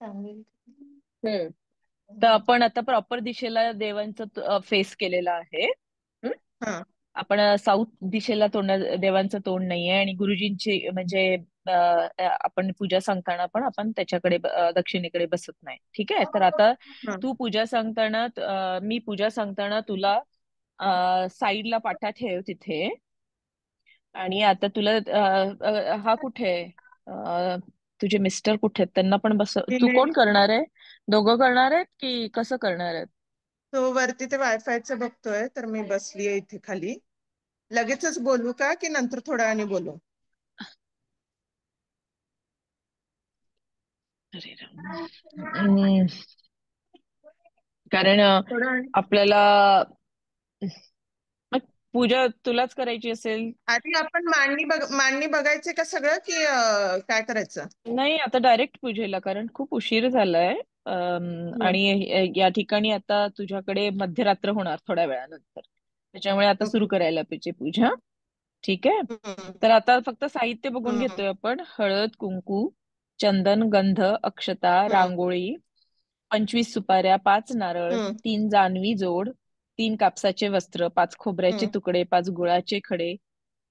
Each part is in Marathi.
हम्म. तर आपण आता प्रॉपर दिशेला देवांचं फेस केलेलं आहे. हम्म? हा. आपण साऊथ दिशेला देवांचं तोंड नाहीये आणि गुरुजींची म्हणजे आपण पूजा सांगताना पण आपण त्याच्याकडे दक्षिणेकडे बसत नाही. ठीक आहे. तर आता हा. तू पूजा सांगताना मी पूजा सांगताना तुला साईडला पाठा ठेव तिथे. आणि आता तुला हा कुठे आहे? तुझे मिस्टर कुठे आहेत? त्यांना पण तू तिने कोण करणार आहे? दोघं करणार आहेत की कसं करणार आहेत? तो वरती ते वायफायचं बघतोय, तर मी बसलीये इथे खाली. लगेचच बोलू का की नंतर थोड्या वेळाने बोलू? अरे राम. हम्म, कारण थोड्या वेळाने. आपल्याला मग पूजा तुलाच करायची असेल. आधी आपण मांडणी बघायचे का सगळं, की काय करायचं? नाही, आता डायरेक्ट पूजेला, कारण खूप उशीर झालाय. हम्म. आणि या ठिकाणी आता तुझ्याकडे मध्यरात्र होणार थोड्या वेळानंतर, त्याच्यामुळे आता सुरू ओके. करायला पाहिजे पूजा. ठीक आहे. हम्म. तर आता फक्त साहित्य बघून हम्म. घेतोय आपण. हळद, कुंकू, चंदन, गंध, अक्षता, हम्म. रांगोळी, 25 सुपाऱ्या, 5 नारळ, हम्म. 3 जानवी जोड, 3 कापसाचे वस्त्र, 5 खोबऱ्याचे हम्म. तुकडे, 5 गुळाचे खडे,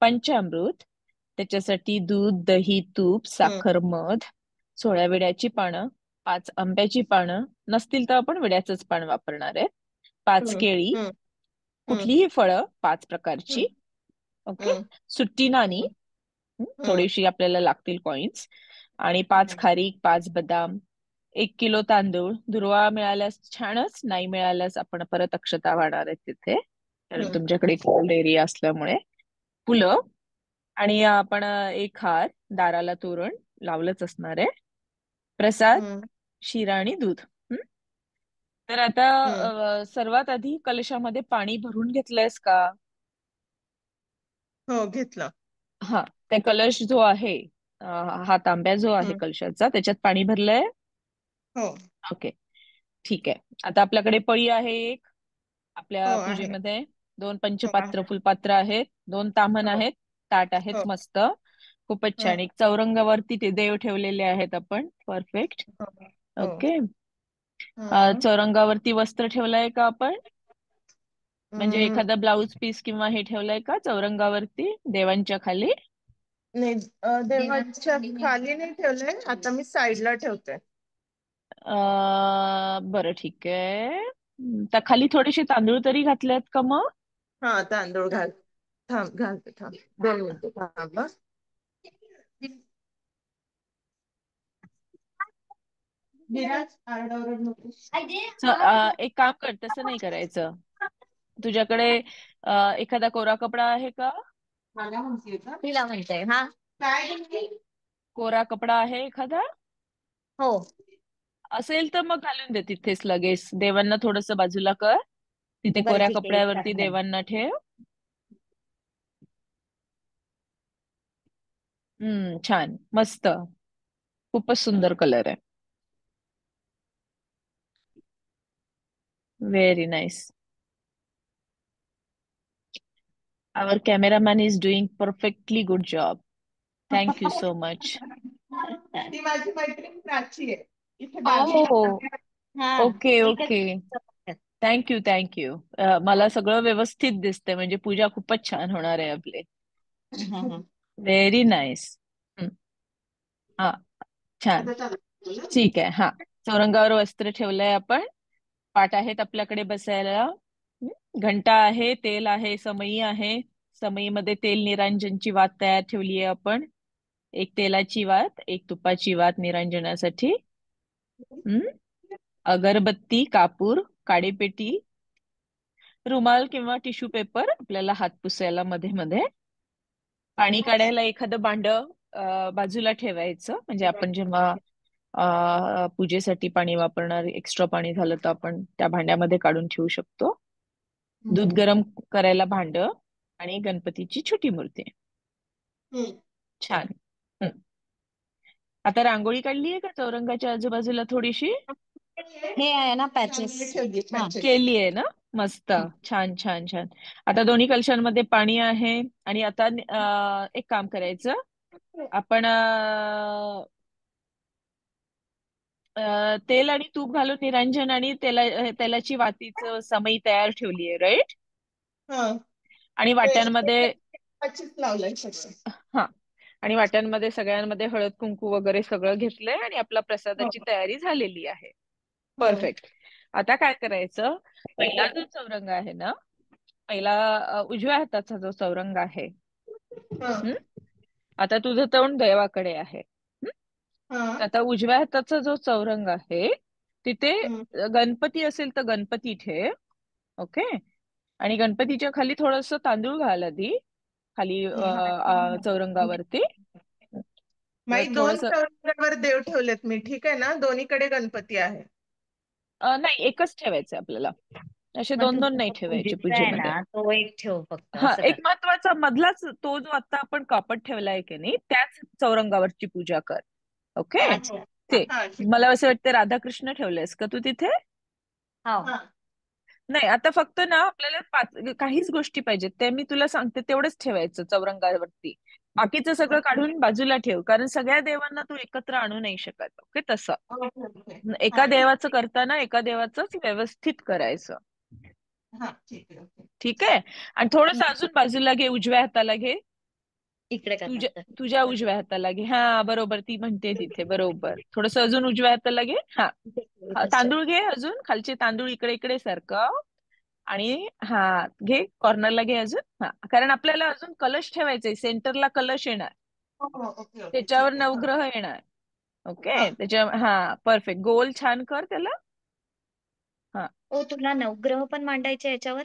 पंचामृत, त्याच्यासाठी दूध, दही, तूप, हम्म. साखर, मध, 16 विड्याची पानं, 5 आंब्याची पानं, नसतील तर आपण विड्याचंच पान वापरणार आहे, 5 हम्म. केळी, हम्म. हम्म. कुठलीही फळं 5 प्रकारची. हम्म. ओके. हम्म. सुट्टी नाणी, हम्म. थोडीशी आपल्याला लागतील कॉइन्स. आणि 5 हम्म. खारीक, 5 बदाम, 1 किलो तांदूळ. दुर्वा मिळाल्यास छानच, नाही मिळाल्यास आपण परत अक्षता वाहणार आहेत तिथे, कारण हम्म. तुमच्याकडे कोल्ड एरिया असल्यामुळे. फुलं. आणि आपण एक हार, दाराला तोरण लावलंच असणार आहे. प्रसाद, हम्म. शिरा आणि दूध. हं? तर आता हम्म. सर्वात आधी कलशामध्ये पाणी भरून घेतलंयस का? हो, घेतलं. हा. त्या कलश जो आहे, हा तांब्या जो आहे हम्म. कलशाचा, त्याच्यात पाणी भरलंय. हो. ओके. ठीक आहे. आता आपल्याकडे पळी आहे एक हो आपल्या आहे. पूजेमध्ये. 2 हो पंचपात्र आहे. फुलपात्र आहेत, 2 ताम्हण हो. आहेत, ताट आहेत, हो. मस्त. खूपच हम्म. छान. एक चौरंगावरती ते देव ठेवलेले आहेत आपण. परफेक्ट. हो. हो. ओके. हम्म. चौरंगावरती वस्त्र ठेवलंय का आपण? म्हणजे हम्म. एखादा ब्लाउज पीस किंवा हे ठेवलंय का चौरंगावरती देवांच्या खाली? नाही, देवाच्या खाली नाही ठेवलंय, आता मी साईडला ठेवते. बरं, ठीक आहे. त्या खाली थोडेसे तांदूळ तरी घातलेत का मग? हा, तांदूळ घाल. थांब, घालते, थांब 2 मिनिटं थांब हं. विराज, आरडाओरड नको. एक काम कर, तसं नाही करायचं. तुझ्याकडे एखादा कोरा कपडा आहे का? मला म्हणतीये का? तिला म्हणते हा. काय म्हणते? कोरा कपडा आहे एखादा? हो. असेल तर मग घालून दे तिथेच लगेच. देवांना थोडस बाजूला कर. तिथे बरं कोऱ्या ठीक आहे, एक कपड्यावरती टाकलंय. देवांना ठेव. छान, मस्त. खूपच सुंदर कलर आहे. Very nice. Our cameraman is doing perfectly good job. Thank you so much. ती माझी मैत्रीण प्राची आहे, इथे Oh, बाजूला. हा. ओके, एकच. ओके. Thank you, thank you. मला सगळं व्यवस्थित दिसतंय, म्हणजे पूजा खूपच छान होणार आहे आपली. Very nice. हा, छान. आता चालू. ठीक आहे. हा. चौरंगावर वस्त्र ठेवलंय आपण. पाट आहेत आपल्याकडे बसायला. घंटा आहे, तेल आहे, समई आहे. समईमध्ये तेल निरांजनची वात तयार ठेवली आहे आपण. एक तेलाची वात, एक तुपाची वात निरांजनासाठी. हम्म. अगरबत्ती, कापूर, काडीपेटी, रुमाल किंवा टिश्यू पेपर आपल्याला हात पुसायला मध्ये मध्ये. पाणी काढायला एखादं भांड बाजूला ठेवायचं, म्हणजे आपण जेव्हा पूजेसाठी पाणी वापरणार, एक्स्ट्रा पाणी झालं तर आपण त्या भांड्यामध्ये काढून ठेवू शकतो. दूध हम्म. गरम करायला भांड आणि गणपतीची छोटी मूर्ती. हम्म. छान. हं. आता रांगोळी काढली आहे का चौरंगाच्या आजूबाजूला थोडीशी? हे आहे ना पॅचेस. हा. केली आहे ना? मस्त. छान, छान, छान. आता दोन्ही कलशांमध्ये पाणी आहे. आणि आता एक काम करायचं. आपण तेल आणि तूप घालून निरंजन आणि तेलाची वातीच समई तयार ठेवली आहे, राईट? हा. आणि ते वाट्यांमध्ये तुपाचीच लावलंय सगळं. हा, आणि वाट्यांमध्ये सगळ्यांमध्ये हळद कुंकू वगैरे सगळं घेतलंय आणि आपला हो. प्रसादाची तयारी झालेली आहे. हो. परफेक्ट. आता काय करायचं, पहिला जो चौरंग आहे ना, पहिला उजव्या हाताचा जो चौरंग आहे, हा. हम्म, आता तुझं तोंड देवाकडे आहे. हा. तर आता उजव्या हाताचा जो चौरंग आहे तिथे हम्म. गणपती असेल तर गणपती ठेव. ओके. आणि गणपतीच्या खाली थोडस तांदूळ घाल आधी, खाली चौरंगावरती. तर माई दोन थोडस चौरंगावर देव ठेवलेत मी, ठीक आहे ना, दोन्हीकडे गणपती आहे. नाही, एकच ठेवायचं आपल्याला. असे मग दोन दोन नाही तुझा ठेवायचे पूजेचा आहे पूजेमध्ये. ना तो एक ठेव फक्त, हा, असं कर. एक महत्वाचा मधलाच तो जो आता आपण कापड ठेवलाय की नाही, त्याच चौरंगावरची पूजा कर. ओके. अच्छा. ते हा, ठीक मला आहे. असं वाटतं राधाकृष्ण ठेवलेस का तू तिथे? हो. हा. नाही, आता फक्त ना आपल्याला काहीच गोष्टी पाहिजेत ते मी तुला सांगते, तेवढंच ठेवायचं चौरंगावरती. बाकीचं सगळं काढून बाजूला ठेव, कारण सगळ्या देवांना तू एकत्र आणू नाही शकत. ओके, तसं. Okay, okay. एका हा, ठीक. देवाचं करताना एका देवाचंच व्यवस्थित करायचं. हा, ठीक आहे. ओके. ठीक आहे. आणि थोडस हम्म. अजून बाजूला घे, उजव्या हाताला घे. इकडे कर तुझ्या नंतर. तुझ्या उजव्या हाताला घे. हा, बरोबर, ती म्हणते तिथे, बरोबर. थोडस अजून उजव्या हाताला घे. हा. तसं. तांदूळ घे अजून, खालचे तांदूळ इकडे इकडे सारखं. आणि हा, घे कॉर्नरला घे अजून. हा, कारण आपल्याला अजून कलश ठेवायचंय, सेंटरला कलश येणार, हो, हो, ओके, ओके, त्याच्यावर ठीक आहे. हा. नवग्रह येणार. हा. ओके, त्याच्या हा, परफेक्ट, गोल छान कर त्याला. हा, ओ, तुला नवग्रह पण मांडायचे याच्यावर?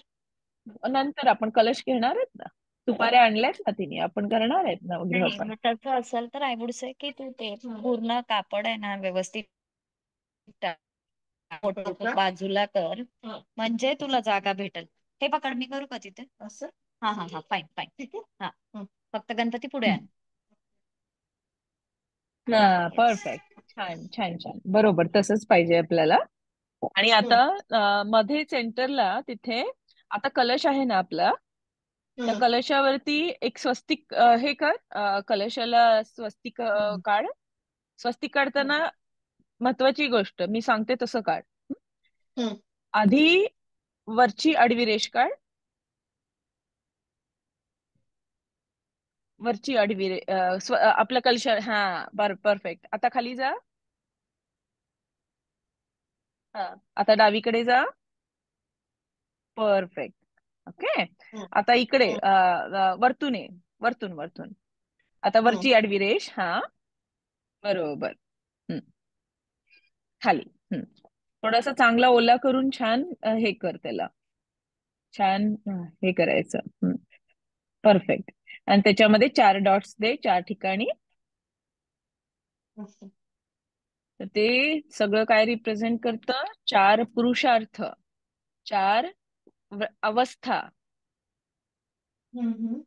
नंतर आपण कलश घेणार आहेत ना, तुपाऱ्या आणल्यात ना तिने, आपण करणार आहेत नवग्रह नाही, पण. मग तसं असेल तर आय वुड से की तू ते पूर्ण कापड आहे ना व्यवस्थित टाक. हो फोटो का? बाजूला कर, हा. म्हणजे तुला जागा भेटेल. हे पकड, मी करू का तिथे? असं. हा हा हा, फाईन फाईन. ठीक आहे. हा, हं. फक्त गणपती पुढे आण. हा, येस. परफेक्ट. छान छान छान, बरोबर तसंच पाहिजे आपल्याला. आणि हं. आता मध्ये सेंटरला तिथे आता कलश आहे ना आपला, त्या हं. कलशावरती एक स्वस्तिक हे कर, कलशाला स्वस्तिक काढ. स्वस्तिक काढताना महत्वाची गोष्ट मी सांगते तसं काढ. हं. आधी वरची आडवी रेष काढ, वरची आडवी आपलं कलश, हा, परफेक्ट. आता खाली जा. हा, आता डावीकडे जा. परफेक्ट. ओके. हं. आता इकडे हं. वरतून ये, वरतून वरतून. आता हं. वरची आडवी रेष, हा, बरोबर. हम्म, खाली. थोडासा चांगला ओला करून छान हे कर त्याला, छान हे करायचं. परफेक्ट. आणि त्याच्यामध्ये 4 डॉट्स दे 4 ठिकाणी. असं. तर ते सगळं काय रिप्रेझेंट करतं? 4 पुरुषार्थ, 4 अवस्था, हं. हं.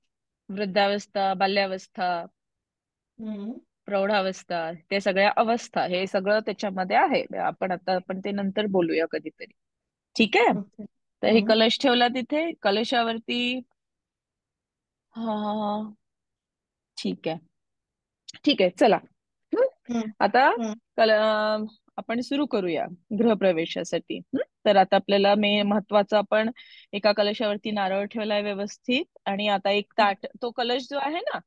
वृद्धावस्था, बाल्यावस्था, हं. प्रौढावस्था, ते सगळ्या अवस्था, हे सगळं त्याच्यामध्ये आहे. आपण ते नंतर बोलूया कधीतरी. ठीक आहे. ओके. तर हे हं. कलश ठेवला तिथे, कलशावरती. हा, ठीक आहे. ठीक आहे, चला. हं? हं. आता हं. आपण सुरू करूया गृहप्रवेशासाठी. तर आता आपल्याला महत्वाचं, आपण एका कलशावरती नारळ ठेवलाय व्यवस्थित, आणि आता एक ताट, तो कलश जो आहे ना,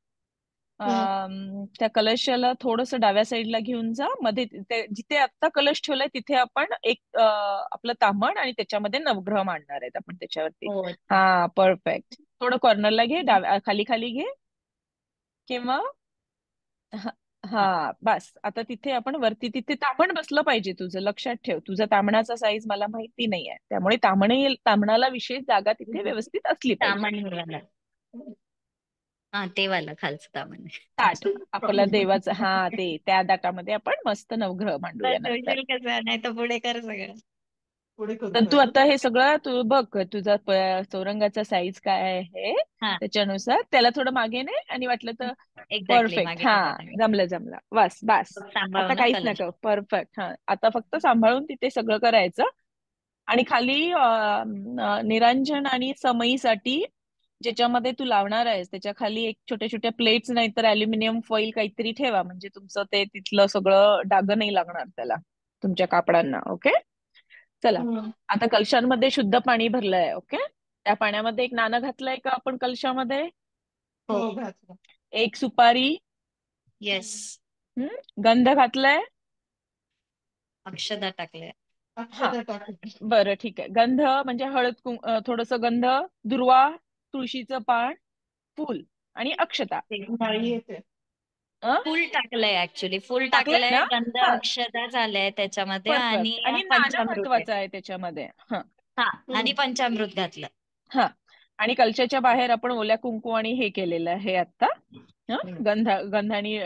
हं. त्या कलशाला थोडस डाव्या साईडला घेऊन जा. मध्ये जिथे आता कलश ठेवलाय तिथे आपण एक आपलं ताम्हण, आणि त्याच्यामध्ये नवग्रह मांडणार आहेत आपण त्याच्यावरती. हो, अच्छा. हा, परफेक्ट. थोडं कॉर्नरला घे, खाली खाली घे, किंवा हा, हा. बस. आता तिथे आपण वरती, तिथे ताम्हण बसलं पाहिजे तुझं, लक्षात ठेव. तुझा ताम्हणाचा साईज मला माहिती नाही आहे, त्यामुळे ताम्हणाला विशेष जागा तिथे व्यवस्थित असली पाहिजे. सामान्य वाला. हा, ते वाला खालचं सामान. ताट आपला देवाचं, हा, ते त्या दाटामध्ये आपण मस्त नवग्रह मांडूया नंतर. ठेवशील कसं, नाही तर पुढे कर सगळं. पुढे करू तर का तू अजून? आता हे सगळं तू बघ, तुझा चौरंगाचा साईज काय आहे हा, त्याच्यानुसार त्याला थोडं मागे ने, आणि वाटलं तर एक्झॅक्टली परफेक्ट. मागे हा, नेणार आहे. जमलं जमलं, बस बस. मग आता सांभाळून ना काहीच कलश. नको, परफेक्ट. हा, आता फक्त सांभाळून तिथे सगळं करायचं. आणि खाली निरांजन आणि समईसाठी ज्याच्यामध्ये तू लावणार आहेस त्याच्या खाली एक छोट्या छोट्या प्लेट्स नाही तर अल्युमिनियम फॉईल काहीतरी ठेवा, म्हणजे तुमचं ते तिथलं सगळं डाग नाही लागणार त्याला, तुमच्या कापडांना. ओके, चला. आता कलशांमध्ये शुद्ध पाणी भरलंय. ओके, त्या पाण्यामध्ये एक नाणं घातलंय का आपण कलशामध्ये? हो घातलं. एक सुपारी. येस. गंध घातलाय? अक्षदा टाकले. हा, अक्षता टाकली. बरं ठीक आहे. गंध म्हणजे हळद, थोडस गंध, दुर्वा, तुळशीचं पान, फूल आणि अक्षता. नाही येते. फुल टाकलंय, ऍक्च्युली फुल टाकलंय टाकलंय, ना? गंध हा, अक्षता झालंय त्याच्यामध्ये, आणि परफेक्ट. आणि नाणं पंचामृत आहे. महत्वाचं आहे त्याच्यामध्ये. हा हा, आणि पंचामृत घातलं. हा, आणि कलशाच्या बाहेर आपण ओल्या कुंकू आणि हे केलेलं आहे आता. गंध आणि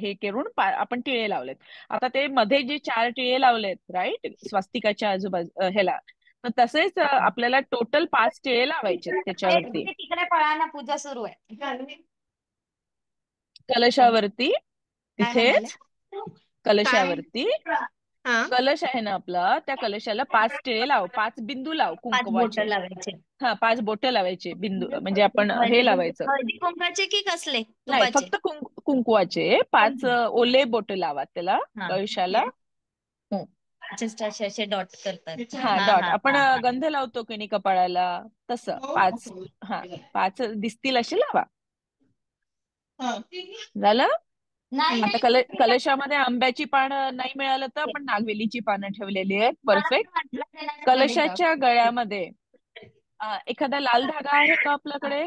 हे करून आपण टिळे लावलेत. आता ते मध्ये जे 4 टिळे लावलेत, राईट, स्वास्तिकाच्या आजूबाजू ह्याला, तर तसेच आपल्याला टोटल 5 टिळे लावायचे त्याच्यावरती, ते तिकडे पळा ना, पूजा सुरू आहे. कलशावरती. काय म्हणाले? तिथेच काय? कलशावरती, हा कलश आहे ना आपला, त्या कलशाला 5 टिळे लाव, 5 बिंदू लाव 5 बोटं कुंकवाचे. लावायचे. हा, 5 बोटं लावायचे, बिंदू म्हणजे आपण हे लावायचं. हळदी कुंकाचे की कसले? नाही, तुपाचे? फक्त कुंकवाचे 5 ओले बोट लावा त्याला, हा, कळशाला. हं. जस्ट असे असे डॉट करतात. हा, हा डॉट. हा आपण हा हा. गंध लावतो की नाही कपाळाला, तसं हो 5. हा, 5 दिसतील असे लावा. हा. झालं. नाही आता नाही, ते काय कलशामध्ये आंब्याची पानं नाही मिळालं तर आपण नागवेलीची पानं ठेवलेली आहेत. मला पण परफेक्ट. वाटलं ते नाही झालं. कलशाच्या गळ्यामध्ये एखादा लाल धागा आहे का आपल्याकडे?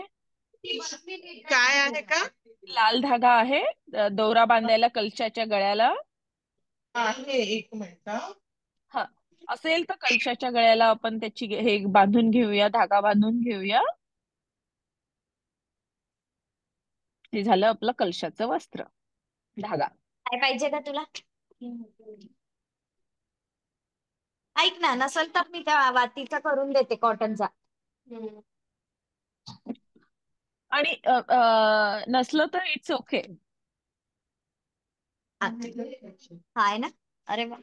काय आहे का? लाल धागा आहे दोरा बांधायला कलशाच्या गळ्याला? आहे, एक मिनिट हा. हा, असेल तर कलशाच्या गळ्याला आपण त्याची हे बांधून घेऊया, धागा बांधून घेऊया. हे झालं आपलं कलशाचं वस्त्र, धागा. काय पाहिजे का तुला? ऐक ना, नसल तर मी त्या वातीचा करून देते कॉटनचा. आणि नसलं तर इट्स ओके. हा आहे ना. अरे वा.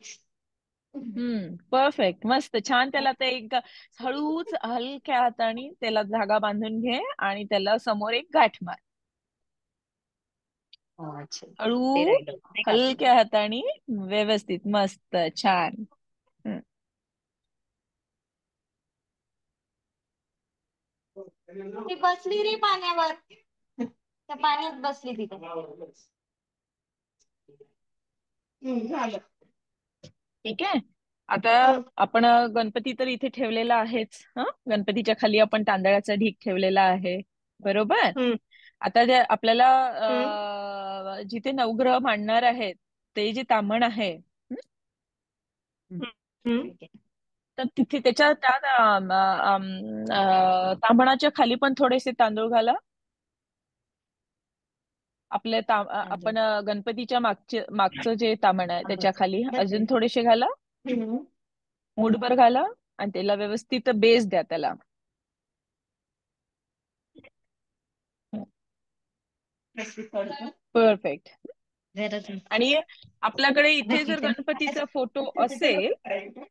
परफेक्ट, मस्त, छान. त्याला ते एक हळूच हलक्या हाताने त्याला धागा बांधून घे आणि त्याला समोर एक गाठ मार. अच्छा, ते हळू, राहिलं ते घातलं. हलक्या हाताने, व्यवस्थित, मस्त, छान. हम्म. ती बसली रे पाण्यावर, त्या पाण्यात बसली तिथे. झालं. ठीक आहे. आता हं, आपण गणपती तर इथे ठेवलेला आहेच. गणपतीच्या खाली आपण तांदळाचा ढीग ठेवलेला आहे, बरोबर. हं, आता आपल्याला हं, जिथे नवग्रह मांडणार आहेत ते जे ताम्हण आहे, हं. ठीक तर तिथे त्याच्या त्या ताम्हणाच्या खाली पण थोडेसे तांदूळ घाला. आपल्या आहे. आपण गणपतीच्या मागचं जे ताम्हण आहे त्याच्या खाली अजून थोडेसे घाला, हं. मूठभर घाला, आणि त्याला व्यवस्थित बेस द्या त्याला. परफेक्ट. गरज आणि आपल्याकडे इथे जर गणपतीचा फोटो असेल, नाही.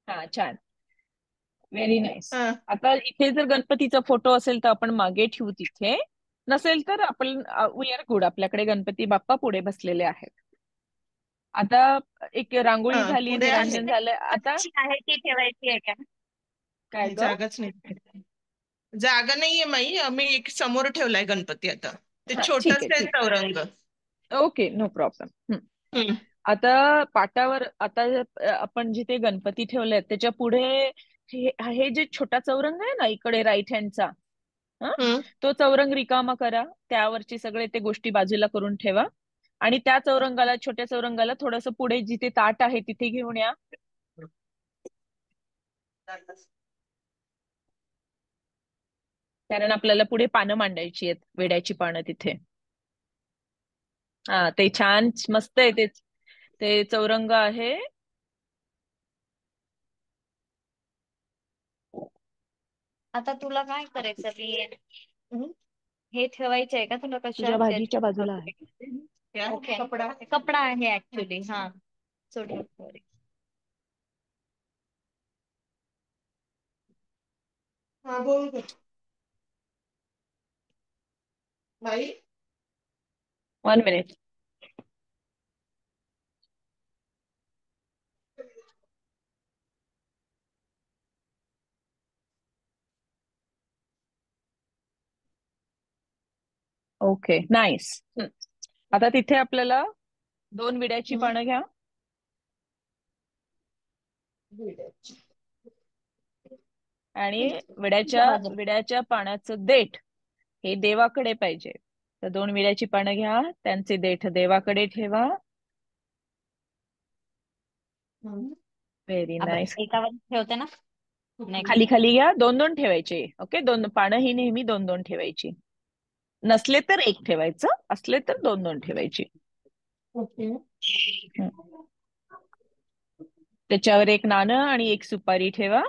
हा, छान, व्हेरी नाईस. हा. आता इथे जर गणपतीचा फोटो असेल तर आपण मागे ठेवू, तिथे नसेल तर आपण वी आर गुड, आपल्याकडे गणपती बाप्पा पुढे बसलेले आहेत. आता एक रांगोळी हा, झाली, पुढे आहे. निरांजन झालं. आता आहे ती ठेवायची आहे का? काय नाही, ग? जागाच नाही. जागा नाहीये माई, मी एक समोर ठेवलाय गणपती. आता ते हा, ठीक छोटच आहे, आहे ठीक. चौरंग. Okay, no problem. हं, आता पाटावर, आता आपण जिथे गणपती ठेवलेत त्याच्या पुढे हे जे छोटा चौरंग आहे ना इकडे राईट हँडचा, हं. तो चौरंग रिकामा करा. त्यावरची सगळे ते गोष्टी बाजूला करून ठेवा. आणि त्या चौरंगाला, छोट्या चौरंगाला थोडस पुढे जिथे ताट आहे तिथे घेऊन या. कारण आपल्याला पुढे पानं मांडायची आहेत, वेड्याची पानं तिथे. हा, ते छान, मस्त आहे ते. ते चौरंग आहे. आता तुला काय करायचं हे ठेवायचं आहे का तुला तुझ्या कशात? भाजीच्या बाजूला आहे. ओके, कपडा आहे ऍक्च्युली. हा, सोड. हा, बोल गं. बाई 1 minute. Okay, nice. आता तिथे आपल्याला 2 विड्याची हं, पानं घ्या विड्याची. आणि विड्याच्या बाजू. विड्याच्या पानाचं देठ हे देवाकडे पाहिजे. तर 2 विड्याची पानं घ्या, त्यांचे देठ देवाकडे ठेवा. हं, व्हेरी नाईस. एकावर ठेवते ना खाली नेक्स्ट. खाली घ्या, 2-2 ठेवायचे. ओके, 2 पानं ही नेहमी 2-2 ठेवायची. नसले तर 1 ठेवायचं, असले तर 2-2 ठेवायची. ओके. हं. त्याच्यावर 1 नाणं आणि 1 सुपारी ठेवा.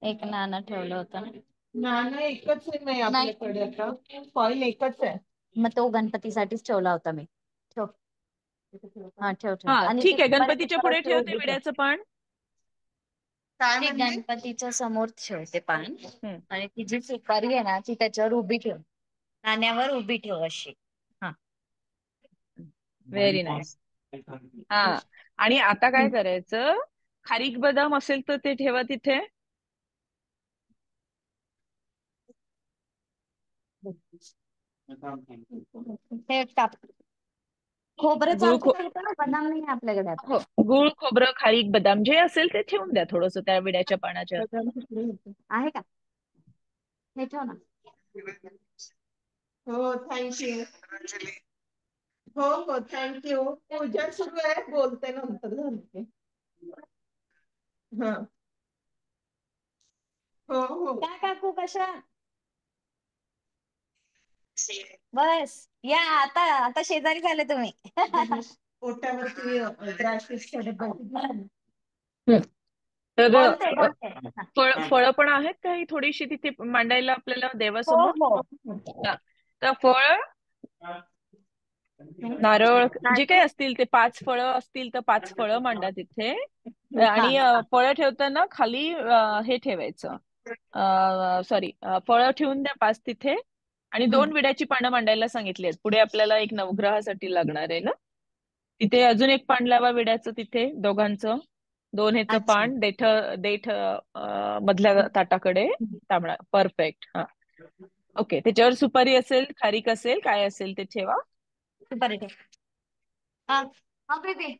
एक नाणं ठेवलं होतं ना. नाणं एकच आहे नाही आपल्याकडे आता. कॉइन एकच आहे. मग तो गणपतीसाठीच ठेवला होता मी. ठेव. हा ठेव ठेव. हा आणि ती ठीक आहे, सुपारी गणपतीच्या त्याच्यावर पुढे ठेव, ठेवते उभी ठेव. विड्याचं पान. काय ती म्हणते? गणपतीच्या समोर ठेवते पान. हं. आणि ती जी सुपारी आहे ना ती त्याच्यावर उभी ठेव. नाण्यावर उभी ठेव अशी. हा. Very nice. हा, आणि आता काय करायचं, खारीक बदाम असेल तर ते ठेवा तिथे. हे टाक. खोबरं गुळ चालतं का इथं? बदाम नाही आहे आपल्याकडे आता. हो, गुळ, खोबरं, खारीक, बदाम जे असेल ते ठेवून द्या थोडस त्या विड्याच्या पानाच्या. आहे का? हे ठेव ना. हो, थँक्यू. हो हो, थँक्यू. पूजा सुरू आहे, बोलते नंतर झाली. हा. हो हो. काय काकू कशा? बस या आता. आता शेजारी झाले तुम्ही. पोटावरती ड्रायफ्रुट्स तर बोलते बोलते. हा. फळं पण आहेत काही थोडीशी तिथे मांडायला आपल्याला हो देवासमोर. हो. हा. तर फळ, नारळ जे काही असतील ते 5 फळं असतील तर 5 फळं मांडा तिथे. हा आणि फळं ठेवताना खाली हे ठेवायचं, सॉरी, फळं ठेवून द्या 5 तिथे. आणि 2 विड्याची पानं मांडायला सांगितली आहेत. पुढे आपल्याला एक नवग्रहासाठी लागणार आहे ना, तिथे अजून एक पान लावा विड्याचं तिथे दोघांचं. 2 ह्याचं अच्छा. पान देठ देठ मधल्या ताटाकडे तांबडा. परफेक्ट. हा, ओके. त्याच्यावर सुपारी असेल, खारीक असेल, काय असेल ते ठेवा. सुपारी ठेव. हा हा बेबी.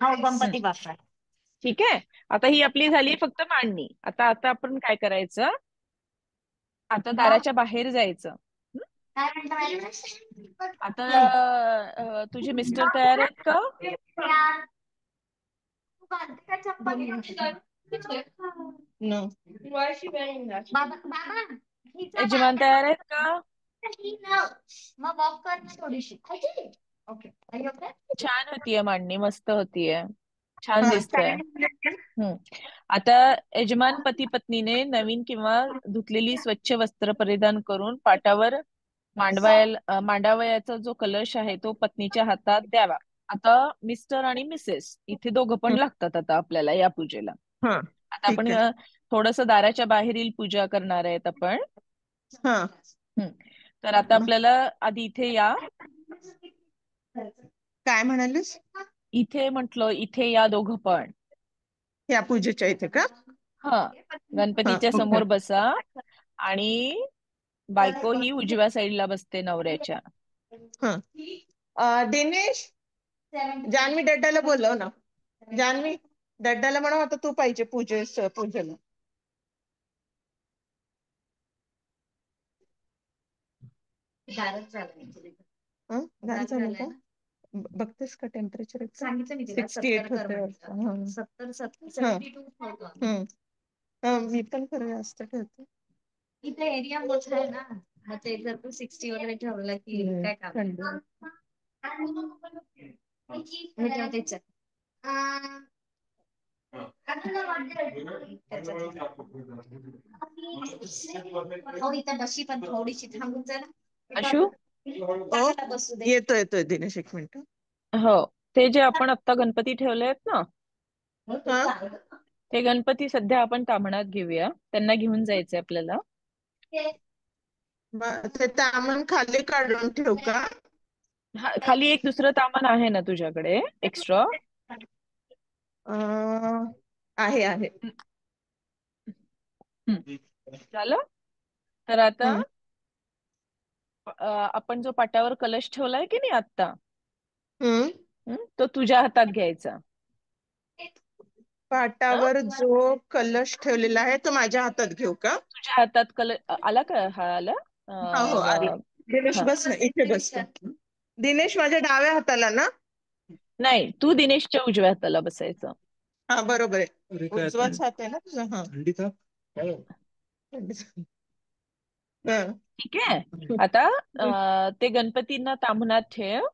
हो गणपती बाप्पा. ठीक आहे. आता ही आपली झाली फक्त मांडणी. आता आता आपण काय करायचं, आता दाराच्या बाहेर जायचं. हं? काय म्हणता? आता तुझे मिस्टर तयार आहेत का? No. बाबा बाबा हिचा यजमान तयार आहेत का? मग वॉक कर ना थोडीशी. ओके. छान होतीये मांडणी, मस्त होतीये, छान हा, दिसतंय. हम्म. आता यजमान पती पत्नीने नवीन किंवा धुतलेली स्वच्छ वस्त्र परिधान करून पाटावर मांडावयाचा जो कलश आहे तो पत्नीच्या हातात द्यावा. आता मिस्टर आणि मिसेस इथे दोघं पण लागतात आता आपल्याला या पूजेला. हा, आता आपण ठीक आहे. थोडस दाराच्या बाहेरील पूजा करणार आहेत आपण. हा. हम्म. तर आता आपल्याला आधी इथे या. काय म्हणालीस? इथे म्हटलं, इथे या दोघं पण. या पूजेच्या इथे का? हा, हा, गणपतीच्या ओके. समोर बसा. आणि बायको ही उजव्या साईडला बसते नवऱ्याच्या. हा. दिनेश, जान्हवी डड्डाला बोलव ना. जान्हवी, डड्डाला म्हणा आता तू पाहिजे पूजेला. दारच झालं. हं? गार झालं का? बघतेस का टेम्परेचर? सांगितलं मी तिला 68 70 कर होते. म्हटलं. 70 मी पण खरं जास्त ठेवते. इथे एरिया मोठा आहे ना, मग ते जर तू 60 वगैरे ठेवलं की काय काम. मी ठेवतेच. हो इथं बशी पण थोडीशी थांबून जा अशू, ना. बसू दे. येतोय दिनेश, 1 मिनिट. हो, ते जे आपण आता गणपती ठेवले आहेत ना, हा. ते गणपती सध्या आपण ताम्हणात घेऊया. त्यांना घेऊन जायचंय आपल्याला. ते तामण खाली काढून ठेवू का? खाली एक दुसरं तामान आहे ना तुझ्याकडे एक्स्ट्रा? अं, आहे आहे. झालं. तर आता हम्म. आपण जो पाटावर कलश ठेवलाय की नाही आत्ता, हम्म. तो तुझ्या हातात घ्यायचा. हं? पाटावर जो कलश ठेवलेला आहे तो माझ्या हातात घेऊ का? तुझ्या हातात आला का? हा आला. हा हो आला. दिनेश हा, बस ना इथे बस. दिनेश माझ्या डाव्या हाताला ना? नाही, तू दिनेशच्या उजव्या हाताला बसायचं. हा बरोबर आहे. उजवाच हात आहे ना तुझा? हा. हा. ठीक आहे. आता ते गणपतींना ताम्हणात ठेव.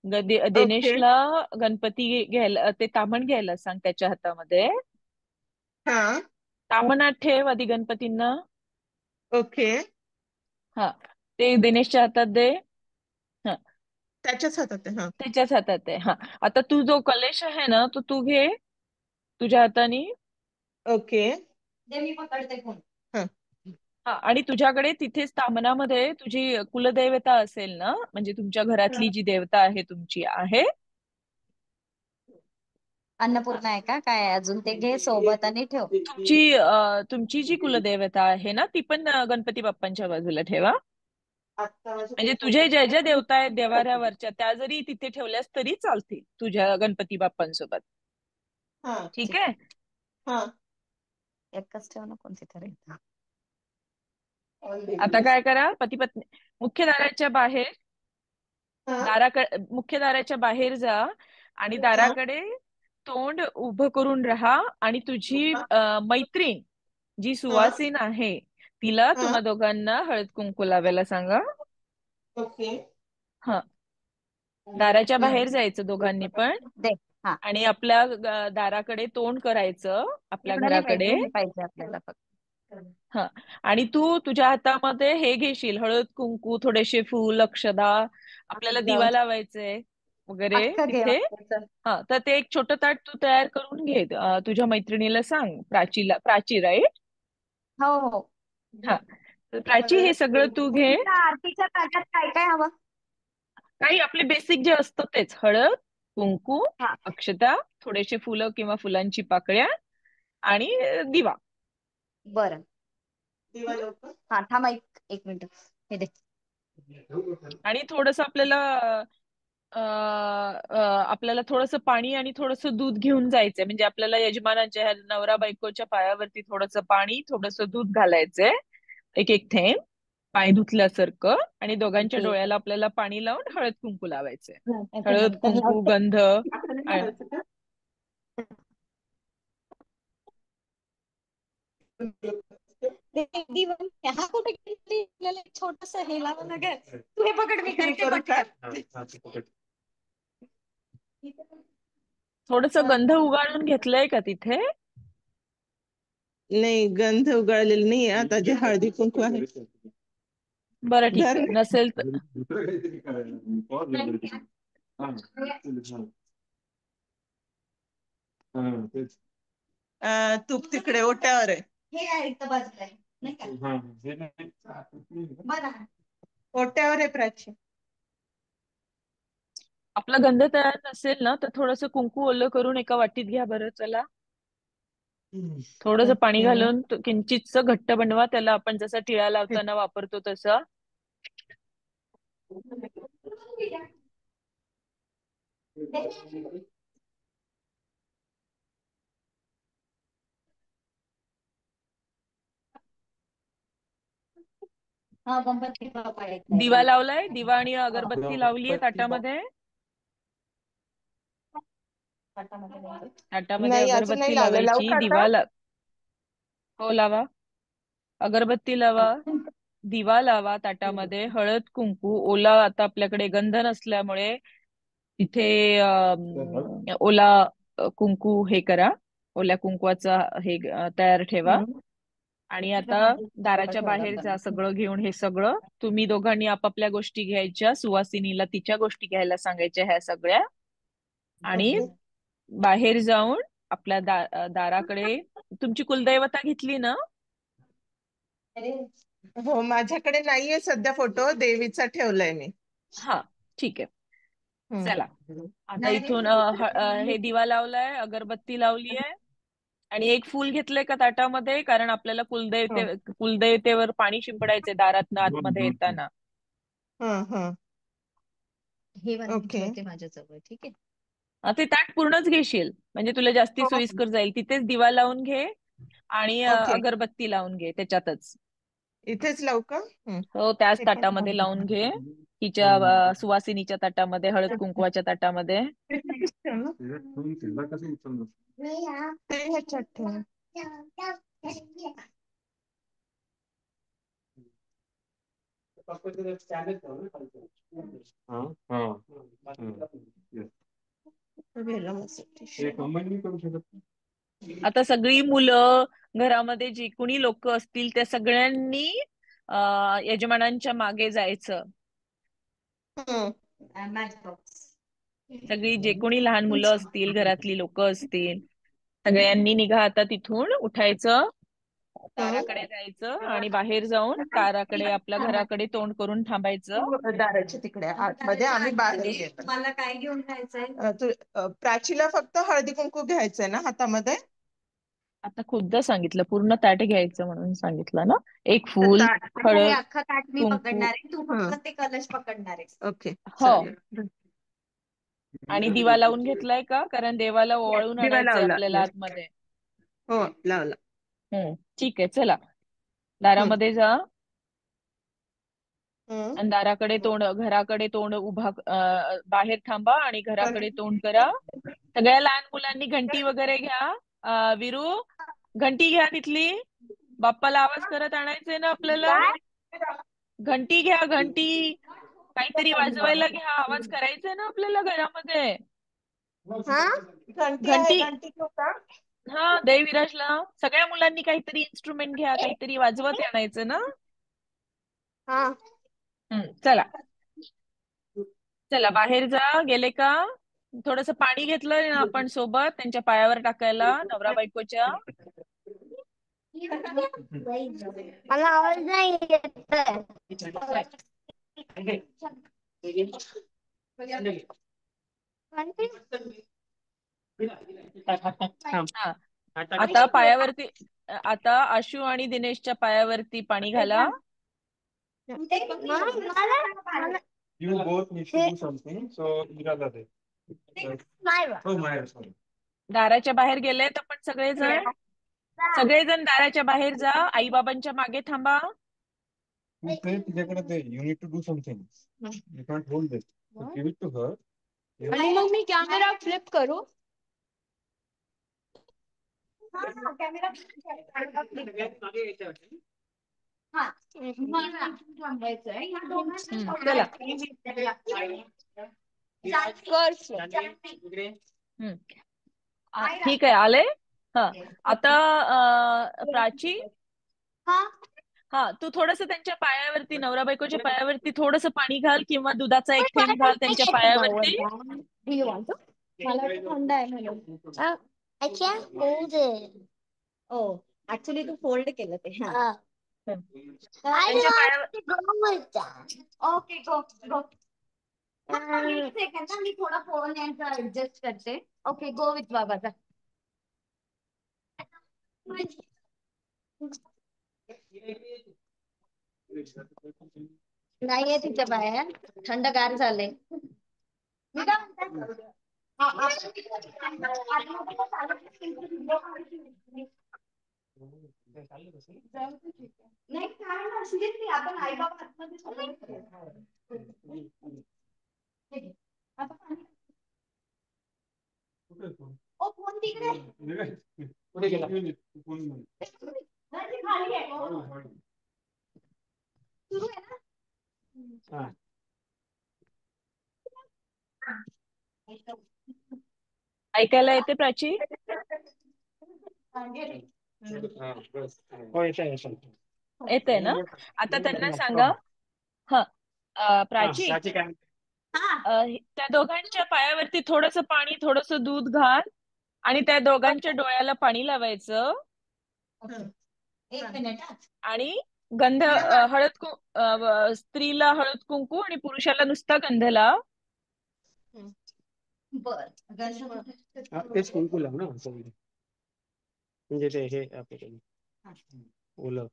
ओके. दिनेशला गणपती घ्यायला, ते ताम्हण घ्यायला सांग त्याच्या हातामध्ये. हा. ताम्हणात ठेव आधी गणपतींना. ओके. हा, ते दिनेशच्या हातात दे. हा, त्याच्याच हातात आहे. हा. त्याच्याच हातात आहे. हा, आता तू जो कलेश आहे ना तो तू घे तुझ्या हाताने. ओके. दे मी पकडते फोन. हा. हा, आणि तुझ्याकडे तिथेच ताम्हणामध्ये तुझी कुलदेवता असेल ना, म्हणजे तुमच्या घरातली जी देवता आहे तुमची आहे. अन्नपूर्णा आहे का काय अजून ते घे सोबत आणि ठेव. तुमची जी कुलदेवता आहे ना ती पण गणपती बाप्पांच्या बाजूला ठेवा. आता माझे म्हणजे काही तुझे फोटो ज्या ज्या काढले. देवता आहेत देवाऱ्यावरच्या त्या जरी तिथे ठेवल्यास तरी चालतील तुझ्या गणपती बाप्पांसोबत. हा. ठीक ठीक आहे. आहे. हा. एकच ठेव ना कोणती तरी. ऑल आता देवीज. काय करा, पती पत्नी मुख्य दाराच्या बाहेर, हा. मुख्य दाराच्या बाहेर जा आणि हा. दाराकडे तोंड उभं करून राहा आणि तुझी मैत्रीण जी हा. सुवासीन आहे तिला हा. तुम्हा दोघांना हळद कुंकू लावायला सांगा. ओके. हा, दाराच्या बाहेर जायचं दोघांनी पण दे. हा, आणि आपल्या दाराकडे तोंड करायचं आपल्या एवढं नाही घराकडे. पाहिजे हे पाहिजे आपल्याला फक्त. हा, आणि तू तुझ्या हातामध्ये हे घेशील हळद कुंकू, थोडेसे फूल, अक्षदा, आपल्याला दिवा लावायचंय वगैरे अख्खं घे तिथे. वाटायचं. हा, तर ते एक छोटं ताट तू तयार करून घे. तुझ्या मैत्रिणीला सांग, प्राचीला. प्राची राईट? हो हो. हा, तर प्राची हे सगळं तू घे. त्या आरतीच्या ताटात काय काय हवं? काही आपले बेसिक जे असतं तेच, हळद कुंकू, हा, अक्षता, थोडेसे फुलं किंवा फुलांची पाकळ्या आणि दिवा. बरं. दिवा लावू का? हा थांबा एक मिनिट. हे दे. आणि थोडस आपल्याला थोडंसं पाणी आणि थोडंसं दूध घेऊन जायचंय. म्हणजे आपल्याला यजमानाच्या ह्या नवरा बायकोच्या पायावरती थोडंसं पाणी, थोडंसं दूध घालायचंय, एक एक थेंब, पाय धुतल्यासारखं. आणि दोघांच्या दे. डोळ्याला आपल्याला पाणी लावून हळद कुंकू लावायचंय. नाहीतर हळद नंतर कुंकू, लावते. गंध. दिवा हा कुठे गेली? आपल्याला एक छोटस हे लावा ना ग. तू हे पकड मी करते करू का? पटकन. थोडस गंध उगाळून घेतलंय का तिथे? नाही गंध उगाळलेला नाही आता जे हळदी कुंकू आहे. बरं, ठीक धर आहे. ना. नसेल तर तूप तिकडे ओट्यावर आहे. हे आहे इथं बाजूला आहे. नाही का? बरं. ओट्यावर आहे प्राची. आपला गंध तयार नसेल ना तर थोडंसं कुंकू ओलं करून एका वाटीत घ्या बरं. चला, थोडंसं पाणी ओके. घालून किंचितस घट्ट बनवा त्याला, आपण जसं टिळा लावताना वापरतो तसं. हा गणपती बाप्पा येत दिवा नाही. लावलाय, दिवा आणि अगरबत्ती लावलीये ताटामध्ये. ताटामध्ये नाही अजून नाही अगरबत्ती लावलं. लावू लावायची. का आता? हो, लावा. अगरबत्ती लावा, दिवा लावा ताटामध्ये, हळद कुंकू ओला. आता आपल्याकडे गंध नसल्यामुळे तिथे ओला कुंकू हे करा, ओल्या कुंकवाचा हे तयार ठेवा. आणि आता दाराच्या बाहेर जा सगळं घेऊन. हे सगळं तुम्ही दोघांनी आपापल्या गोष्टी घ्यायच्या, सुवासिनीला तिच्या गोष्टी घ्यायला सांगायच्या ह्या सगळ्या. आणि ओके. बाहेर जाऊन आपल्या दाराकडे तुमची कुलदैवता घेतली ना? हो, माझ्याकडे नाहीये सध्या फोटो, देवीचा ठेवलाय मी. हा, ठीक आहे. हम्म. चला, आता इथून हे दिवा लावलाय, अगरबत्ती लावली आहे आणि एक फूल घेतलंय का ताटामध्ये, कारण आपल्याला कुलदेवतेवर पाणी शिंपडायचंय दारातनं आतमध्ये येताना. हे वाला ओके. ठेवते माझ्याजवळ, ठीक आहे. ते ताट पूर्णच घेशील म्हणजे तुला जास्ती सोयीस्कर जाईल. तिथेच दिवा लावून घे आणि ओके. अगरबत्ती लावून घे त्याच्यातच. इथेच लावू का? हो, त्याच हे पण ताटामध्ये लावून घे, तिच्या सुवासिनीच्या ताटामध्ये, हळद कुंकवाच्या ताटामध्ये. ते ह्याच्यात ठेव. आता सगळी मुलं, घरामध्ये जी कोणी लोक असतील त्या सगळ्यांनी यजमानांच्या मागे जायचं. सगळी जे कोणी लहान मुलं असतील, घरातली लोक असतील, सगळ्यांनी निघा आता तिथून, उठायचं, दाराकडे जायचं आणि बाहेर जाऊन दाराकडे, आपल्या घराकडे तोंड करून थांबायचं. दाराच्या तिकडे आतमध्ये, आम्ही बाहेर येतो. मला काय घेऊन जायचंय? प्राचीला फक्त हळदी कुंकू घ्यायचंय ना हातामध्ये? आता खुद्द सांगितलं, पूर्ण ताट घ्यायचं म्हणून सांगितलं ना. एक तर फूल, आता हे हळद अख्खा ताट मी कुंकू. पकडणार आहे, तू फक्त ते कलश पकडणार आहेस. ओके, हो, चालेल. आणि दिवा लावून घेतलाय का, कारण देवाला ओवाळून दिवा आणायचंय लावला. आपल्याला आतमध्ये. हो, लावला. ठीक आहे, चला दारामध्ये जा आणि दाराकडे तोंड, घराकडे तोंड उभा, बाहेर थांबा आणि घराकडे तोंड करा. सगळ्या लहान मुलांनी घंटी वगैरे घ्या. विरू, घंटी घ्या तिथली, बाप्पाला आवाज करत आणायचंय ना आपल्याला. घंटी घ्या, घंटी काहीतरी वाजवायला घ्या, आवाज करायचंय ना आपल्याला घरामध्ये. घंटी आहे, घंटी, घंटी घेऊ का? हा, देविराजला सगळ्या मुलांनी काहीतरी इन्स्ट्रुमेंट घ्या, काहीतरी वाजवत आणायचं ना. चला चला, बाहेर जा. गेले का? थोडस पाणी घेतलंय ना आपण सोबत, त्यांच्या पायावर टाकायला, नवरा बायकोच्या. मला आवाज नाही येत. हा, आता पायावरती, आता आशू आणि दिनेशच्या पायावरती पाणी घाला. You both need to do something, so Ira did. दाराच्या बाहेर गेलेत आपण सगळेजण. सगळेजण दाराच्या बाहेर जा, आई बाबांच्या मागे थांबा. You need to do something. You can't hold this. So give it to her. आणि मग मी कॅमेरा फ्लिप करू? चला, ठीक आहे, आले. हा, आता प्राची, हा, तू थोडस त्यांच्या पायावरती, नवरा बायकोच्या पायावरती थोडस पाणी घाल, किंवा दुधाचा एक थेंब घाल त्यांच्या पायावरती. मला थंड आहे म्हणून. ऍक्च्युली तू फोल्ड केलं ते. त्यांच्या पायावर. Okay, go go. एक सेकंड, मी थोडा फोन यांचा ऍडजस्ट करते. ओके, गो विथ बाबाचा. नाहीये तिच्या बाहेर, थंडगार झाले. मी काय म्हणते, नाही काय नसली, आपण आई बाबा आतमध्ये आता ओ फोन तिकडे कुठे गेला? खाली आहे. सुरू आहे ना? ऐकायला येते प्राची? येते ना? आता त्यांना सांगा. हा, प्राची, त्या दोघांच्या पायावरती थोडस पाणी, थोडस दूध घाल आणि त्या दोघांच्या डोळ्याला पाणी लावायचं. एक मिनिट. आणि गंध स्त्रीला हळद कुंकू आणि पुरुषाला नुसता गंध लाव. बर तेच कुंकू लाव ना असं म्हणजे ते हे आपलं ओलं.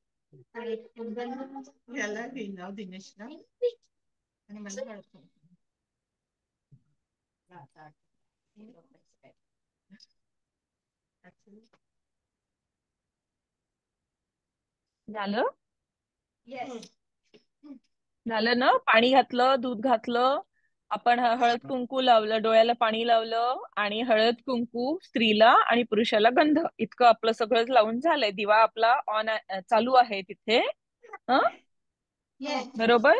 याला नाव दिनेशला आणि मला कळतं. झालं येस झालं ना. पाणी घातलं, दूध घातलं, आपण हळद कुंकू लावलं, डोळ्याला पाणी लावलं आणि हळद कुंकू स्त्रीला आणि पुरुषाला गंध, इतकं आपलं सगळं लावून झालंय. दिवा आपला ऑन चालू आहे तिथे. हं येस बरोबर.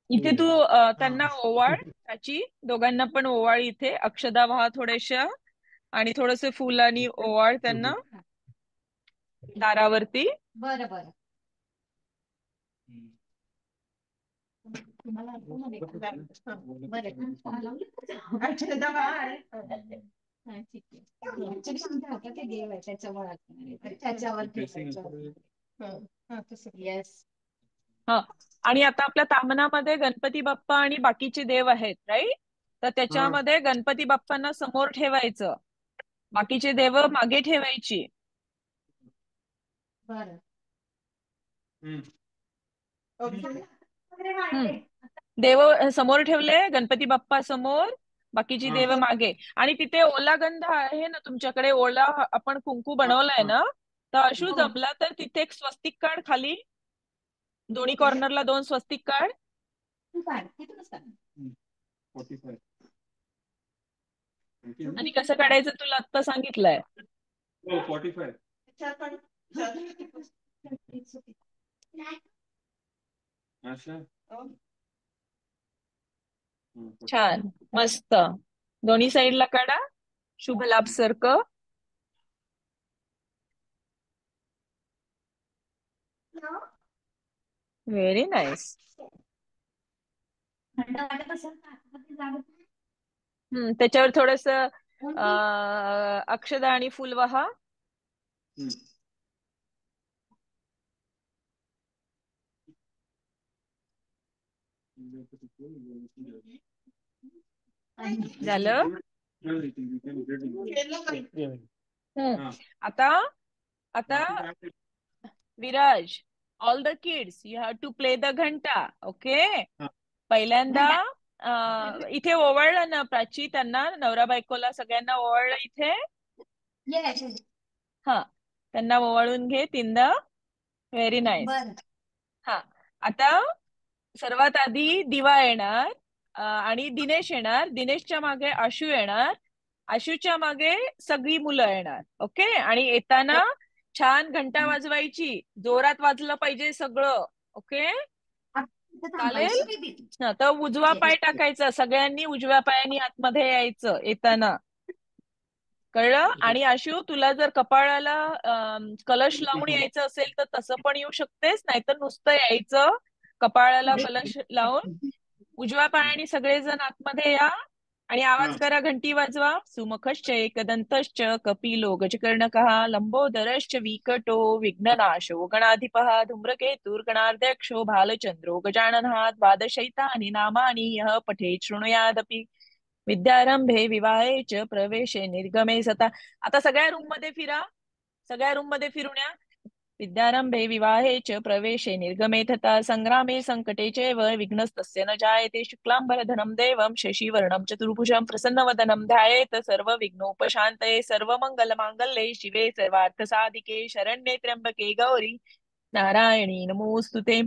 इथे तू त्यांना ओवाळ, त्याची दोघांना पण ओवाळ. इथे अक्षदा व्हा थोड्याशा आणि थोडस फुल आणि ओवाळ त्यांना दारावरती. बरं बरं तुम्हाला अक्षदा बाळ. ठीक आहे. Actually आमच्या हातात ते देव आहे त्याच्यावर येस हा. आणि आता आपल्या तामनामध्ये गणपती बाप्पा आणि बाकीचे देव आहेत, राईट. तर त्याच्यामध्ये गणपती बाप्पांना समोर ठेवायचं, बाकीचे देव मागे ठेवायची. बरं देव समोर ठेवले, गणपती बाप्पा समोर, बाकीची देव मागे. आणि तिथे ओला गंध आहे ना तुमच्याकडे, ओला आपण कुंकू बनवलाय ना, तर अशू जमला तर तिथे एक स्वस्तिक काढ खाली, दोन्ही कॉर्नरला 2 स्वस्तिक काढ. आणि कसं काढायचं तुला आत्ता सांगितलंय. 45 छान, मस्त. दोन्ही साईडला काढा, शुभ लाभ सर्क. Very nice. त्याच्यावर थोडस अक्षदा आणि फुल वाहा. झालं. आता आता Viraj, all the kids you have to play the घंटा. ओके. पहिल्यांदा इथे ओवाळलं ना प्राची, त्यांना नवरा बायकोला सगळ्यांना ओवाळलं इथे. हा, त्यांना ओवाळून घे 3दा. Very nice. हा, आता सर्वात आधी दिवा येणार आणि दिनेश येणार. दिनेशच्या मागे आशू येणार. आशूच्या मागे सगळी मुलं येणार. ओके. आणि येताना छान घंटा वाजवायची, जोरात वाजलं पाहिजे सगळं. ओके चालेल. तर उजवा पाय टाकायचा, सगळ्यांनी उजव्या पायाने आतमध्ये यायचं येताना, कळलं. आणि आशू, तुला जर कपाळाला कलश लावून यायचं असेल तर तसं पण येऊ शकतेस, नाहीतर नुसतं यायचं कपाळाला कलश लावून. उजव्या पायाने सगळेजण आतमध्ये या आणि आवाज करा, घंटी वाजवा. सुमुखश्च एकदंतश्च कपिलो गजकर्णकः लंबोदरश्च विकटो विघ्ननाशो गणाधिपः धूम्रकेतुर्गणाध्यक्षो भालचंद्रो गजाननः द्वादशैतानि नामानि यः पठेत् शृणुयादपि विद्यारंभे विवाहे च प्रवेशे निर्गमे सता. आता सगळ्या रूम मध्ये फिरा, सगळ्या रूम मध्ये फिरून या. विद्यारंभे विवाहे च प्रवेशे निर्गमे तथा संग्रामे संकटे चैव विघ्नस्तस्य न जायते. शुक्लांबरधरं देवं शशिवर्णं चतुर्भुजं प्रसन्नवदनं ध्यायेत सर्वविघ्नोपशान्तये. सर्वमंगलमांगल्ये शिवे सर्वार्थसाधिके शरण्ये त्र्यंबके गौरी नारायणी नमोस्तुते.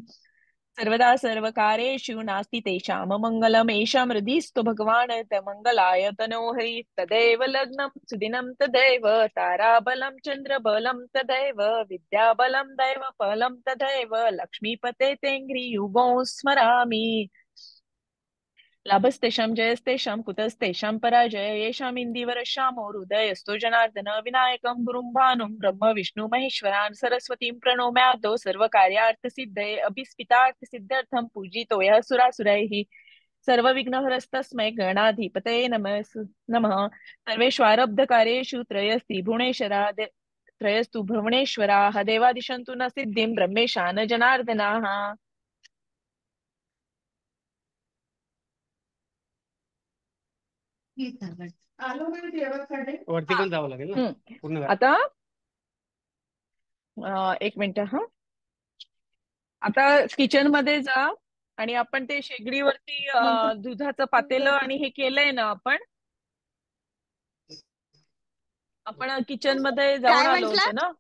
सर्वदा सर्वकारेषु नास्ति तेषां मंगलम् एषा हृदिस्तु भगवान् मंगलाय तनोहरि. तदेव लग्नं सुदिनं तदेव ताराबलं चन्द्रबलं तदेव विद्याबलं दैवबलं तदेव लक्ष्मीपते तेङ्घ्रियुगो स्मरामि. लाभस्तेषां जयस्तेषां कुतस्तेषां पराजय येषाम् इन्दिवरश्यामो हृदयस्थो जनार्दन. विनायकं गुरुं भानुं ब्रह्म विष्णु महेश्वरान् सरस्वतीं प्रणोम्यादो सर्वकार्यार्थसिद्धये. अभिस्पितार्थसिद्ध्यर्थं पूजितो यः सुरासुरैः. सर्वविघ्नहरस्तस्मै गणाधिपतये नमः. सर्वेष्वारब्धकार्येषु त्रयस्ति भुवनेश्वरात् त्रयस्तु भुवनेश्वराः देवादिशन्तु न सिद्धिं ब्रह्मेशान जनार्दनाः. आलो मी देवाकडे. वरती पण जावं लागेल ना पूर्ण घरात. आता एक मिनिट हा. आता किचन मध्ये जा आणि आपण ते शेगडीवरती दुधाचं पातेलं आणि हे केलंय ना आपण किचन मध्ये जाऊन काय आलो म्हंटला? होतो ना.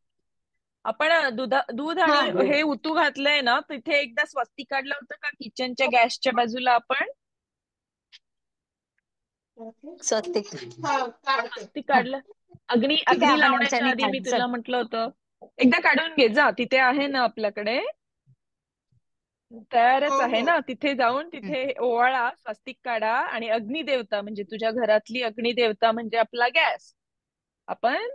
आपण दूध आणि हे उतू घातलंय ना, तिथे एकदा स्वस्तिक काढलं होतं का किचनच्या गॅसच्या बाजूला आपण? स्वस्तिक. स्वस्तिक काढलं. ठीक आहे, अग्नी आपण लावण्याच्या याच्याने आधी मी काढू. तुला म्हटलं होतं एकदा काढून घे जा. तिथे आहे ना आपल्याकडे तयारच आहे ना, तिथे जाऊन तिथे ओवाळा, स्वस्तिक काढा आणि अग्निदेवता म्हणजे तुझ्या घरातली अग्निदेवता म्हणजे आपला गॅस. आपण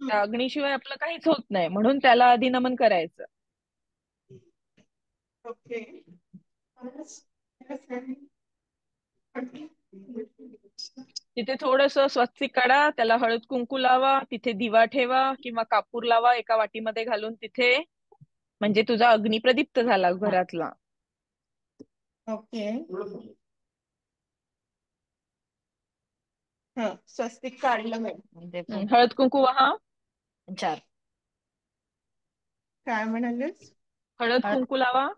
त्या अग्नीशिवाय आपलं काहीच होत नाही, म्हणून त्याला आधी नमन करायचं. ओके. तिथे थोडस स्वस्तिक काढा, त्याला हळद कुंकू लावा, तिथे दिवा ठेवा किंवा कापूर लावा एका वाटीमध्ये घालून तिथे, म्हणजे तुझा अग्नी प्रदीप्त झाला घरातला. ओके. हा, स्वस्तिक काढलं मी. हळद कुंकू वाहा. 4. काय म्हणालेस? हळद कुंकू लावा.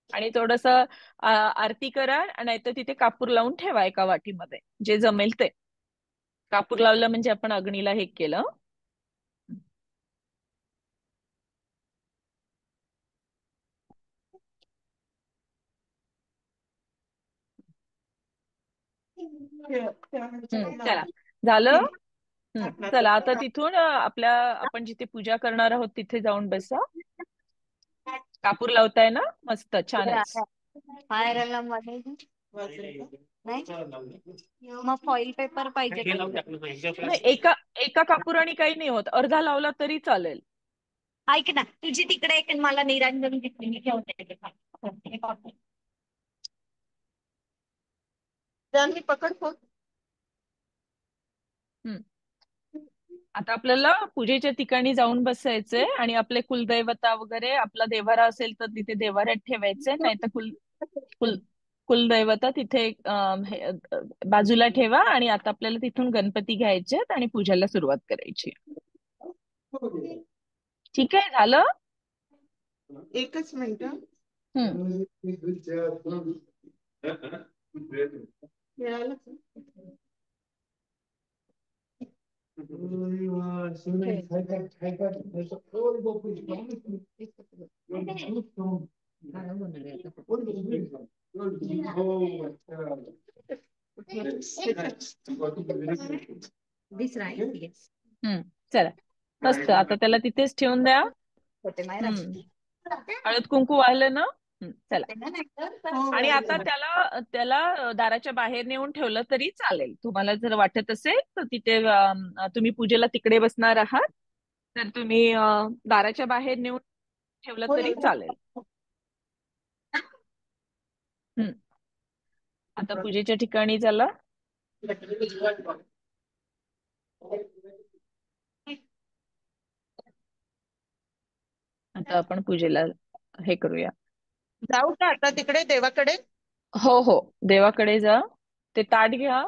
आणि थोडस आरती करा, नाहीतर तिथे कापूर लावून ठेवा एका वाटीमध्ये, जे जमेल ते. कापूर लावलं म्हणजे आपण अग्नीला हे केलं. चला झालं. चला आता तिथून आपण जिथे पूजा करणार आहोत तिथे जाऊन बसा. कापूर लावताय ना, मस्त छानच. मग फॉइल पेपर पाहिजे का? नाही, एका कापुराने काही नाही होत, अर्धा लावला तरी चालेल. ऐक ना, तुझी तिकडे एक मला निरांजन घेतली, मी ठेवते. त्यांनी पकड फोन. आता आपल्याला पूजेच्या ठिकाणी जाऊन बसायचंय आणि आपले कुलदैवता वगैरे, आपला देवारा असेल तर तिथे देवाऱ्यात ठेवायचंय, नाही तर कुलदैवता तिथे बाजूला ठेवा. आणि आता आपल्याला तिथून गणपती घ्यायचे आणि पूजेला सुरुवात करायची. ठीक आहे, झालं. एकच मिनिट. चला मस्त, आता त्याला तिथेच ठेवून द्या. हळद कुंकू वाहिलं ना. चला. आणि आता त्याला दाराच्या बाहेर नेऊन ठेवलं तरी चालेल. तुम्हाला जर वाटत असेल तर तिथे तुम्ही पूजेला तिकडे बसणार आहात तर तुम्ही दाराच्या बाहेर नेऊन ठेवलं तरी चालेल. आता पूजेच्या ठिकाणी चला. आता आपण पूजेला हे करूया. जाऊ का आता तिकडे देवाकडे? हो, देवाकडे जा. ते ताट घ्या,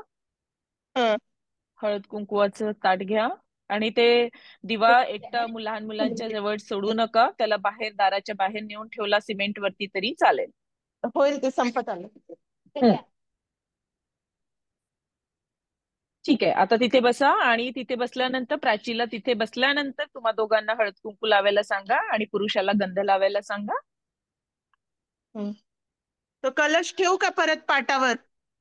हळद कुंकुवाचं ताट घ्या. आणि ते दिवा एकटा लहान मुलांच्या जवळ सोडू नका, त्याला बाहेर दाराच्या बाहेर नेऊन ठेवला सिमेंट वरती तरी चालेल. होईल, ते संपत आलं. ठीक आहे, आता तिथे बसा. आणि तिथे बसल्यानंतर प्राचीला तिथे बसल्यानंतर तुम्हा दोघांना हळद कुंकू लावायला सांगा आणि पुरुषाला गंध लावायला सांगा. तो कलश ठेवू का परत पाटावर?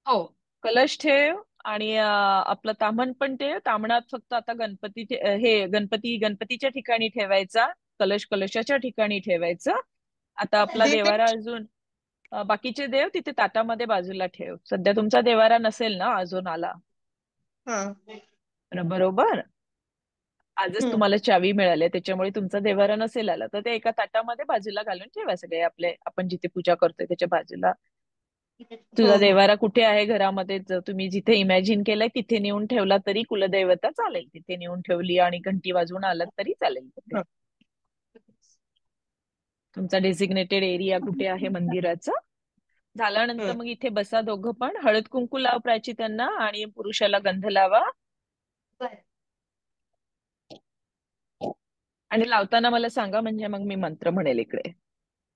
हो, कलश ठेव. आणि आपलं ताम्हण पण ठेव. ताम्हणात फक्त आता गणपतीच्या ठिकाणी ठेवायचा, कलशाच्या ठिकाणी ठेवायचा. आता आपला देवारा अजून बाकीचे देव तिथे ताटामध्ये बाजूला ठेव. सध्या तुमचा देवारा नसेल ना अजून आला. बरोबर. आजच तुम्हाला चावी मिळाली, त्याच्यामुळे तुमचा देवारा नसेल आला, तर ते एका ताटामध्ये बाजूला घालून ठेवा. सगळे आपण जिथे पूजा करतोय त्याच्या बाजूला. तुझा हो हो देवारा कुठे आहे घरामध्ये, जर तुम्ही जिथे इमॅजिन केलंय तिथे नेऊन ठेवला तरी कुलदैवता चालेल. तिथे नेऊन ठेवली आणि घंटी वाजवून आलात तरी चालेल. तिथे हो. तुमचा डेसिग्नेटेड एरिया कुठे आहे मंदिराचा. झाल्यानंतर हो. मग इथे बसा दोघं पण, हळद कुंकू लाव प्राची त्यांना आणि पुरुषाला गंध लावा. बरं. आणि लावताना मला सांगा, म्हणजे मग मी मंत्र म्हणेल इकडे.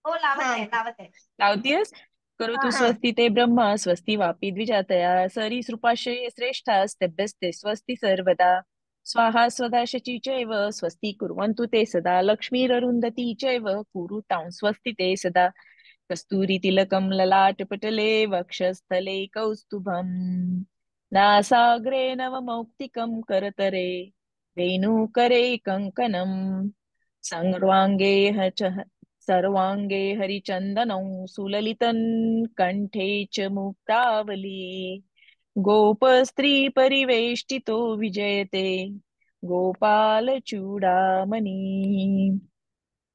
हो लावत हा आहे लावत आहे. लावतीयस. करोतु हा. हा स्वस्ति ते ब्रह्मा स्वस्ति वापी द्विजातया सरीसृपाशये श्रेष्ठास्तभ्यस्ते स्वस्ति सर्वदा स्वाहा स्वधा शची चैव स्वस्ति कुर्वन्तु ते सदा लक्ष्मीररुन्धती चैव कुरुतां स्वस्ति ते सदा कस्तूरी तिलकं ललाटपटले वक्षस्थले कौस्तुभम् नासाग्रे नवमौक्तिकं करतरे वेणुकरे कङ्कणम् सर्वाङ्गे सर्वाङ्गे हरिचन्दनौ सुललितं कण्ठे च मुक्तावली गोपस्त्री परिवेष्टितो विजयते गोपालचूडामणी.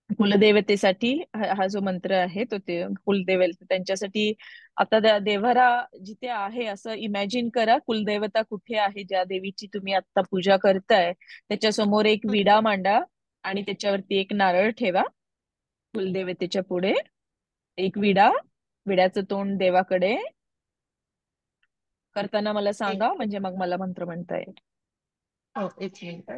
कुलदेवतेसाठी हा जो मंत्र आहे तो ते कुलदेवते त्यांच्यासाठी. आता देव्हारा जिथे आहे असं इमॅजिन करा. कुलदेवता कुठे आहे, ज्या देवीची तुम्ही आता पूजा करताय त्याच्या समोर एक विडा मांडा आणि त्याच्यावरती एक नारळ ठेवा. कुलदेवतेच्या पुढे एक विडा, विड्याचं तोंड देवाकडे करताना मला एक सांगा, म्हणजे मग मला मंत्र म्हणता येईल. हो एक मिनिट.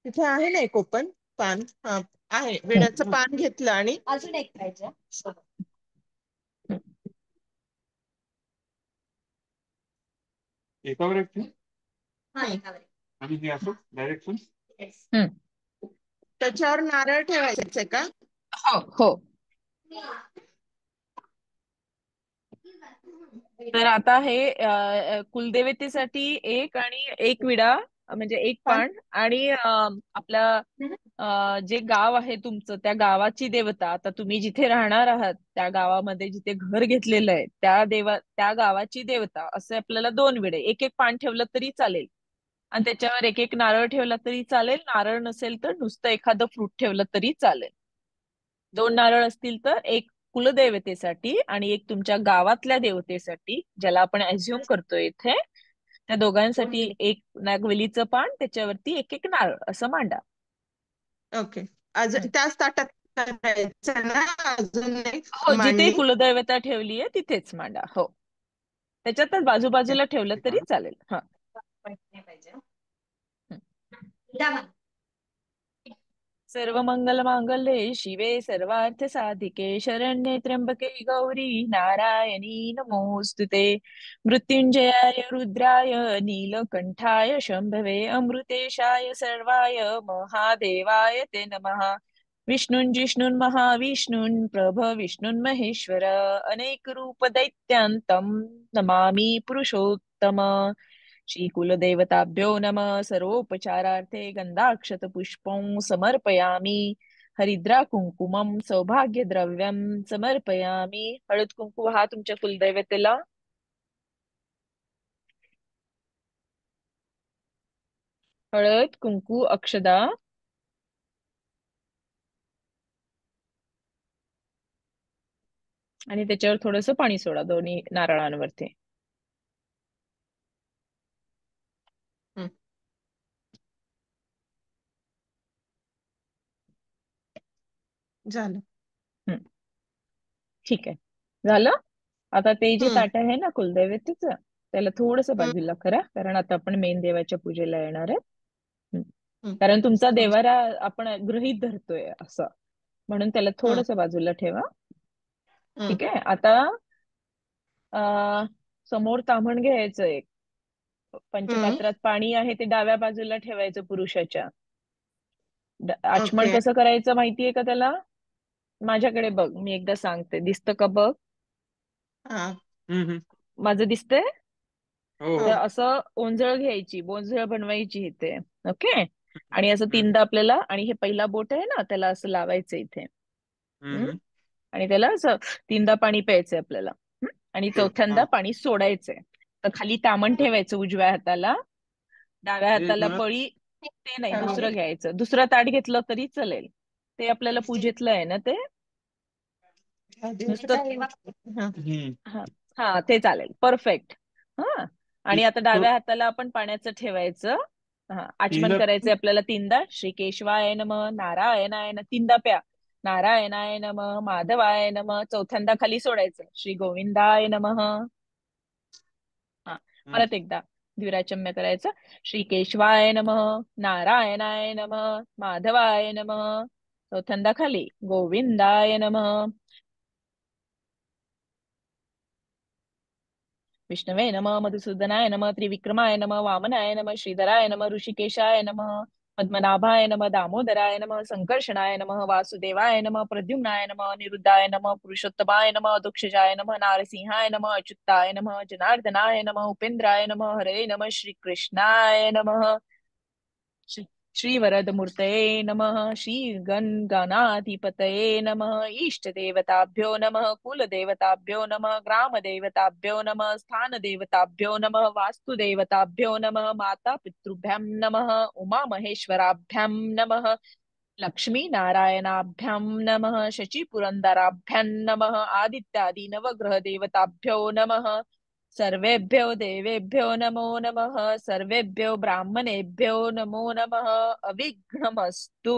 तिथे आहे ना एक ओपन पान. हा आहे. हम्म, विड्याचं पान घेतलं आणि अजून एक पाहिजे. हम्म, एकावर एक ठेव. हा एकावर एक. आणि हे असं डायरेक्ट Yes. हम्म. त्याच्यावर नारळ ठेवायचं आहे का? हो हो. तर आता हे कुलदेवतेसाठी एक आणि एक विडा, म्हणजे एक पान. पान आणि आपला जे गाव आहे तुमचं त्या गावाची देवता, आता तुम्ही जिथे राहणार आहात त्या गावामध्ये जिथे घर घेतलेलं आहे त्या गावाची देवता, असे आपल्याला दोन विडे, एक एक पान ठेवलं तरी चालेल आणि त्याच्यावर एक एक नारळ ठेवला तरी चालेल. नारळ नसेल तर नुसतं एखादं फ्रूट ठेवलं तरी चालेल. दोन नारळ असतील तर एक कुलदेवतेसाठी आणि एक तुमच्या गावातल्या देवतेसाठी, ज्याला आपण ऍझ्युम करतोय इथे, त्या दोघांसाठी एक नागवेलीचं पान, त्याच्यावरती एक एक नारळ असं मांडा. ओके. अजून त्याच ताटात करायचं ना? अजून एक हो, जिथे मांडणी. कुलदैवता ठेवली आहे तिथेच मांडा. हो, त्याच्यातच ओके. बाजूबाजूला ठेवलं तरी चालेल. हा. पाहिजे. द्या मला. सर्वमंगल मांगल्ये शिवे सर्वार्थ साधिके शरण्ये त्र्यंबके गौरी नारायणी नमोस्तुते मृत्युंजयाय रुद्राय नीलकंठाय शंभवे अमृतेशाय सर्वाय महादेवाय ते नमः. विष्णुं जिष्णुन् महाविष्णुन् प्रभ विष्णुन् महेश्वर अनेक रूप दैत्यान्तं नमामि पुरुषोत्तम. श्रीकुलदेवताभ्यो नमः. सर्वोपचारार्थे गंधाक्षत पुष्पं समर्पयामि. हरिद्रा कुंकुमं सौभाग्यद्रव्यं समर्पयामि. हळद कुंकू हा तुमच्या कुलदैवतेला. हळद कुंकू अक्षदा आणि त्याच्यावर थोडस पाणी सोडा दोन्ही नारळांवरती. हं. झालं. हम्म, ठीक आहे, झालं. आता ते जे हं. ताट आहे ना कुलदैवतेचं, त्याला थोडस हं. बाजूला करा, कारण आता आपण मेन देवाच्या पूजेला येणार आहे. हम्म. हं. कारण तुमचा समज. देवारा आपण गृहीत धरतोय असं, म्हणून त्याला हं. थोडस बाजूला ठेवा. हं. ठीक आहे. आता समोर ताम्हण घ्यायचं एक, हं. पंचपात्रात पाणी आहे ते डाव्या बाजूला ठेवायचं पुरुषाच्या. आचमन ओके. कसं करायचं माहितीये का त्याला? माझ्याकडे बघ, मी एकदा सांगते, दिसतं का बघ? हा. माझं दिसतंय? हो तर हो. असं ओंजळ घ्यायची, बोंजळ बनवायची इथे. ओके. आणि असं तीनदा आपल्याला, आणि हे पहिला बोट आहे ना त्याला असं लावायचं इथे. हम्म? आणि त्याला असं तीनदा पाणी प्यायचंय आपल्याला. आणि चौथ्यांदा पाणी सोडायचंय. तर खाली तामण ठेवायचं उजव्या हाताला, डाव्या एक हाताला मिनिट. पळी. ते नाही, हा. दुसरं घ्यायचं, दुसरं ताट घेतलं तरी चालेल. ते आपल्याला पूजेतलं आहे ना ते. नुसतं हा. हा हा ते चालेल. परफेक्ट. हा आणि आता डाव्या हाताला आपण पाण्याचं ठेवायचं. हा आचमन करायचंय आपल्याला 3दा. श्री केशवाय नम, नारायणाय नम, 3दा प्या. नारायणाय नम, माधवाय नम. चौथ्यांदा खाली सोडायचं. श्री गोविंदाय नमः. हा परत एकदा द्विराचम्य करायचं. श्री केशवाय नमः, नारायणाय नमः, माधवाय नमः. चौथ्यांदा खाली गोविंदाय नमः. विष्णवे नमः, मधुसूदनाय नमः, त्रिविक्रमाय नमः, वामनाय नमः, श्रीधराय नमः, ऋषिकेशाय नमः, पद्मनाभाय नमः, दामोदराय नमः, संकर्षणाय नमः, वासुदेवाय नमः, प्रद्युम्नाय नमः, अनिरुद्धाय नमः, पुरुषोत्तमाय नमः, दुक्षजाय नमः, नारसिंहाय नमः, अच्युताय नमः, जनार्दनाय नमः, उपेन्द्राय नमः, हरे नमः, श्रीकृष्णाय नमः. श्रीवरदमूर्तये नमः, श्रीगणगणाधिपतये नमः, इष्टदेवताभ्यो नमः, कुलदेवताभ्यो नमः, ग्रामदेवताभ्यो नमः, स्थानदेवताभ्यो नमः, वास्तुदेवताभ्यो नमः, मातापितृभ्यां नमः, उमामहेश्वराभ्यां नमः, लक्ष्मीनारायणाभ्यां नमः, शचीपुरन्दराभ्यां नमः, आदित्यादि नवग्रह देवताभ्यो नमः, सर्वेभ्यो देवेभ्यो नमो नमः, सर्वेभ्यो ब्राह्मणेभ्यो नमो नमः. अविघ्नमस्तु.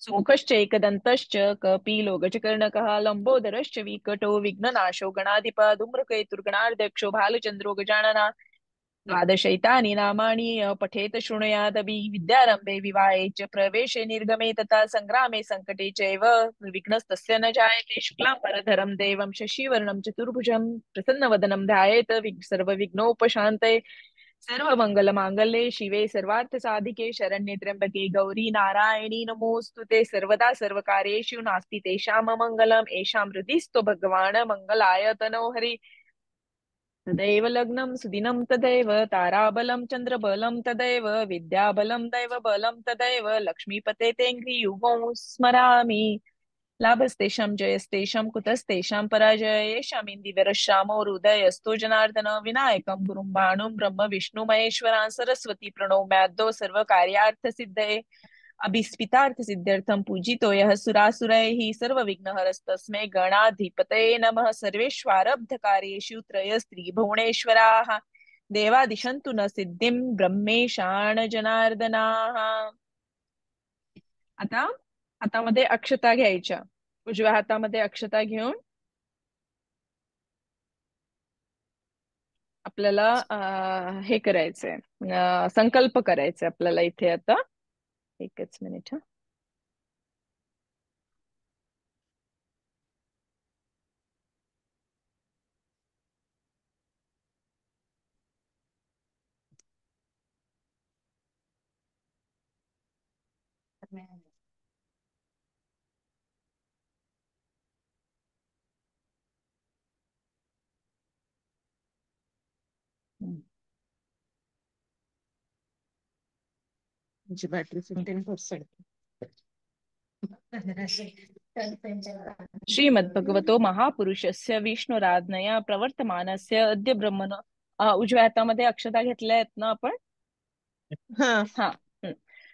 सुमुखश्च एकदन्तश्च कपिलो गजकर्णकः लम्बोदरश्च विकटो विघ्ननाशो गणाधिप धूम्रकेतुर्गणाध्यक्षो भालचन्द्रो गजानना. द्वादशैतानि नामानि पठेत शृणुयादपि विद्यारम्भे विवाहे च प्रवेशे निर्गमे तथा संग्रामे संकटे चैव विघ्नस्तस्य न जायते. शुक्लाम्बरधरं देवं शशिवर्णं चतुर्भुजं प्रसन्नवदनं ध्यायेत सर्वविघ्नोपशान्तये. सर्वमङ्गलमाङ्गल्ये शिवे सर्वार्थसाधिके शरण्ये त्र्यम्बके गौरी नारायणी नमोऽस्तुते. सर्वदा सर्वकार्येषु नास्ति तेषां अमङ्गलम्. येषां हृदिस्थो भगवान् मङ्गलाय तनोहरि. तदैव लग्नं सुदिनं तदैव ताराबलं चन्द्रबलं तदैव विद्याबलं दैवबलं तदैव लक्ष्मीपते तेऽङ्घ्रियुगं स्मरामि. लाभस्तेषां जयस्तेषां कुतस्तेषां पराजय येषामिन्दिवरश्यामो हृदयस्थो जनार्दन. विनायकं गुरुं भानुं ब्रह्म विष्णु महेश्वरान् सरस्वती प्रणौम्याद्दौ सर्वकार्यार्थसिद्धये. अभिस्पितार्थ सिद्ध्यर्थं पूजितो यः सुरासुरैः सर्वविघ्नहरस्तस्मै गणाधिपतये नमः. सर्वेष्वारब्धकार्येषु त्रयस्त्रिभुवनेश्वराः देवा दिशन्तु न सिद्धिं ब्रह्मेशान जनार्दनाः. आता हातामध्ये अक्षता घ्यायच्या. उजव्या हातामध्ये अक्षता घेऊन आपल्याला हे करायचंय, संकल्प करायचंय आपल्याला इथे. आता एकच मिनिट. तुमची बॅटरी 15%. श्रीमद्भगवतो महापुरुषस्य विष्णुराज्ञया प्रवर्तमानस्य अद्य ब्रह्मण. उजव्या हातामध्ये अक्षता घेतल्या आहेत ना आपण? हा. हा.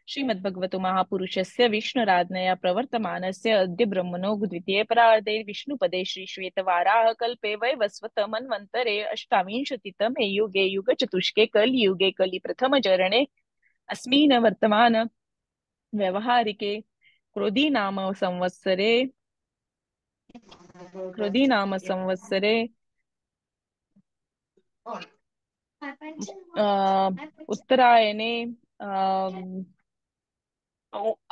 श्रीमद्भगवतो महापुरुषस्य विष्णुराज्ञया प्रवर्तमानस्य अद्य ब्रह्मणो द्वितीये परार्धे विष्णुपदे श्रीश्वेतवाराह कल्पे वैवस्वत मन्वन्तरे अष्टाविंशतितमे युगे युगचतुष्के कलियुगे कलिप्रथमचरणे अस्मिन् वर्तमान व्यवहारिके क्रोधी नाम संवत्सरे उत्तरायणे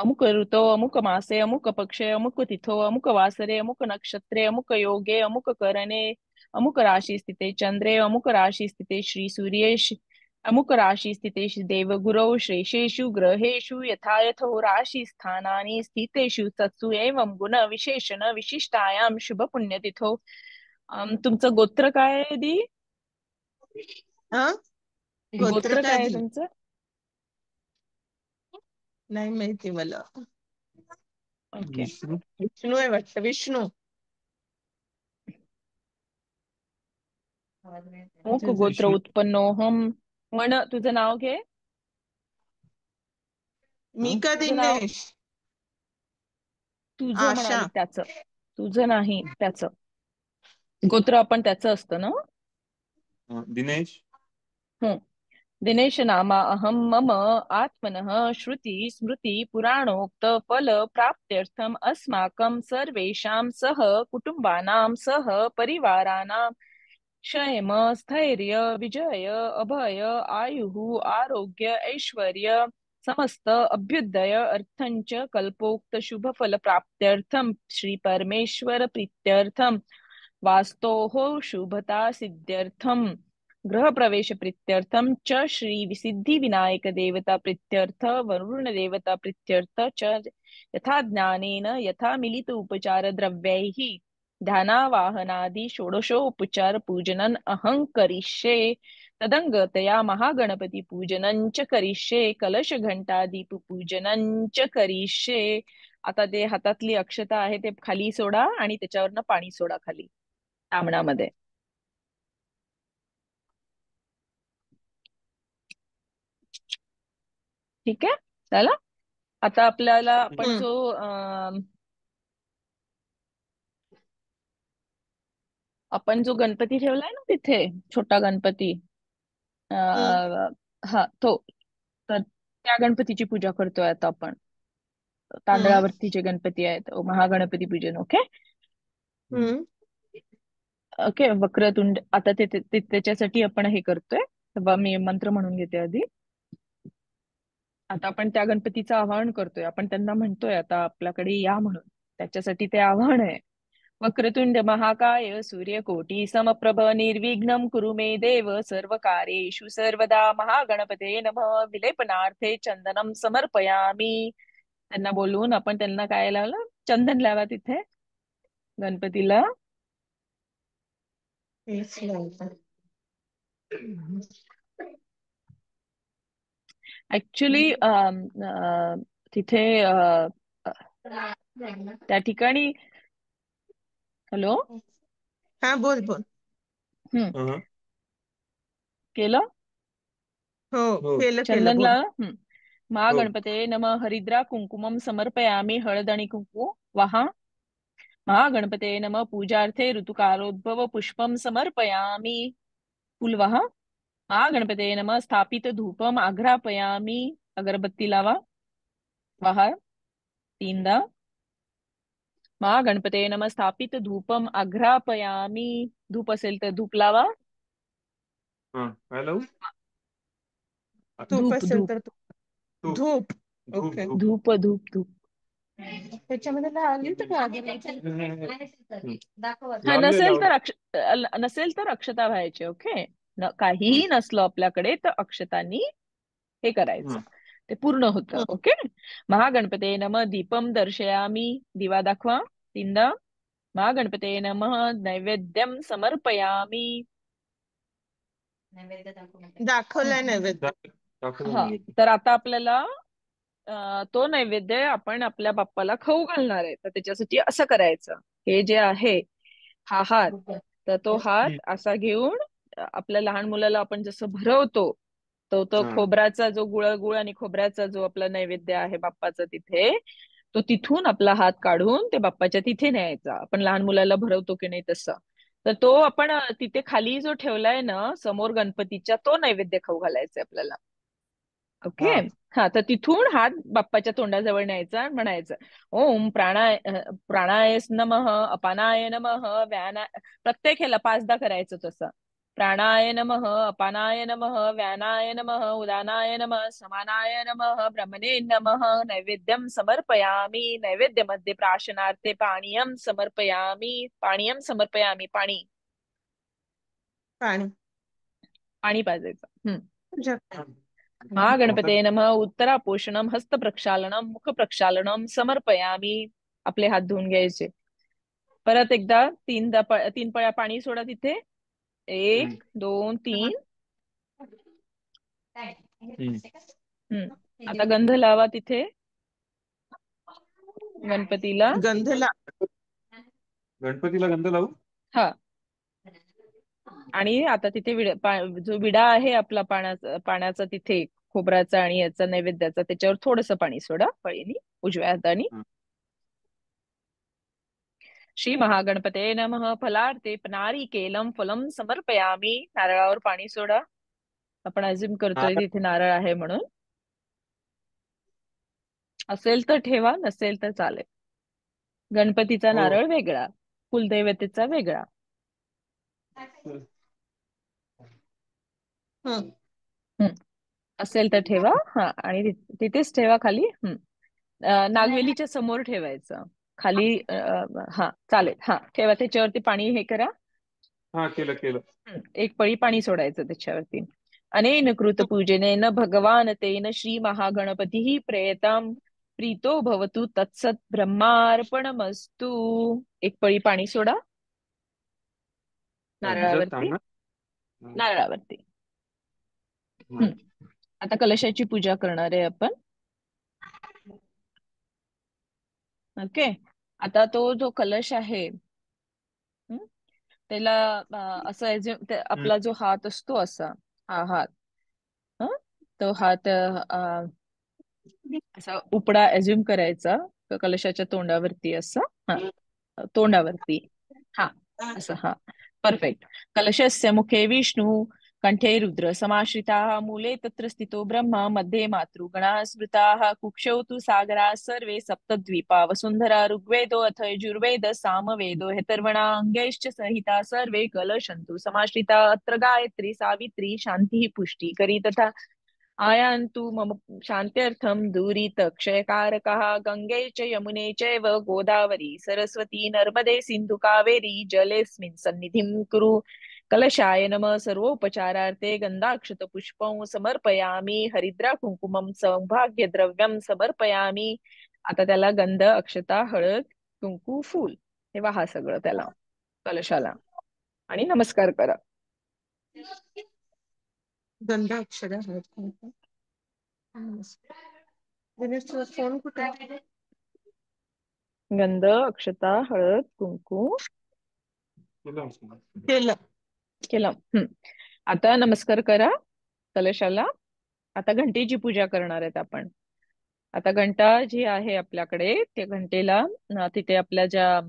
अमुक ऋतो अमुक मासे अमुक पक्षे अमुक तिथो अमुक वासरे अमुक नक्षत्रे अमुक योगे अमुक करणे अमुक राशि स्थिते चंद्रे अमुक राशि स्थिते श्री सूर्येश अमुक राशि स्थिते देवगुरौ श्रेषेषु ग्रहेषु यथा यथो राशि स्थानानि स्थितेषु तत्सु एवं गुण विशेषण विशिष्टायां शुभ पुण्यतिथो. तुमचं गोत्र काय आहे दी? गोत्र काय आहे तुमचं? नाही माहिती मला. ओके. विष्णू आहे वाटतं. विष्णू. अमुक गोत्र उत्पन्नोहम. म्हण तुझं नाव घे. मी का तुझं नाव? दिनेश. तुझं आशा. म्हणाली त्याचं. तुझं नाही, त्याचं गोत्र आपण त्याचं असतं ना. दिनेश. हम्म. दिनेश नामा अहम मम आत्मनः श्रुति स्मृति पुराणोक्त फल प्राप्त्यर्थम अस्माकं सर्वेषां सह कुटुंबानां सह परिवाराणां क्षेम स्थैर्य विजय अभय आयुः आरोग्य ऐश्वर्य समस्त अभ्युदय अर्थंच कल्पोक्त शुभ फल प्राप्त्यर्थम श्री परमेश्वर प्रीत्यर्थम वास्तोः शुभता सिद्ध्यर्थम गृह प्रवेश प्रीत्यर्थम च श्री विसिद्धि विनायक देवता प्रीत्यर्थ वरुण देवता प्रीत्यर्थ च यथा ज्ञानेन यथा मिलित उपचार द्रव्यैः ध्यानावाहनादि षोडशोपचार पूजनन अहं करिष्ये तदंगतया महागणपती पूजनं च करिष्ये कलश घंटा दीप पूजनं च करिष्ये. आता ते हातातली अक्षता आहे ते खाली सोडा आणि त्याच्यावरनं पाणी सोडा खाली तामणामध्ये. ठीक आहे, चला आता आपल्याला आपण जो गणपती ठेवलाय ना तिथे, छोटा गणपती, हा तो, तर त्या गणपतीची पूजा करतोय आता आपण. तांदळावरती जे गणपती आहेत, महागणपती पूजन. Okay okay. वक्रतुंड, आता त्याच्यासाठी आपण हे करतोय. तर मी मंत्र म्हणून घेते आधी. आता आपण त्या गणपतीचं आवाहन करतोय, आपण त्यांना म्हणतोय आता आपल्याकडे या म्हणून. त्याच्यासाठी ते आवाहन आहे. वक्रतुंड महाकाय सूर्यकोटी समप्रभ निर्विघ्नं कुरु मे देव सर्वकार्येषु सर्वदा महागणपते नमः. विलेपनार्थे चंदनम समर्पयामी. त्यांना बोलवून आपण त्यांना काय लावलं, चंदन लावा तिथे गणपतीला. ऍक्च्युली तिथे त्या ठिकाणी, हॅलो, हा बोल बोल. केलं, हो केलं चंदन बोल. लावा. महागणपते नमः. हरिद्रा कुंकुमम समर्पयामी. हळद आणि कुंकू वहा. महागणपते नमः. पूजार्थे ऋतुकारोद्भव पुष्पम समर्पयामी. फुल वहा. महागणपते नमः. स्थापित धूपम आघ्रापयामी. अगरबत्ती लावा वहा 3दा. महागणपते नमः. स्थापित धूपम आघ्रापयामी. धूप असेल तर धूप लावा. धूप धूप असेल धूप तर धूप. ओके. धूप धूप धूप. त्याच्यामध्ये लागली तर हा, नसेल तर अक्षता व्हायचे. ओके, काहीही नसलं आपल्याकडे तर अक्षतांनी हे करायचं, ते पूर्ण होतं. ओके. महागणपते नमः. दीपम दर्शयामी. दिवा दाखवा 3दा. महागणपते नमः. नैवेद्यम समर्पयामी. दाखवलाय नैवेद्य. हा, तर आता आपल्याला तो नैवेद्य आपण आपल्या बाप्पाला खाऊ घालणार आहे. तर त्याच्यासाठी असं करायचं, हे जे आहे हा हात, तर तो हात असा घेऊन आपल्या लहान मुलाला आपण जसं भरवतो, तो खोबऱ्याचा जो गुळ आणि खोबऱ्याचा जो आपला नैवेद्य आहे बाप्पाचा तिथे, तो तिथून आपला हात काढून ते बाप्पाच्या तिथे न्यायचा. आपण लहान मुलाला भरवतो की नाही तसं. तर तो आपण तिथे खाली जो ठेवलाय ना समोर गणपतीच्या, तो नैवेद्य खाऊ घालायचा आपल्याला. ओके. हा, तर तिथून हात बाप्पाच्या तोंडाजवळ न्यायचा, म्हणायचं ओम प्राणाय नमः, अपानाय नमः, प्रत्येक ह्याला 5दा करायचं तसं. प्राणाय नमः, अपानाय नमः, व्यानाय नमः, उदानाय नमः, समानाय नमः, ब्रह्मणे नमः. नैवेद्यम समर्पयामी. नैवेद्यमध्ये प्राशनार्थे पाणीयम समर्पयामी. पाणीयम समर्पयामी. पाणी पाणी पाजायचं. महागणपते नमः. उत्तरापोषणम हस्त प्रक्षालनम मुख प्रक्षालनम समर्पयामी. आपले हात धुवून घ्यायचे. परत एकदा 3 पळ्या पाणी सोडा तिथे. 1 2 3. आता गंध लावा तिथे गणपतीला. गणपतीला गंध लावू. हा, आणि आता तिथे जो विडा आहे आपला पाण्याचा तिथे खोबऱ्याचा आणि याचा नैवेद्याचा, त्याच्यावर थोडस पाणी सोडा पळीनी उजव्या हाताने. श्री महागणपते नमः. फलार्थे नारिकेलम फलम समर्पयामी. नारळावर पाणी सोडा. आपण अज्युम करतोय तिथे नारळ आहे म्हणून. असेल तर ठेवा, नसेल तर चालेल. गणपतीचा नारळ वेगळा, कुलदैवतेचा वेगळा. असेल तर ठेवा. हा, आणि तिथेच ठेवा खाली. नागवेलीच्या समोर ठेवायचं खाली. हा चालेल. हा ठेवा, त्याच्यावरती पाणी हे करा. हा, केलं. एक पळी पाणी सोडायचं त्याच्यावरती. अनेन कृत पूजनेन भगवान तेन श्री महागणपती प्रेयताम प्रीतो भवतु तत्सत ब्रह्मार्पणमस्तु. एक पळी पाणी सोडा नारळावरती. नारळावरती. आता कलशाची पूजा करणार आहे आपण. ओके. आता तो जो कलश आहे त्याला असं आपला जो हात असतो असा, हा हात, तो हात असा उपडा अज्युम करायचा कलशाच्या तोंडावरती असा. हा, तोंडावरती. हा, असं. हा, परफेक्ट. कलशस्य मुखे विष्णू, कंठे रुद्र समाश्रिताः, मूले तत्र स्थितो ब्रह्मा, मध्ये मातृगणाः स्मृताः, कुक्षौ तु सागराः सर्वे सप्तद्वीपा वसुंधरा, ऋग्वेदो अथ यजुर्वेद सामवेदो हेतर्वणा, अंगैश्च सहिता सर्वे कलशन्तु समाश्रिता, अत्र गायत्री सावित्री शान्तिः पुष्टिकरी तथा आयान्तु मम शान्त्यर्थं दूरीत क्षयकारकः, गंगे च यमुने चैव गोदावरी सरस्वती नर्मदे सिन्धु कावेरी जलेऽस्मिन् सन्निधिं कुरु. कलशाय नमः. सर्वोपचारार्थे गंधाक्षत पुष्पं समर्पयामी. हरिद्रा कुंकुमं सौभाग्य द्रव्यम समर्पयामी. आता त्याला गंध, अक्षता, हळद, कुंकू, फूल हे वाहा सगळं त्याला कलशाला आणि नमस्कार करा. गंध, अक्षरा, हळद, कुंकू. दिनेश फोन कुठे आहे? गंध, अक्षता, हळद, कुंकू केलं. केलं. आता नमस्कार करा कलशाला. आता घंटेची पूजा करणार आहेत आपण. आता घंटा जी आहे आपल्याकडे, त्या घंटेला तिथे आपल्या ज्या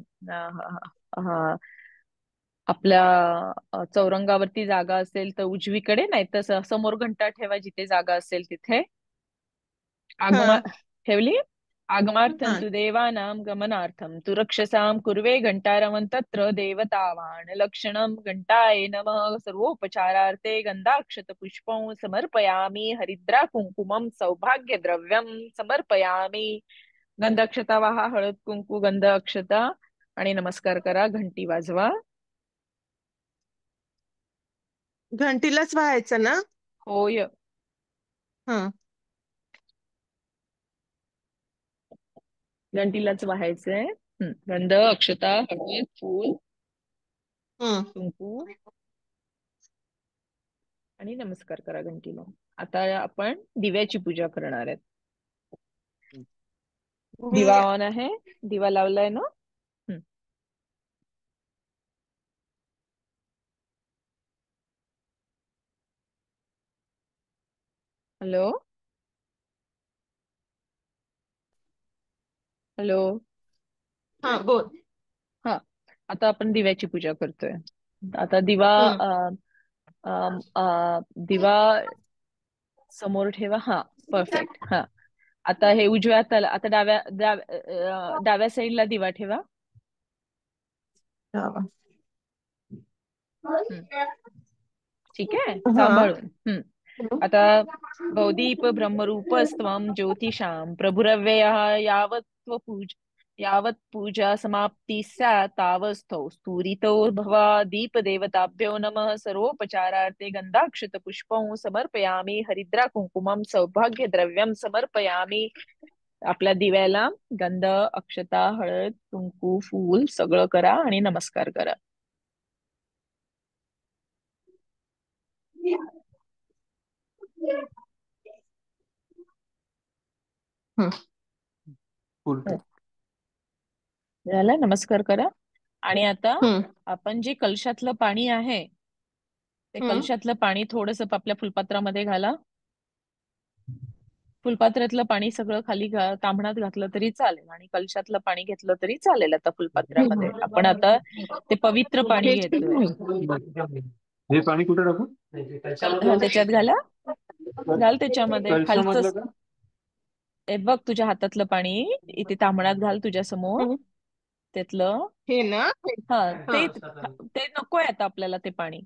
आपल्या चौरंगावरती जागा असेल तर उजवीकडे, नाही तर समोर घंटा ठेवा जिथे जागा असेल तिथे. आगमा ठेवली. आगमार्थं तु देवानां गमनार्थं तु रक्षसां कुर्वे घंटारवं तत्र देवतावान् लक्षणं. घंटाय नमः. सर्वोपचारार्थे गंधाक्षत पुष्पं समर्पयामी. हरिद्रा कुंकुमं सौभाग्य द्रव्यं समर्पयामी. गंधाक्षता वाहा, हळद कुंकू गंध अक्षता आणि नमस्कार करा. घंटी वाजवा. घंटीलाच व्हायचं ना? होय. घंटीलाच व्हायचंय. गंध, अक्षता, हळद, फूल, कुंकू आणि नमस्कार करा घंटीला. आता आपण दिव्याची पूजा करणार आहेत. दिवा ऑन आहे, दिवा लावलाय ना? Hello hello. हा, बोल. हा, आता आपण दिव्याची पूजा करतोय. आता दिवा दिवा समोर ठेवा. हा, परफेक्ट. हा, आता हे उजव्या हाताला, आता डाव्या साईडला दिवा ठेवा. ठीक आहे, सांभाळून. आता भवदीप ब्रह्मरूपस्त्वं ज्योतिषां प्रभुरव्ययः यावत् पूजा समाप्ति स्यात् तावस्थौ स्फुरितो भवा. दीपदेवताभ्यो नमः. सर्वोपचारार्थे गंधाक्षत पुष्पं समर्पयामी. हरिद्रा कुंकुमं सौभाग्य द्रव्यम समर्पयामी. आपल्या दिव्याला गंध, अक्षता, हळद, कुंकू, फूल सगळं करा आणि नमस्कार करा. झालं, नमस्कार करा. आणि आता आपण जे कलशातलं पाणी आहे ते कलशातलं पाणी थोडस आपल्या फुलपात्रामध्ये घाला. फुलपात्र्यातलं पाणी सगळं खाली तांबणात घातलं तरी चालेल आणि कलशातलं पाणी घेतलं तरी चालेल. आता फुलपात्र्यामध्ये आपण आता ते पवित्र पाणी हेच घेतोय. हे पाणी कुठे टाकू? त्याच्यात घाला, घाल त्याच्यामध्ये खालचं. कलशामधलं का? हे बघ तुझ्या हातातलं पाणी इथे तांबणात घाल तुझ्या समोर. त्यातलं हे ना. हा हा. ते नकोय आता आपल्याला ते पाणी.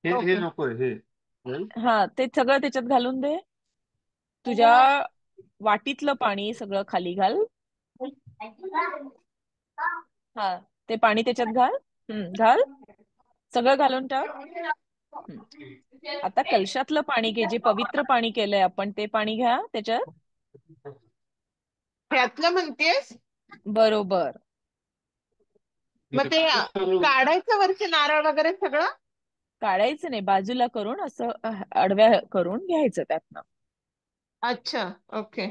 हे ओके. नकोय हे. हा ते सगळं त्याच्यात घालून दे. तुझ्या वाटीतलं पाणी सगळं खाली घाल. हा ते पाणी त्याच्यात घाल. घाल, सगळं घालून टाक. आता कलशातलं पाणी घे, जे पवित्र पाणी केलंय आपण ते पाणी घ्या त्याच्यात. ह्यातलं म्हणतेस? बरोबर. मग ते काढायचं वरचे नारळ वगैरे सगळं? काढायचं नाही, बाजूला करून असं आडव्या करून घ्यायचं त्यातनं. अच्छा, ओके.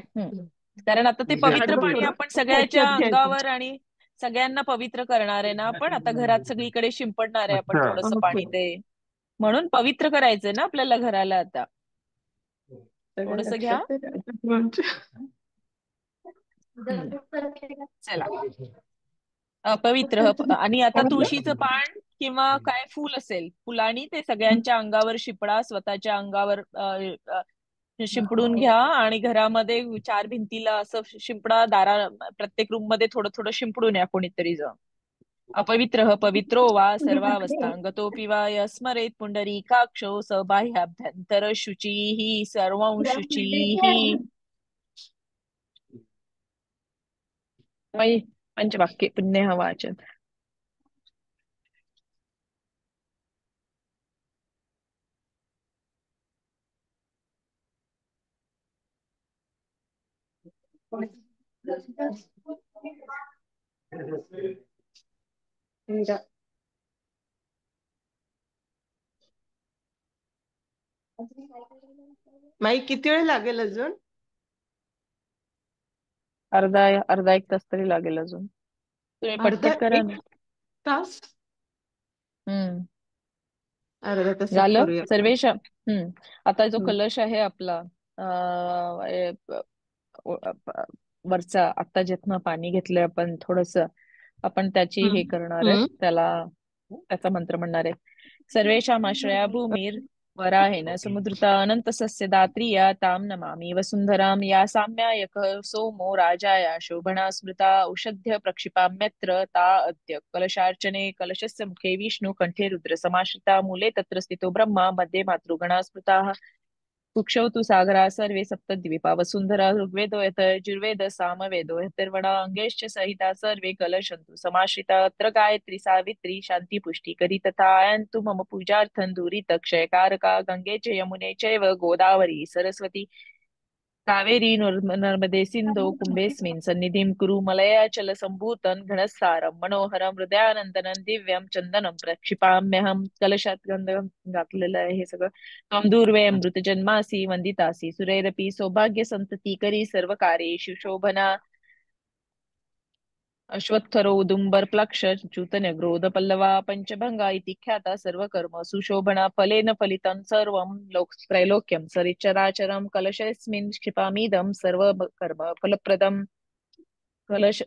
कारण आता ते पवित्र काढून पाणी थोडं आपण सगळ्याच्या ह्याच्यात घ्यायचं. अंगावर आणि सगळ्यांना पवित्र करणार आहे ना आपण. आता घरात सगळीकडे शिंपडणार आहे आपण अच्छा. थोडंसं ओके. पाणी ते. म्हणून पवित्र करायचंय ना आपल्याला घराला आता. सगळं थोडस घ्या. लक्षात आहे म्हणजे. चला, पवित्र. आणि आता तुळशीचं पान किंवा काय फुल असेल, फुलानी ते सगळ्यांच्या अंगावर शिपडा, स्वतःच्या अंगावर शिंपडून घ्या आणि घरामध्ये चार भिंतीला असं शिंपडा. प्रत्येक रूम मध्ये थोडं थोडं शिंपडून या कोणीतरी जाऊन. अपवित्र पवित्रो वा सर्वावस्थांगतोऽपि वा यस्मरेत् पुंडरीकाक्षो स बाह्याभ्यंतर शुचिः सर्वं शुचिः. पंचवाक्य पुण्य वाचन. माई किती वेळ लागेल अजून? अर्धा एक तास तरी लागेल अजून. तुम्ही अर्धा पटपट करा एक ना. तास? हम्म अर्धा तासात झालं करूया. सर्वेश. आता जो हम्म. कलश आहे आपला वरचा, आता ज्यातनं पाणी घेतलंय आपण थोडस, आपण त्याची हे करणार आहे. हम्म. त्याचा मंत्र म्हणणार आहे. सर्वेषाम् आश्रया भूमीर वराहेन समुद्रता अनंत सस्य दात्री या ताम नमामि वसुंधराम या साम्यायक सोमो राजाया शोभना स्मृता औषध्य प्रक्षिपाम्यत्र ता अद्य कलशार्चने कलशस्य मुखे विष्णु कंठे रुद्र समाश्रिता मूले तत्र स्थितो ब्रह्मा मध्ये मातृगणा स्मृताः कुक्षौ तु सागरा सर्वे सप्तद्वीपा वसुंधरा ऋग्वेदो यजुर्वेद सामवेदो यथर्वणा अंगेश्च सहिता सर्वे कलशन्तु समाश्रिता अत्र गायत्री सावित्री शांती पुष्टि करी तथा आयन्तु मम पूजार्थं दूरित क्षयकारका गंगे च यमुने चैव गोदावरी सरस्वती कावेरी नर्मदे सिन्धो कुम्भेऽस्मिन् सन्निधिं कुरु मलयाचल सम्भूतं घनसारं मनोहरं हृदयानन्दनं दिव्यं चन्दनं प्रक्षिपाम्यहं. कलशात गंध घातलेलं आहे हे सगळं. त्वं दूर्वे अमृत जन्मासी वंदितासी सुरैरपि सौभाग्य संतती करी सर्व कार्येषु शोभना. अश्वत्थरो उदुंबर प्लक्ष च्युतन्यग्रोध पल्लवा पंचभंगा इति ख्याता सर्व कर्म सुशोभना. फलेन फलितं सर्वं त्रैलोक्यं सरिचराचरं कलशेऽस्मिन् क्षिपामीदं सर्व कर्म फलप्रदम्. कलश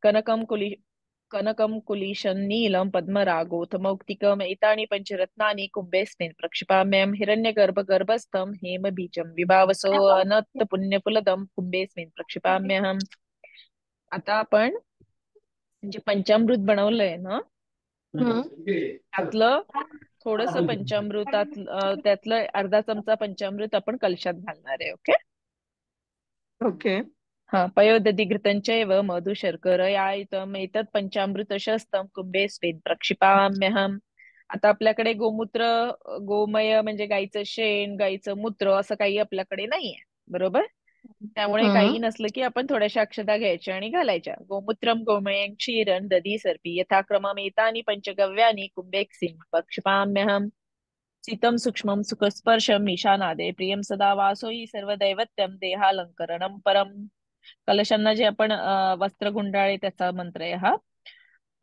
कनकं कुलिशं नीलं पद्मरागोऽथ मौक्तिकम् एतानि पञ्चरत्नानि कुम्भेऽस्मिन् प्रक्षिपाम्यहं. हिरण्यगर्भगर्भस्थं हेमबीजं विभावसो अनत्त पुण्यफलदं कुम्भेऽस्मिन् प्रक्षिपाम्यहम्. आता आपण म्हणजे पंचामृत बनवलंय ना, त्यातलं थोडस पंचामृतात त्यातलं अर्धा चमचा पंचामृत आपण कलशात घालणार आहे. ओके. ओके. हा पयोदधी घृतंचैव मधु शर्करयायितम् एतत् पंचामृत शस्त्रं कुम्भेऽस्मिन् प्रक्षिपाम्यहम्. आता आपल्याकडे गोमय म्हणजे गाईचं शेण, गाईचं मूत्र असं काही आपल्याकडे नाहीये, बरोबर. त्यामुळे काही नसलं की आपण थोड्याशा अक्षता घ्यायच्या आणि घालायच्या. गोमूत्रम गोमयं क्षीरं दधी सर्पी यथाक्रमम् एतानि पंचगव्यानि कुम्भेऽस्मिन् प्रक्षिपाम्यहम्. शीतं सूक्ष्मं सुखस्पर्शम् ईशानादे प्रियं सदा वासो हि सर्वदैवत्यं देहालंकरणं परम. कलशांना जे आपण वस्त्र गुंडाळे त्याचा मंत्र आहे हा.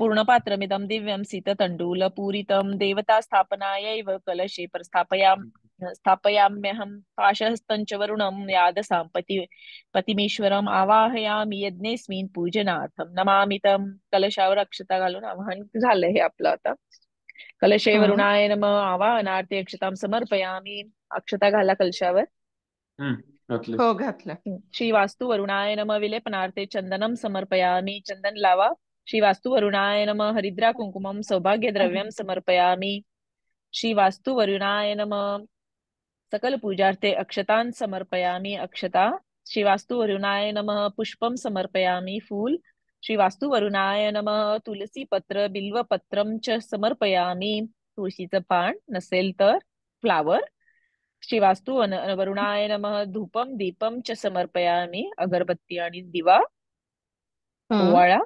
पूर्णपात्रमिदं दिव्यं शीततण्डूलपूरितं देवता स्थापनायैव कलशे प्रस्थापयामि. स्थापयाम्यहं पाशहस्तञ्च वरुणं यादसां पतिमीश्वरम् आवाहयामि यज्ञेऽस्मिन् पूजनार्थं नमामि तं. कलशावर अक्षता घालून आवाहन झालं हे आपलं आता. कलशे हम्म वरुणाय नमः आवाहनार्थे अक्षतां समर्पयामि. अक्षता घाला कलशावर. घातले. हो घातलं. श्रीवास्तु वरुणाय नमः विलेपनार्थे चंदनं समर्पयामि. चंदन लावा. श्रीवास्तु वरुणाय नमः हरिद्रा कुंकुमं सौभाग्यद्रव्यं समर्पयामि. श्रीवास्तु वरुणाय नमः सकल पूजार्थे अक्षतान् समर्पयामि. अक्षता. श्रीवास्तु वरुणाय नमः पुष्पं समर्पयामि. फूल. श्रीवास्तु वरुणाय नमः तुलसी पत्र बिल्वपत्रं च समर्पयामि. तुळशीचं पान नसेल तर फ्लावर. श्रीवास्तु वरुणाय नमः धूपम दीपम च समर्पयामि. अगरबत्ती आणि दिवा. हम्म ओवाळा.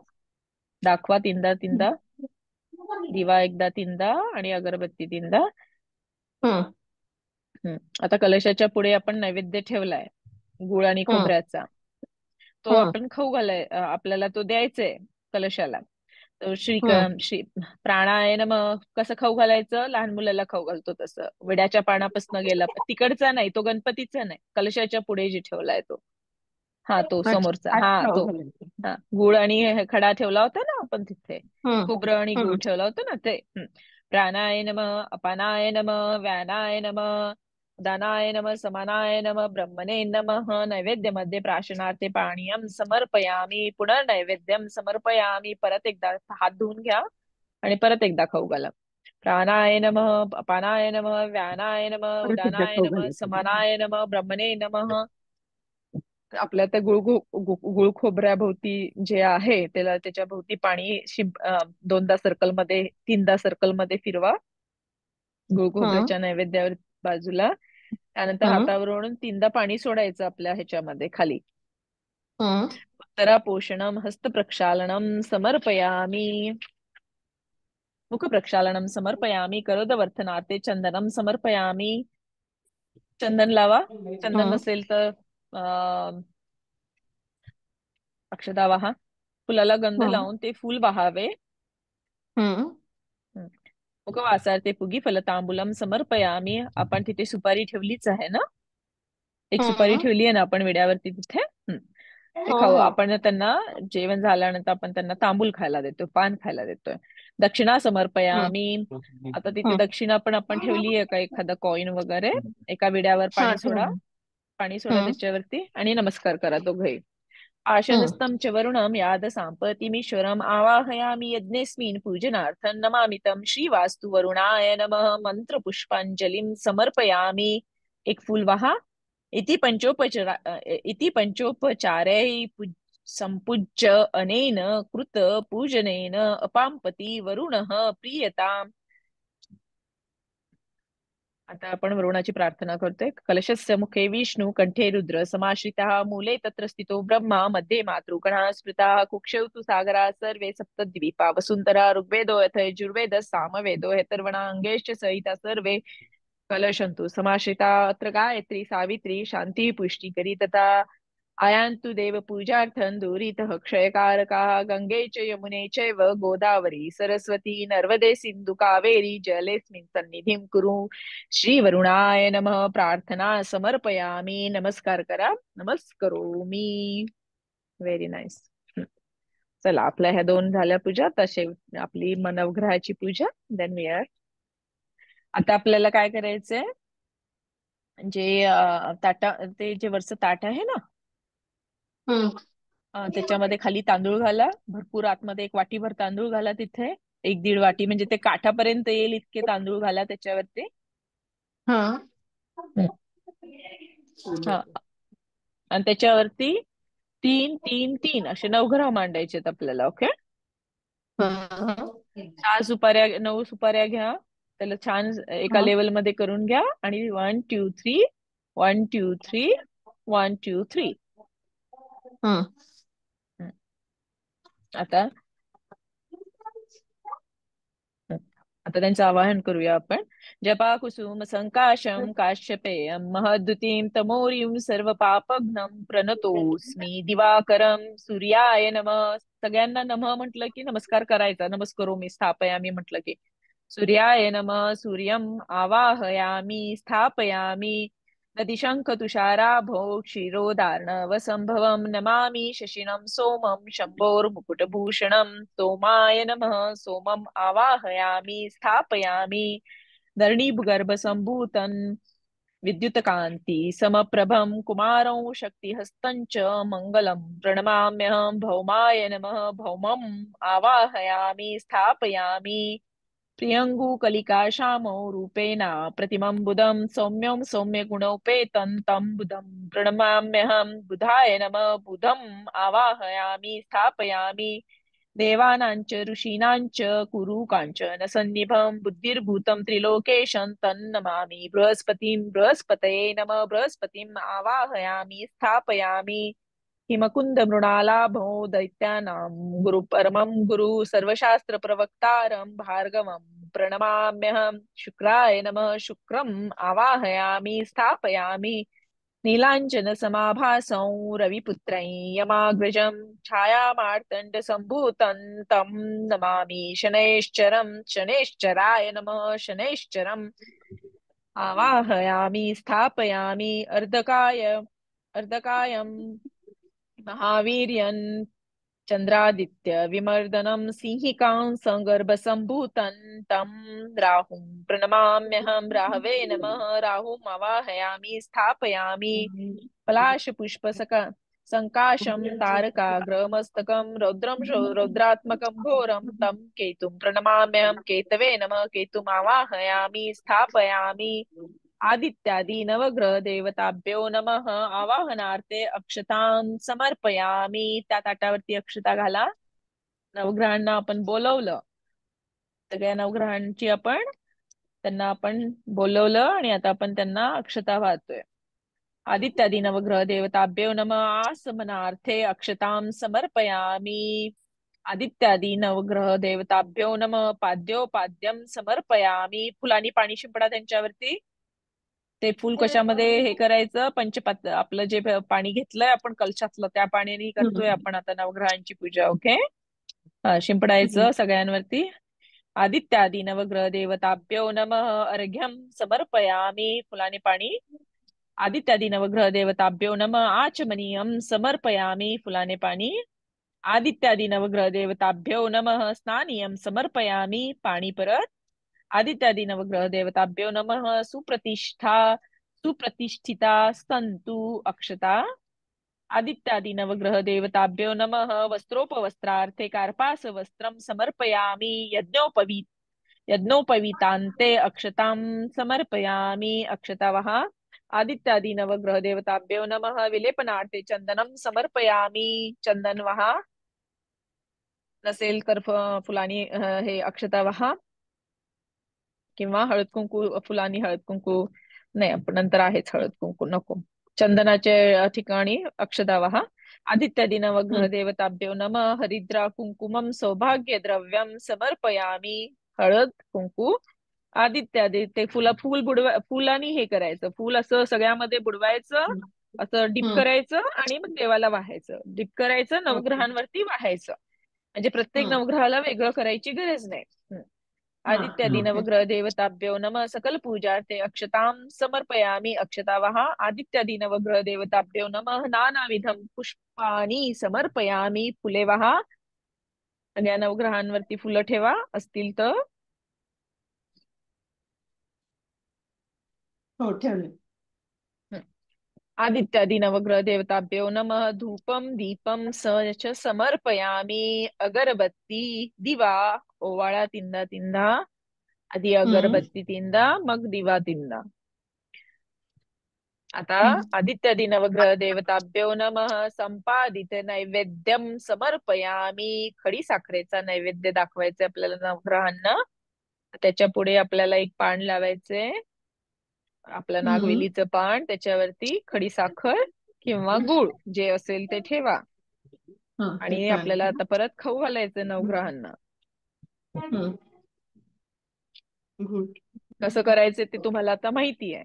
दाखवा तीनदा तीनदा. दिवा एकदा तीनदा आणि अगरबत्ती तीनदा. हम्म आता कलशाच्या पुढे आपण नैवेद्य ठेवलाय गुळ आणि हम्म खोबऱ्याचा. तो हम्म आपण खाऊ घालाय आपल्याला तो द्यायचाय कलशाला. तो हम्म श्री प्राणाय नमः कसं खाऊ घालायचं, लहान मुलाला खाऊ घालतो तसं. विड्याच्या पानापासून गेला तिकडचा नाही, तो गणपतीचा नाही, कलशाच्या पुढे जे ठेवलाय तो. हा तो समोरचा. अच्छा हा अच्छा तो. हा गुळ आणि खडा ठेवला होता ना आपण तिथे. हम्म खोबरं आणि गुळ हम्म ठेवला होता ना ते. प्राणाय नमः अपानाय नमः व्यानाय नमः दानाय नमः समानाय नमः ब्रह्मणे नमः. नैवेद्यामध्ये प्राशनार्थे पाणीयम समर्पयामी. पुनर्नैवेद्यम समर्पयामी. परत एकदा हात धुवून घ्या आणि परत एकदा खाऊ घाला. प्राणाय नमः अपानाय नमः व्यानाय नमः परत एकदा उदानाय खाऊ नमः घालायचं. समानाय नमः ब्रह्मणे नमः. आपल्या त्या गुळ खोबऱ्याभोवती जे आहे त्याला त्याच्या भोवती पाणी दोनदा सर्कल मध्ये तीनदा सर्कल मध्ये फिरवा गुळ हम्म खोबऱ्याच्या नैवेद्यावर बाजूला. त्यानंतर हम्म हातावरून तीनदा पाणी सोडायचं आपल्या ह्याच्यामध्ये खाली. हम्म उत्तरा पोषणम हस्त प्रक्षालनम समर्पयामी. मुख प्रक्षालनम समर्पयामी. करोदवर्धनार्थे चंदनम समर्पयामी. चंदन लावा. चंदन हम्म नसेल तर अं अक्षता वाहा. फुलाला गंध हम्म लावून ते फुल वाहावे. हम्म हम्म. मुखवासार्थे पुगी फलतांबूलम समर्पयामी. आपण तिथे सुपारी ठेवलीच आहे ना, एक सुपारी हम्म ठेवली आहे ना आपण विड्यावरती तिथे. ते हो खाऊ हो आपण त्यांना. जेवण झाल्यानंतर आपण त्यांना तांबूल खायला देतोय, पान खायला देतोय. दक्षिणा हम्म समर्पयामी. आता तिथे हम्म दक्षिणा पण आपण ठेवली आहे का, एखादा कॉइन वगैरे. एका विड्यावर हा पाणी सोडा. ठेवलं. पाणी सोडा हम्म त्याच्यावरती आणि नमस्कार करा दोघे. हम्म आशहस्तं च वरुणं यादसाम्पतिमीश्वरम् आवाहयामि यज्ञेऽस्मिन् पूजनार्थं नमामि तं. श्रीवास्तु वरुणाय नमः मंत्रपुष्पांजलिं समर्पयामि. एक फूल वहा. इति पंचोपचारैः संपूज्य अनेन कृत पूजनेन अपांपति वरुणः प्रीयताम्. आता आपण वरुणाची प्रार्थना करतोय. कलशस्य मुखे विष्णू कंठे रुद्र समाश्रितः मूले तत्र स्थितो ब्रह्मा मध्ये मातृगणः स्मृताः कुक्षौ तु सागरा सर्वे सप्तद्वीपा वसुंधरा ऋग्वेदो यथ यजुर्वेद सामवेदो अथर्वणाङ्गैश्च सहिता सर्वे कलशन्तु समाश्रिता. अत्र गायत्री सावित्री शांति पुष्टिकरी तथा आयान्तु देव पूजार्थं दूरितः क्षयकारकाः. गंगे च यमुने चैव गोदावरी सरस्वती नर्मदे सिन्धु कावेरी जलेऽस्मिन् सन्निधिं कुरु. श्री वरुणाय नमः. प्रार्थना समर्पयामी. नमस्कार करा. नमस्करोमी. Very nice. चला आपल्या ह्या दोन झाल्या पूजा. तसे आपली मनवग्रहाची पूजा. Then we are. आता आपल्याला काय करायचंय, जे ताटा ते जे वरचं ताट आहे ना, हम्म त्याच्यामध्ये खाली तांदूळ घाला. भरपूर आतमध्ये एक वाटीभर तांदूळ घाला तिथे. एक दीड वाटी म्हणजे ते काठापर्यंत येईल इतके तांदूळ घाला त्याच्यावरती. हा हा. आणि त्याच्यावरती 3 3 3 असे नवग्रह मांडायचे आहेत आपल्याला. ओके. हा 9 सुपाऱ्या घ्या. त्याला छान एका हा लेवल मध्ये करून घ्या आणि 1 2 3 1 2 3 1 2 3. हम्म आता आता त्यांचं आवाहन करूया आपण. जपा कुसुम संकाशम काश्यपेयम महद्युतीम तमोरिम सर्व पापघ्नं प्रणतोस्मी दिवाकरम सूर्याय नमः. सगळ्यांना नमः म्हटलं की नमस्कार करायचा. नमस्कारो मी स्थापयामी म्हटलं की सूर्याय नमः सूर्यम् आवाहयामि स्थापयामि नदीशङ्खतुषाराभौ क्षीरोदार्णवसम्भवं नमामि शशिनं सोमं शम्भोर्मुकुटभूषणं सोमाय नमः सोमम् आवाहयामि स्थापयामि धरणीभूगर्भसम्भूतं विद्युत्कान्ति समप्रभं कुमारं शक्तिहस्तं च मङ्गलं प्रणमाम्यहं भौमाय नमः भौमम् आवाहयामि स्थापयामि प्रियङ्गुकलिकाश्यामौ रूपेण प्रतिमं बुधं सौम्यं सौम्यगुणोपेतं तं बुधं प्रणमाम्यहं बुधाय नमः बुधम् आवाहयामि स्थापयामि देवानां च ऋषीणां च कुरु काञ्चन सन्निभं बुद्धिर्भूतं त्रिलोकेशं तन्नमामि बृहस्पतिं बृहस्पतये नमः बृहस्पतिम् आवाहयामि स्थापयामि हिमकुंद मृणालाभो दैत्यानां गुरु परमं गुरु सर्वशास्त्र प्रवक्तारं भार्गवं प्रणमाम्यहं शुक्राय नमः शुक्रम् आवाहयामि स्थापयामि नीलाञ्जन समाभासं रविपुत्रं यमाग्रजं छायामार्तण्डसम्भूतं तं नमामि शनैश्चरं शनैश्चराय नमः शनैश्चरम् आवाहयामि स्थापयामि अर्धकायं महावीर्यं चन्द्रादित्य विमर्दनं सिंहिकां संगर्भसम्भूतं तं राहुं प्रणमाम्यहं राहवे नमः राहुम् आवाहयामि स्थापयामि पलाशपुष्पसक संकाशं तारकाग्रमस्तकं रौद्रं रौद्रात्मकं घोरं तं केतुं प्रणमाम्यहं केतवे नमः केतुम् आवाहयामि स्थापयामि आदित्यादि नवग्रह देवताभ्यो नमः आवाहनार्थे अक्षतां समर्पयामी त्या ताटावरती अक्षता घाला नवग्रहांना आपण बोलवलं सगळ्या नवग्रहांची आपण बोलवलं आणि आता आपण त्यांना अक्षता वाहतोय आदित्यादि नवग्रह देवताभ्यो नमः आसमनार्थे अक्षतां समर्पयामी आदित्यादि नवग्रह देवताभ्यो नमः पाद्योपाद्यं समर्पयामी फुलांनी पाणी शिंपडा त्यांच्यावरती ते फुल कशामध्ये हे करायचं पंचपात्र आपलं जे पाणी घेतलंय आपण कलशातलं त्या पाण्याने करतोय आपण आता नवग्रहांची पूजा ओके शिंपडायचं सगळ्यांवरती आदित्यादि नवग्रह देवताभ्यो नमः अर्घ्यं समर्पयामी फुलाने पाणी आदित्यादि नवग्रह देवताभ्यो नमः आचमनीयं समर्पयामी फुलाने पाणी आदित्यादि नवग्रह देवताभ्यो नमः स्नानीयं समर्पयामी पाणी परत आदित्यादि नवग्रह देवताभ्यो नमः सुप्रतिष्ठिता सन्तु अक्षता आदित्यादि नवग्रह देवताभ्यो नमः वस्त्रोपवस्त्रार्थे कार्पास वस्त्रं समर्पयामि यज्ञोपवीतान्ते अक्षतां समर्पयामि अक्षतावः आदित्यादि नवग्रह देवताभ्यो नमः विलेपनार्थे चंदनं समर्पयामि चंदनवः नसेल तर फुलानी हे अक्षतावः किंवा हळद कुंकू फुलांनी हळद कुंकू नाही आपण नंतर आहेच हळद कुंकू नको चंदनाच्या ठिकाणी अक्षता वाहा आदित्यादि नवग्रह देवताभ्यो नमः हरिद्रा कुंकुमं सौभाग्य द्रव्यं समर्पयामी हळद कुंकू आदित्यादि ते फुलांनी हे करायचं फुल असं सगळ्यामध्ये बुडवायचं असं डिप करायचं आणि मग देवाला वाहायचं डिप करायचं नवग्रहांवरती वाहायचं म्हणजे प्रत्येक नवग्रहाला वेगळं करायची गरज नाही आदित्यादि नवग्रह देवताभ्यो नमः सकल पूजार्थे अक्षतां समर्पयामि अक्षतावः आदित्यादि नवग्रह देवताभ्यो नमः नानाविधं पुष्पाणि समर्पयामि फुले वहा सगळ्या नवग्रहांवरती फुलं ठेवा असतील तर हो ठेवले आदित्यादि नवग्रह देवताभ्यो नमः धूपं दीपं च समर्पयामि अगरबत्ती दिवा ओवाळा तिंदा तिंदा आधी अगरबत्ती तिंदा मग दिवा तिंदा आता आदित्यादि नवग्रह देवताभ्यो नमः संपादित नैवेद्यं समर्पयामि खडी साखरेचा नैवेद्य दाखवायचा आपल्याला नवग्रहांना त्याच्या पुढे आपल्याला एक पान लावायचंय आपलं नागवेलीचं पान त्याच्यावरती खडी साखर किंवा गुळ जे असेल ते ठेवा आणि आपल्याला आता परत खाऊ घालायचं नवग्रहांना कसं करायचं ते तुम्हाला आता माहिती आहे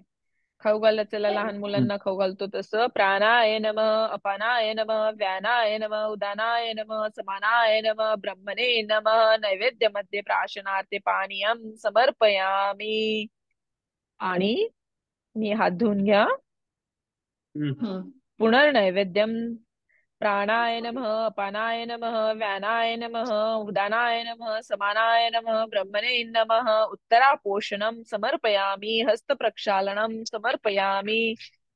खाऊ घालत चला, लहान मुलांना खाऊ घालतो तसं. प्राणाय नम, अपानाय नम, व्यानाय नम, उदानाय नम, समानाय नम, ब्रह्मणे नम. नैवेद्य मध्ये प्राशनार्थे पानीयम समर्पयामी. आणि मी हात धुवून घ्या. पुनर्नैवेद्यम. प्राणाय नमः, अपानाय नमः, व्यानाय नमः, उदानाय नमः, समानाय नमः, ब्रह्मणे नमः. उत्तरापोषणं समर्पयामि, हस्तप्रक्षालनं समर्पयामि,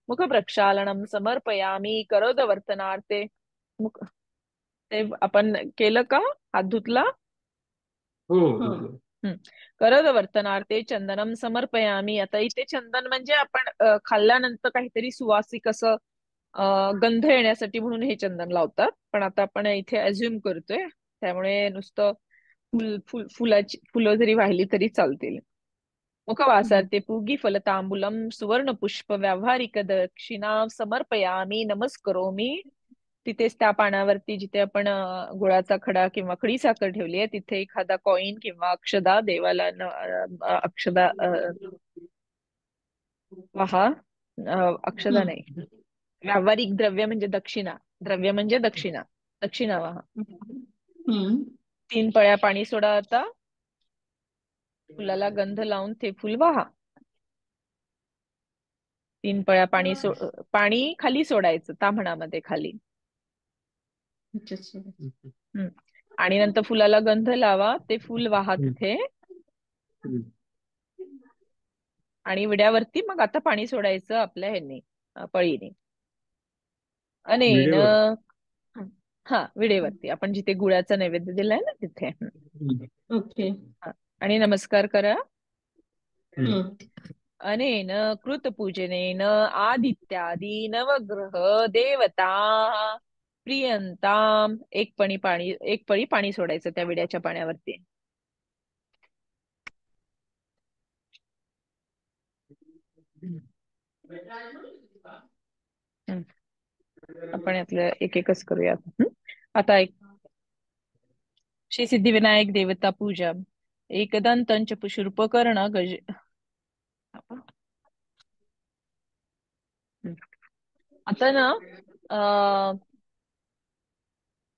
मुखप्रक्षालनं समर्पयामि. करोदवर्तनार्थे मुख, ते आपण केलं का? हात धुतला? हो हम्म. करोदवर्तनार्थे चंदनम समर्पयामी. आता इथे चंदन म्हणजे आपण खाल्ल्यानंतर काहीतरी सुवासिक असं गंध येण्यासाठी म्हणून हे चंदन लावतात. पण आता आपण इथे अज्युम करतोय, त्यामुळे नुसतं फुलं जरी वाहिली तरी चालतील. मुखवासार्थे पूगी फलतांबूलम सुवर्ण पुष्प व्यावहारिक दक्षिणा समर्पयामी, नमस्करोमी. तिथेच त्या पानावरती जिथे आपण गुळाचा खडा किंवा खडी साखर ठेवली आहे तिथे एखादा कॉइन किंवा अक्षदा देवाला अक्षदा वाहा. अक्षदा नाही, व्यावहारिक द्रव्य म्हणजे दक्षिणा. द्रव्य म्हणजे दक्षिणा. दक्षिणा वाहा. 3 पळ्या पाणी सोडा. आता फुलाला गंध लावून ते फुल वाहा. 3 पळ्या पाणी पाणी खाली सोडायचं, ताम्हणामध्ये खाली. आणि नंतर फुलाला गंध लावा, ते फुल वाहा तिथे. आणि विड्यावरती मग आता पाणी सोडायचं आपल्या ह्याने, पळीने. अनेन. हा, विडेवरती आपण जिथे गुळाचा नैवेद्य दिलाय ना तिथे. ओके. आणि नमस्कार करा. अनेन कृतपूजनेन आदित्यादी नवग्रह देवता प्रियंताम. एक पळी पाणी सोडायचं त्या विड्याच्या पाण्यावरती. आपण यातलं एक एकच करूयात. आता एक श्री सिद्धिविनायक देवता पूजा. एकदंतंच पुष्पकर्ण गज. आता ना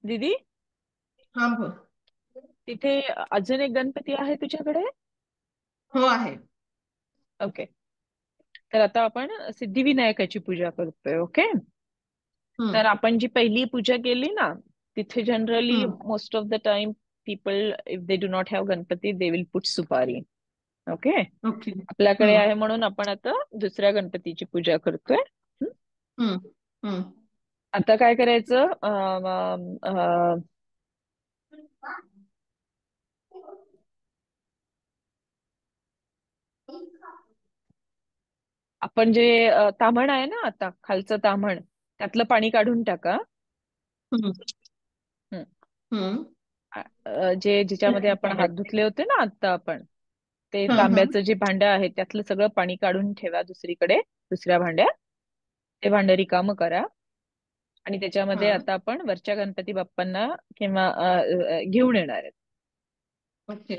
दीदी, हा बोल. तिथे अजून एक गणपती आहे तुझ्याकडे? हो आहे. ओके. तर आता आपण सिद्धिविनायकाची पूजा करतोय. ओके. तर आपण जी पहिली पूजा केली ना तिथे generally most of the time people if they do not have Ganpati they will put सुपारी. ओके. ओके. आपल्याकडे आहे म्हणून आपण आता दुसऱ्या गणपतीची पूजा करतोय. आता काय करायचं, आपण जे ताम्हण आहे ना आता खालचं ताम्हण त्यातलं पाणी काढून टाका. ज्याच्यामध्ये आपण हात धुतले होते ना आता आपण, ते तांब्याचं जे भांडं आहे त्यातलं सगळं पाणी काढून ठेवा दुसरीकडे, दुसऱ्या भांड्यात. ते भांडं रिकामं करा. आणि त्याच्यामध्ये आता आपण वरच्या गणपती बाप्पांना किंवा घेऊन येणार आहेत. ओके.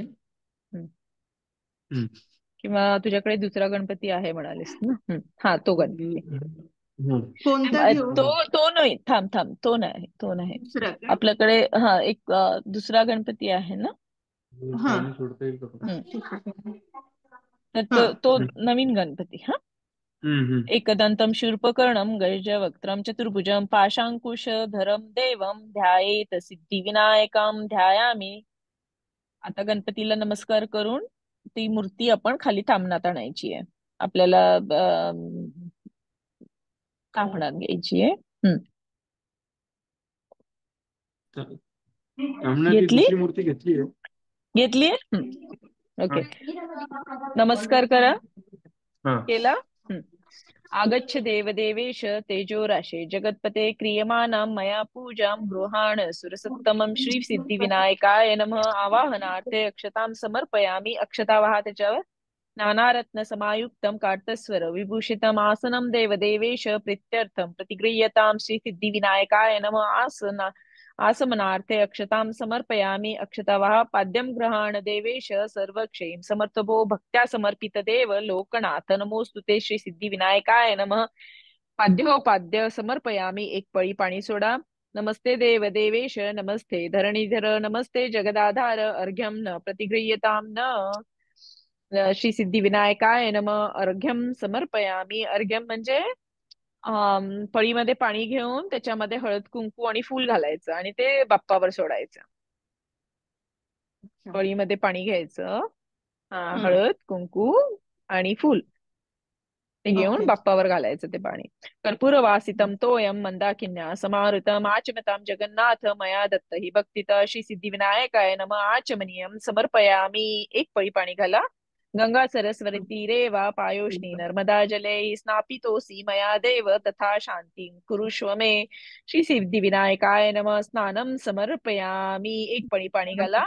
किंवा तुझ्याकडे दुसरा गणपती आहे म्हणालीस ना? हा, तो गणपती. कोणता घेऊ? तो नाही, थांब, तो नाही. आपल्याकडे एक दुसरा गणपती आहे ना? तर तो नवीन गणपती. एकदंतं शूर्पकर्णं गजवक्त्रं चतुर्भुजं पाशांकुशधरं देवं ध्यायेत सिद्धिविनायकं ध्यायामि. आता गणपतीला नमस्कार करून ती मूर्ती आपण खाली ताम्हणात आणायची आहे. आपल्याला ताम्हणात घ्यायची आहे. मूर्ती घेतली. ओके. नमस्कार करा. केला? आगच्छ देवदेवेश तेजोराशे जगत्पते क्रियमाणां मया पूजां गृहाण सुरसत्तमं श्री सिद्धिविनायकाय नमः. आवाहनार्थे अक्षतां समर्पयामि. अक्षता वाहा त्याच्यावर. नानारत्न समायुक्तं कार्तस्वर विभूषितम् आसनं देवदेवेश प्रीत्यर्थं प्रतिगृह्यतां श्री सिद्धिविनायकाय नमः. आसमनार्थे अक्षतां समर्पयामि। अक्षतवः पाद्यं गृहाण देवेश सर्वक्षेम समर्थ भो भक्त्या समर्पित देव लोकनाथ नमोस्तु ते श्री सिद्धिविनायकाय नमः। पाद्योपाद्य समर्पयामी। एक पळी पाणी सोडा। नमस्ते देव देवेश नमस्ते धरणीधर नमस्ते जगदाधार अर्घ्यम न प्रतिगृह्यताम न श्री सिद्धिविनायकाय नमः। अर्घ्यम समर्पयामी। अर्घ्यम म्हणजे पळीमध्ये पाणी घेऊन त्याच्यामध्ये हळद कुंकू आणि फूल घालायचं आणि ते बाप्पावर सोडायचं. अच्छा. पळीमध्ये पाणी घ्यायचं, हम्म. हळद कुंकू आणि फूल ते घेऊन ओके. बाप्पावर घालायचं ते पाणी. कर्पूरवासितम तोयम मंदाकिन्या समावृतम आचमताम जगन्नाथ मया दत्त ही भक्तित श्री सिद्धिविनायकाय नमः। आचमनीयम समर्पयामी। एक पळी पाणी घाला. गंगा सरस्वती तीरे वा पायोष्णी नर्मदा जले स्नापितोसी मया देव तथा शांती कुरुष्व मे श्री सिद्धिविनायकाय नमः। स्नानम समर्पयामी। एक पळी पाणी घाला.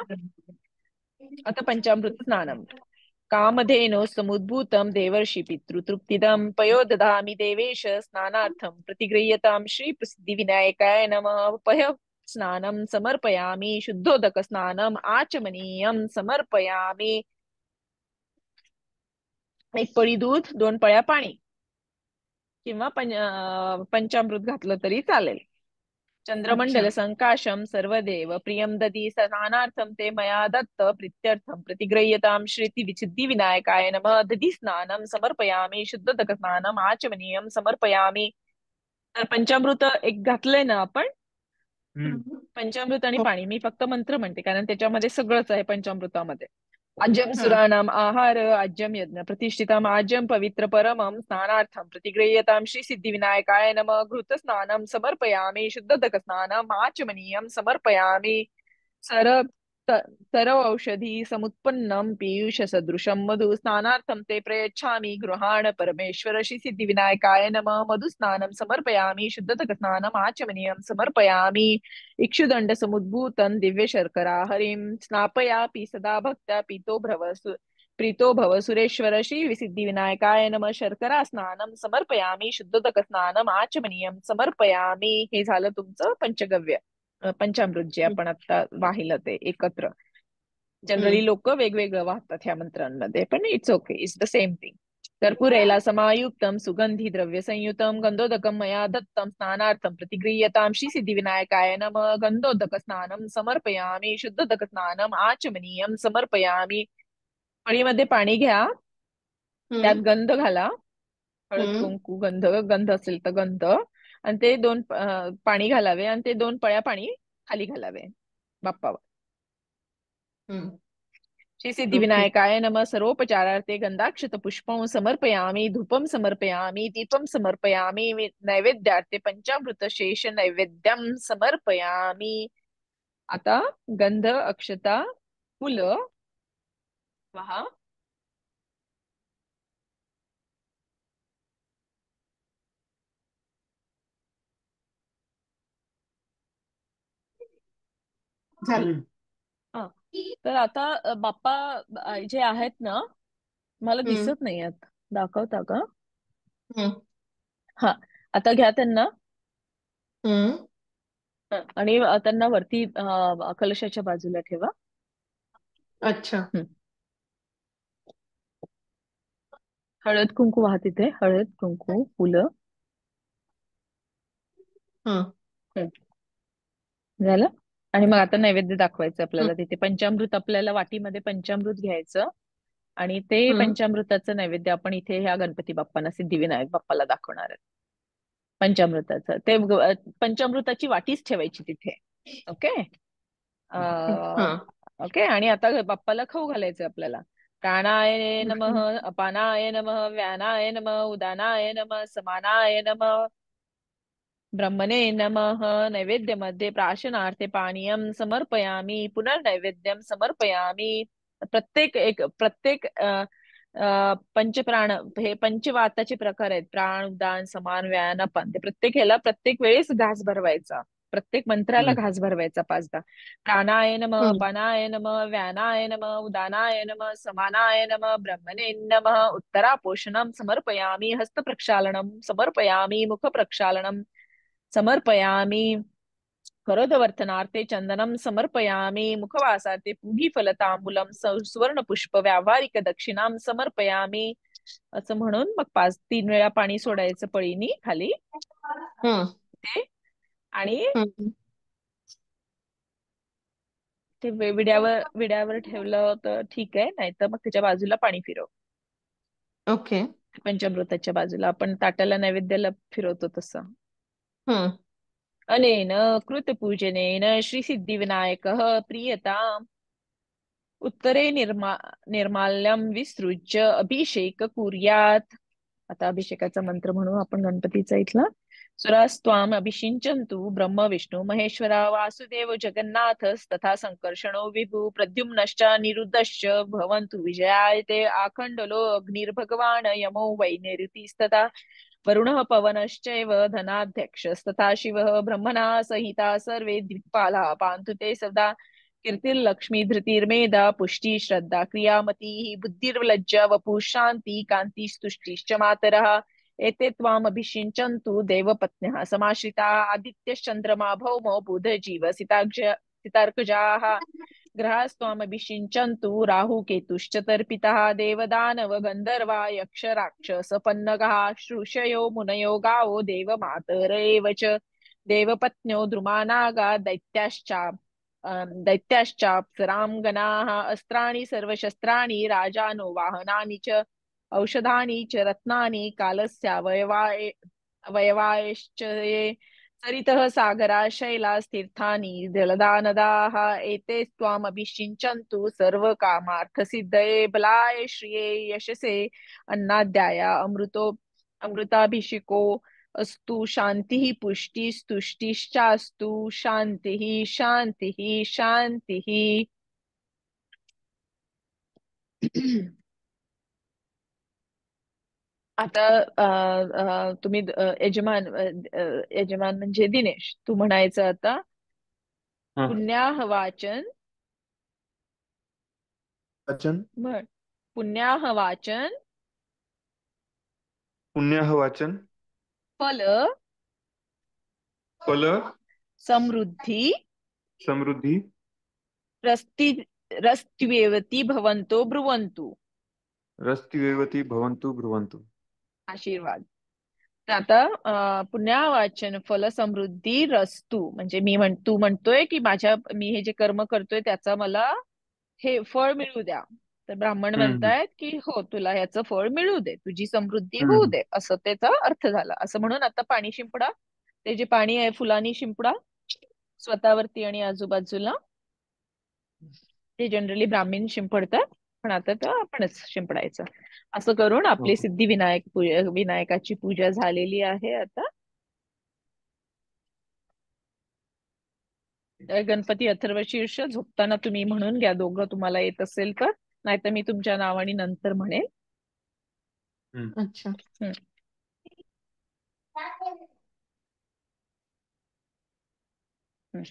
आता पंचामृत स्नानम कामधेनो समुद्भूतं देवर्षि पितृतृप्तिदं पयोदधामि देवेश स्नानार्थं प्रतिगृह्यतां श्री सिद्धिविनायकाय नमः। पय स्नानं समर्पयामि। शुद्धोदक स्नानम आचमनीयं समर्पयामि। एक पळी दूध, 2 पळ्या पाणी किंवा पंचामृत घातलं तरी चालेल. चंद्रमंडल संकाशम सर्वदेव प्रियम ददी स्नानार्थम ते मया दत्त प्रीत्यर्थम प्रतिगृह्यताम श्री सिद्धिविनायकाय नमः। दधी स्नानम समर्पयामि। शुद्धोदक स्नानम आचमनीयम समर्पयामि। तर पंचामृत एक घातलंय ना आपण. पंचामृत आणि पाणी मी फक्त मंत्र म्हणते कारण त्याच्यामध्ये सगळंच आहे पंचामृतामध्ये. आज्यम सुराणाम आहार आज्यम यज्ञ प्रतिष्ठितम आज्यम पवित्र परमम स्नानार्थम प्रतिगृह्यताम श्री सिद्धिविनायकाय नमः। घृत स्नानम समर्पयामि। शुद्धोदक स्नानम आचमनीयम समर्पयामि। सर सरव औषधी समुत्पन्नम पीयूष सदृशम मधु स्नानार्थम ते प्रयच्छामि गृहाण परमेश्वर श्री सिद्धिविनायकाय नमः। मधु स्नानम समर्पयामि। शुद्धोदक स्नानम आचमनीयम समर्पयामि। इक्षुदंड समुद्भूतं दिव्य शर्करा हरिं स्नापयापि सदा भक्त्या प्रीतो भव सुरेश्वर श्री सिद्धिविनायकाय नमः। शर्करा स्नानं समर्पयामि। शुद्धोदक स्नानम आचमनीयम समर्पयामि। हे झालं तुमचं पंचगव्य पंचामृत जे आपण आता वाहिलं ते एकत्र. जनरली लोक वेगवेगळं वाहतात ह्या मंत्रांमध्ये पण it's okay, it's the same thing. कर्पूरेला समायुक्तं सुगंधी द्रव्य संयुतं गंधोदकं मया दत्तं स्नानार्थं प्रतिगृह्यतां श्री सिद्धिविनायकाय नमः। गंधोदक स्नानं समर्पयामि। शुद्धोदक स्नानम आचमनीयम समर्पयामि। पळीमध्ये पाणी घ्या, त्यात गंध घाला, हळद कुंकू गंध, गंध असेल तर गंध, आणि ते 2 पाणी घालावे आणि ते 2 पळ्या पाणी खाली घालावे बाप्पावर. श्री सिद्धिविनायकाय नमः। सर्वोपचारार्थे गंधाक्षत पुष्पं समर्पयामि। धूपं समर्पयामि। दीपं समर्पयामि। नैवेद्यार्थे पंचामृत शेष नैवेद्यं समर्पयामि। आता गंध अक्षता फुलं वाहा. तर आता बाप्पा जे आहेत ना, मला दिसत नाही आहेत, दाखवता का? हा, आता घ्या त्यांना आणि त्यांना वरती कलशाच्या बाजूला ठेवा. अच्छा. हळद कुंकू वाहा तिथे, हळद कुंकू फुलं. झालं. आणि मग आता नैवेद्य दाखवायचं आपल्याला तिथे. पंचामृत आपल्याला वाटीमध्ये पंचामृत घ्यायचं आणि ते पंचामृताचं नैवेद्य आपण इथे ह्या गणपती बाप्पांना सिद्धिविनायक बाप्पाला दाखवणार आहे. पंचामृताचं ते पंचामृताची वाटीच ठेवायची तिथे. Okay okay. आणि आता बाप्पाला खाऊ घालायचं आपल्याला. प्राणाय नमः, अपानाय नमः, व्यानाय नमः, उदानाय नमः, समानाय नमः, ब्रह्मणे नमः. नैवेद्यमध्ये प्राशनार्थे पानीयं समर्पयामि, पुनर्नैवेद्यं समर्पयामि. प्रत्येक पंचप्राण हे पंचवाताचे प्रकार आहेत. प्राण, उदान, समान, व्यान, अपान. ते प्रत्येक ह्याला प्रत्येक वेळेस घास भरवायचा. प्रत्येक मंत्राला घास भरवायचा 5दा. प्राणाय नमः, अपानाय नमः, व्यानाय नमः, उदानाय नमः, समानाय नमः, ब्रह्मणे नमः. उत्तरापोषणं समर्पयामि, हस्तप्रक्षालनं समर्पयामि, मुखप्रक्षालनं समर्पयामि. करोदवर्तनार्थे चंदनम समर्पयामि, मुखवासार्थे पूगीफलतांबूलम सुवर्ण व्यावहारिक दक्षिणाम समर्पयामि. असं म्हणून मग 3 वेळा पाणी सोडायचं पळीनी खाली हम्म ते. आणि हम्म ते विड्यावर ठेवलं तर ठीक आहे, नाहीतर मग त्याच्या बाजूला पाणी फिरव. ओके. पंचामृताच्या बाजूला आपण ताटाला नैवेद्याला फिरवतो तसं. हम्म अनेन कृतपूजनेन श्रीसिद्धिविनायकः प्रीयताम्. उत्तरे निर्माल्यम विसृज्य अभिषेक कुर्यात. आता अभिषेकाचा मंत्र म्हणू आपण गणपतीचा इथला. सुरास्त्वाम अभिषिञ्चन्तु ब्रह्म विष्णु महेश्वरा वासुदेव जगन्नाथस्तथा संकर्षणो विभु प्रद्युम्नश्च निरुद्धश्च भवन्तु विजयाय ते. आखण्डलो अग्निर्भगवान् यमो वैनैऋतिस्तथा वरुणः पवनश्चैव धनाध्यक्षस्तथा शिवः ब्रह्मणा सहिता सर्वे दिक्पाला पान्तु ते सदा. कीर्तिर्लक्ष्मी धृतिर्मेधा पुष्टि श्रद्धा क्रियामती बुद्धिर्लज्जा वपु शांति कांतिस्तुष्टिश्च मातरः. एते त्वाम अभिषिञ्चन्तु देवपत्न्यः समाश्रिताः आदित्यश्चन्द्रमा भौमो बुधजीव सितार्कजाः. ग्रहास्त्वाम अभिषिञ्चन्तु राहुकेतुश्च तर्पितः देवदानव गन्धर्वा यक्ष राक्षस पन्नगः. ऋषयो मुनयो गावो देवमातर एव च. देवपत्न्यो द्रुमानागा दैत्याश्चाप्सरां गणाः. अस्त्राणि सर्वशस्त्राणि राजानो वाहनानि च. औषधानि च रत्नानि कालस्यावयवायश्च ये. सरितः सागरा शैलास्तीर्थानि जलदा नदाः. एते त्वाम् अभिषिञ्चन्तु सर्वकामार्थसिद्धये बलाय श्रिये यशसे अन्नाद्याय अमृताभिषेको अस्तु. शांतिः पुष्टिस्तुष्टिश्चास्तु. शांतिः शांतिः शांतिः. आता तुम्ही यजमान म्हणजे दिनेश, तू म्हणायचं आता हा. पुण्याह वाचन वाचन म्हण. पुण्याह वाचन पुण्याह वाचन फल फल समृद्धी समृद्धी रस्ति रस्त्वेवती भवन्तो ब्रुवन्तु. रस्तिवेवती भवन्तु ब्रुवन्तु. आशीर्वाद. तर आता पुण्यावाचन फल समृद्धी रस्तू म्हणजे तू म्हणतोय की मी हे जे कर्म करतोय त्याचा मला हे फळ मिळू द्या. तर ब्राह्मण हम्म म्हणतायत की हो, तुला ह्याचं फळ मिळू दे, तुझी समृद्धी होऊ हम्म दे, असं त्याचा अर्थ झाला. असं म्हणून आता पाणी शिंपडा. ते जे पाणी आहे फुलांनी शिंपडा स्वतःवरती आणि आजूबाजूला. ते जनरली ब्राह्मण शिंपडतात, पण आता तर आपणच शिंपडायचं. असं करून आपली ओके. विनायकाची पूजा झालेली आहे. आता गणपती अथर्वशीर्ष झोपताना तुम्ही म्हणून घ्या, दोघं तुम्हाला येत असेल तर. नाहीतर मी तुमच्या नावाने नंतर म्हणेन. अच्छा. हम्म. हम्म.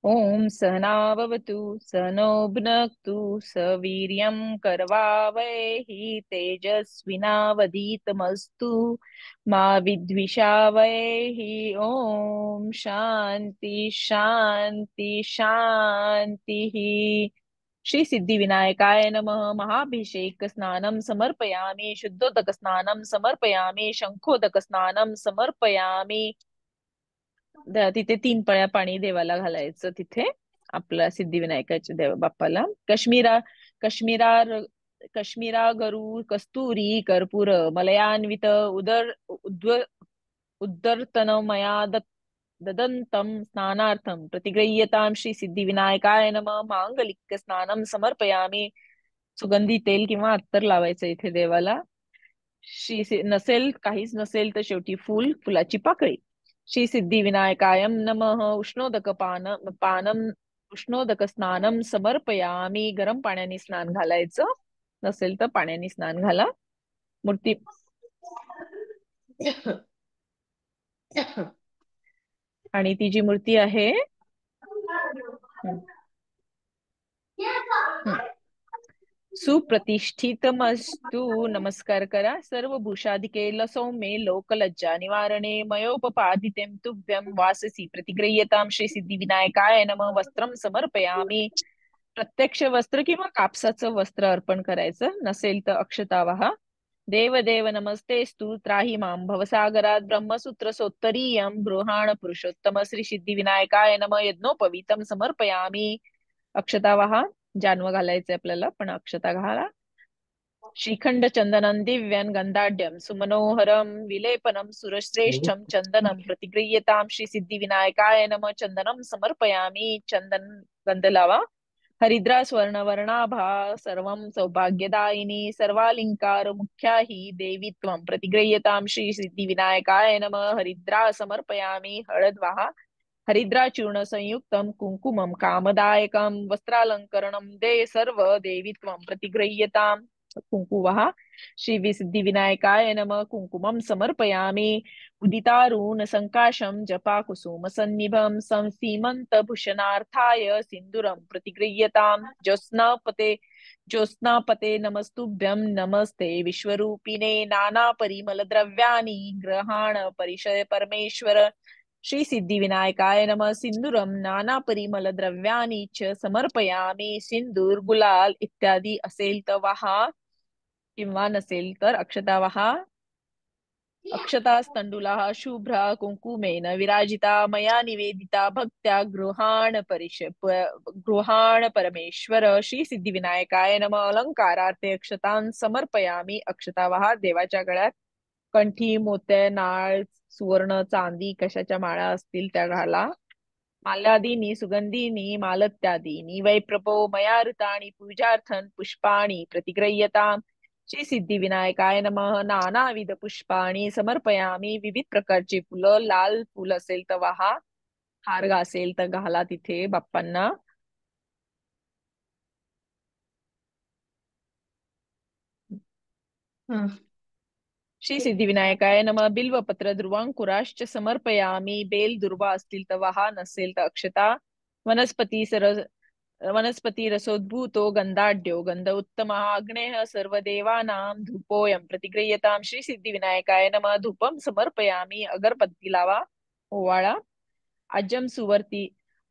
ओम सहनाववतु सहनो भुनक्तु सवीर्यं करवावहै तेजस्विनावधीतमस्तु मा विद्विषावहै. ओम शांति शांति शांतिः. श्री सिद्धिविनायकाय नमः. महाभिषेक स्नानं समर्पयामि. शुद्धोदक स्नानं समर्पयामि. शंखोदक स्नानं समर्पयामि. तिथे 3 पळ्या पाणी देवाला घालायचं तिथे आपला सिद्धिविनायकाच्या देव बाप्पाला. कश्मीरा गरु कस्तुरी कर्पूर मलयान्वित उद्दर्तनमया ददन्तं स्नानार्थं प्रतिगृह्यतां. श्री सिद्धिविनायकाय नमः. मांगलिक स्नानं समर्पयामि. सुगंधी तेल किंवा अत्तर लावायचं इथे देवाला. नसेल, काहीच नसेल तर शेवटी फुलाची पाकळी. श्री सिद्धिविनायकाय नमः. उष्णोदक स्नानं समर्पयामि. गरम पाण्याने स्नान घालायचं, नसेल तर पाण्याने स्नान घाला. मूर्ती आणि ती जी मूर्ती आहे हम्म, हम्म. सुप्रतिष्ठितमस्तु. नमस्कार करा. सर्व भूषाधिके सौम्ये लोकलज्जा निवारणे मयोपपादितें तुभ्यं वाससी प्रतिगृह्यतां श्री सिद्धिविनायकाय नमः. वस्त्रं समर्पयामि. प्रत्यक्ष वस्त्र किंवा कापसाचं वस्त्र अर्पण करायचं, नसेल तर अक्षता वाहा. देव देव नमस्तेस्तु त्राहि मां भवसागरात ब्रह्मसूत्र सोत्तरीयं गृहाण पुरुषोत्तम श्री सिद्धिविनायकाय नमः. यज्ञोपवीतं समर्पयामि. अक्षता वाहा. जानवं घालायचंय आपल्याला, पण अक्षता घाला. श्रीखंड चंदनं दिव्यं गंधाढ्यं सुमनोहरं विलेपनं सुरश्रेष्ठं चंदनं प्रतिगृह्यतां श्री सिद्धिविनायकाय नमः. चंदनं समर्पयामि. चंदन गंध लावा. हरिद्रा स्वर्णवर्णाभा सर्वं सौभाग्यदायिनी सर्वालंकार मुख्या हि देवी त्वं प्रतिगृह्यतां श्री सिद्धिविनायकाय नमः. हरिद्रा समर्पयामि. हळद वाहा. हरिद्रा चूर्ण संयुक्तं कुंकुमं कामदायकं वस्त्रालंकरणं दे सर्व देवी त्वं प्रतिगृह्यतां. कुंकुवः. श्री विसिद्धिविनायकाय नमः. कुंकुमं समर्पयामि. उदितारुण संकाशं जपा कुसुम सन्निभं सीमन्तभूषणार्थाय सिन्दूरं प्रतिगृह्यतां. ज्योत्स्नापते नमस्तुभ्यं. नमस्ते विश्वरूपिणे नानापरिमलद्रव्याणि ग्रहाण परिशय परमेश्वर. श्री सिद्धिविनायकाय नमः. सिंदूरं नानापरिमलद्रव्याणि च समर्पयामि. सिंदूर गुलाल इत्यादी असेल तर वाहा, किंवा नसेल तर अक्षता वाहा. अक्षतास्तंडुलाः शुभ्रा कुंकुमेन विराजिता मया निवेदिता भक्त्या गृहाण परमेश्वर. श्री सिद्धिविनायकाय नमः. अलंकारार्थे अक्षतां समर्पयामि. अक्षता वाहा. देवाच्या गळ्यात कंठी, मोत्या, नाळ, सुवर्ण, चांदी कशाच्या माळा असतील त्या घाला. माल्यादीनी सुगंधीनी मालत्यादीनी वैप्रभो मया ऋतानि पूजार्थं पुष्पाणि प्रतिगृह्यताम्. श्री सिद्धिविनायकाय नमः. नानाविध पुष्पाणि समर्पयामि. विविध प्रकारची फुलं, लाल फुल असेल तर वाहा, हार असेल तर घाला तिथे बाप्पांना. श्री सिद्धिविनायकाय नमः. बिल्वपत्र ध्रुवांकुराश्च समर्पयामि. बेल दुर्वा असतील तर वाहा, नसेल तर अक्षता. वनस्पती रसोद्भूतो गंधाढ्यो गंध उत्तमः अग्नेः सर्वदेवानां धूपोऽयं प्रतिगृह्यतां. श्री सिद्धिविनायकाय नमः. धूपं समर्पयामि. अगरबत्ती लावा, ओवाळा.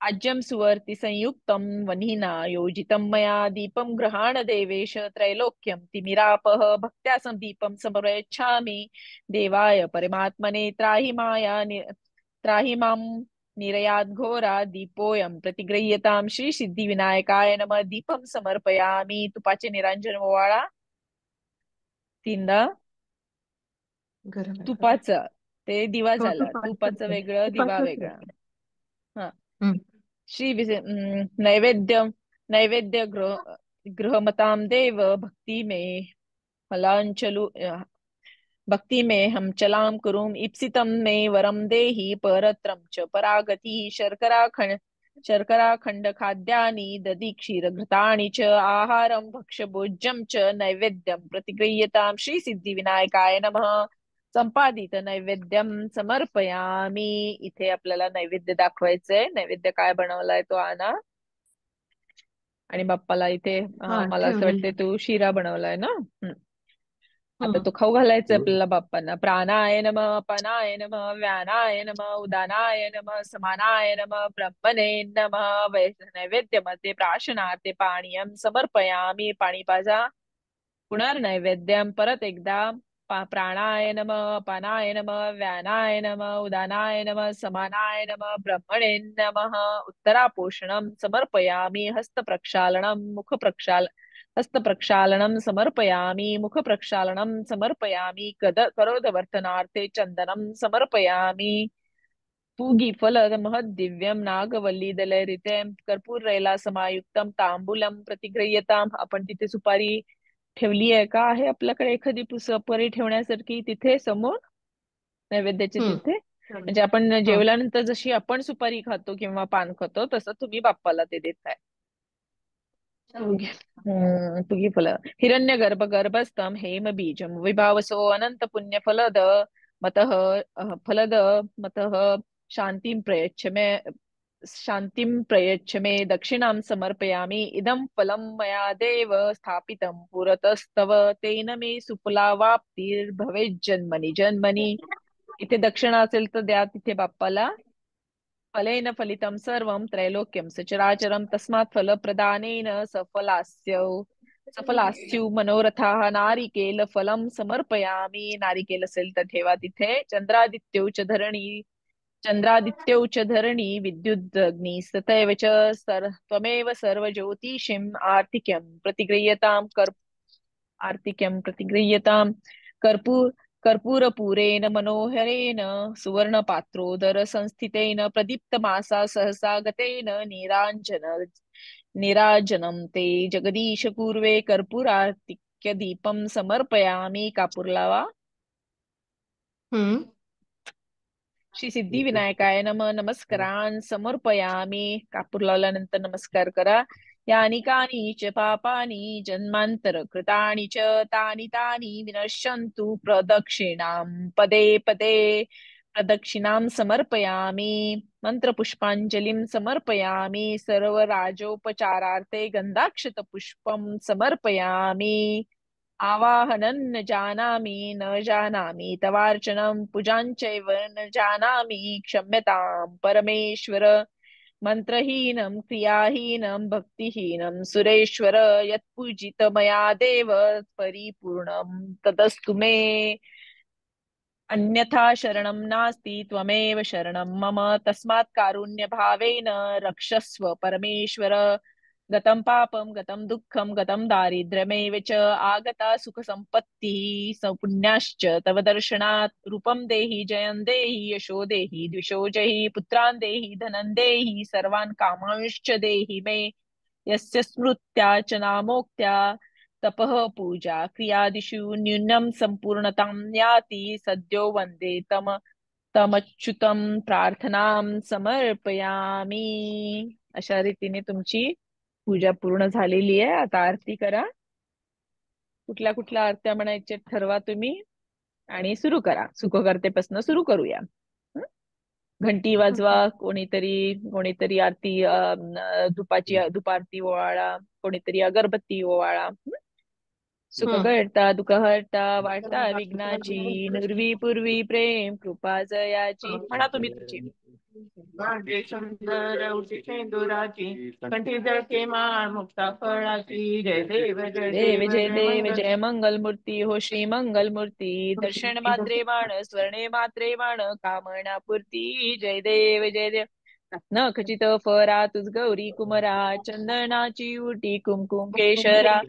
आज्यं सुवर्ति संयुक्तं वह्निना योजितं मया दीपं गृहाण देवेश. त्रैलोक्यं तिमिरापः भक्त्या दीपं समर्पयामि. देवाय परमात्मने त्राहि मां निरयाद घोरा दीपोयं प्रतिगृह्यतां. श्री सिद्धिविनायकाय नमः. दीपं समर्पयामि. तुपाचे निरांजन ओवाळा तीनदा. गरम आहे. तुपाचं ते दिवा हो, झाला, तुपाचं वेगळं, दिवा तुपाचंच वेगळा. आहे. हा. हम्म. नैवेद्य गृहमतां देव भक्ति में फलांचलु भक्ति में हम चलाम कुरुम इप्सितं मे वरम देहि परत्रं च परागति. शर्करा खंड खाद्यानि दधि क्षीर घृतानि च आहारं भक्ष्यभोज्यं च नैवेद्यं प्रतिगृह्यतां. श्री सिद्धिविनायकाय नमः. संपादित नैवेद्यम समर्पयामी. इथे आपल्याला नैवेद्य दाखवायचंय. नैवेद्य काय बनवलाय तो आणा. आणि बाप्पाला इथे मला असं ठेवलेलं वाटतं आहे. तू शिरा बनवलाय ना. आता हम्म. तो खाऊ घालायचा आपल्याला बाप्पांना. प्राणाय नमः, अपानाय नमः, व्यानाय नमः, उदानाय नमः, समानाय नमः, ब्रह्मणे नमः. नैवेद्यमध्ये प्राशनार्थे पाणीयं समर्पयामी. पाणी पाजा. पुनर्नैवेद्यं परत एकदा. प्राणाय नमः, अपानाय नमः, व्यानाय नमः, उदानाय नमः, समानाय नमः, ब्रह्मणे नमः. उत्तरापोषणं समर्पयामि. हस्तप्रक्षालनं समर्पयामि. मुखप्रक्षालनं समर्पयामि. करोदवर्तनार्थे चन्दनं समर्पयामि. पूगीफल महद्दिव्यं नागवल्लीदलैरितं कर्पूरैला समायुक्तं तांबूलं प्रतिगृह्यताम्. आपण तिथे सुपारी ठेवली आहे का? आहे आपल्याकडे एखादी सुपारी ठेवण्यासारखी तिथे समोर नैवेद्याच्या तिथे? म्हणजे आपण जेवल्यानंतर जशी आपण सुपारी खातो किंवा पान खातो तसं तुम्ही बाप्पाला ते देताय. पुगीफल हिरण्यगर्भ गर्भस्थं हेम बीजं विभावसो अनंत पुण्यफलद मतः फलद मतः शान्तिं प्रयच्छ मे दक्षिणां समर्पयामि इदं फलं मया देव स्थापितं पुरतस्तव तेन मे सुफलावाप्तिर्भवेज्जन्मनि जन्मनि. इथे दक्षिणा असेल तर द्या तिथे बाप्पाला. फलेन फलितं सर्वं त्रैलोक्यं सचराचरं तस्मात् फलप्रदानेन सफलास्यु मनोरथाः. नारिकेल फलं समर्पयामि. नारिकेल असेल तर ठेवा तिथे. चंद्रादित्यौ च धरणी विद्युदग्नि तथैव च त्वमेव सर्वज्योतिषिम् आर्तिक्यं प्रतिगृह्यताम्. कर्पूर कर्पूरपूरेण मनोहरेण सुवर्णपात्रोदर संस्थितेन प्रदीप्तमासा सहसा गतेन नीराजनं ते जगदीश पूर्वे कर्पूरार्तिक्य दीपं समर्पयामि. कापूर लावा. हम्म. श्री सिद्धिविनायकाय नमस्कारान् समर्पयामि. कापूर लावल्यानंतर नमस्कार करा. यानि कानि च पापानि जन्मांतर कृतानि च तानि विनश्यन्तु पदे पदे प्रदक्षिणां समर्पयामि. मंत्रपुष्पांजलिं समर्पयामि. सर्वराजोपचारार्थे गन्धाक्षत पुष्पं समर्पयामि. आवाहनं न जानामि तवार्चनं पूजाञ्चैव न जानामि क्षम्यतां परमेश्वर. मंत्रहीनं क्रियाहीनं भक्तिहीनं सुरेश्वर. यत्पूजित मया देव परिपूर्णं तदस्तु मे. अन्यथा शरणं नास्ति त्वमेव शरणं मम तस्मात् कारुण्यभावेन रक्षस्व परमेश्वर. गतं पापं गतं दुःखं गतं दारिद्र्यमेव च आगता सुखसम्पत्तिः सपुण्याश्च तव दर्शनात्. रूपं देहि जयं देहि यशो देहि द्विषो जहि पुत्रान् देहि धनं देहि सर्वान् कामांश्च देहि मे. यस्य स्मृत्या च नामोक्त्या तपः पूजा क्रियादिषु न्यूनं संपूर्णतां याति सद्यो वन्दे तमच्युतं प्रार्थनां समर्पयामि. अशा रीतीने तुमची पूजा पूर्ण झालेली आहे. आता आरती करा. कुठल्या कुठल्या आरत्या म्हणायच्या ठरवा तुम्ही आणि सुरू करा. सुखकर्तेपासून सुरू करूया. हं? घंटी वाजवा. कोणीतरी आरती धुपारती ओवाळा. कोणीतरी अगरबत्ती ओवाळा. सुख करता दुःख हरता वाटता विघ्नाची नुरवी पूर्वी प्रेम कृपा जयाची. म्हणा तुम्ही तुमची. मागे सुंदर उठी शेंदुराची कंठी जळके माळ मुक्ता फळाची. जय देव जय देव देव जय जय देव मंगल. जय मंगल मूर्ती हो श्री मंगल मूर्ती. दर्शन मात्रे बाण स्वर्णे मात्रे बाण कामना पूर्ती. जय देव जय देव. न खचित फरा तुझ गौरी कुमरा चंदनाची उटी कुमकुम केशरा.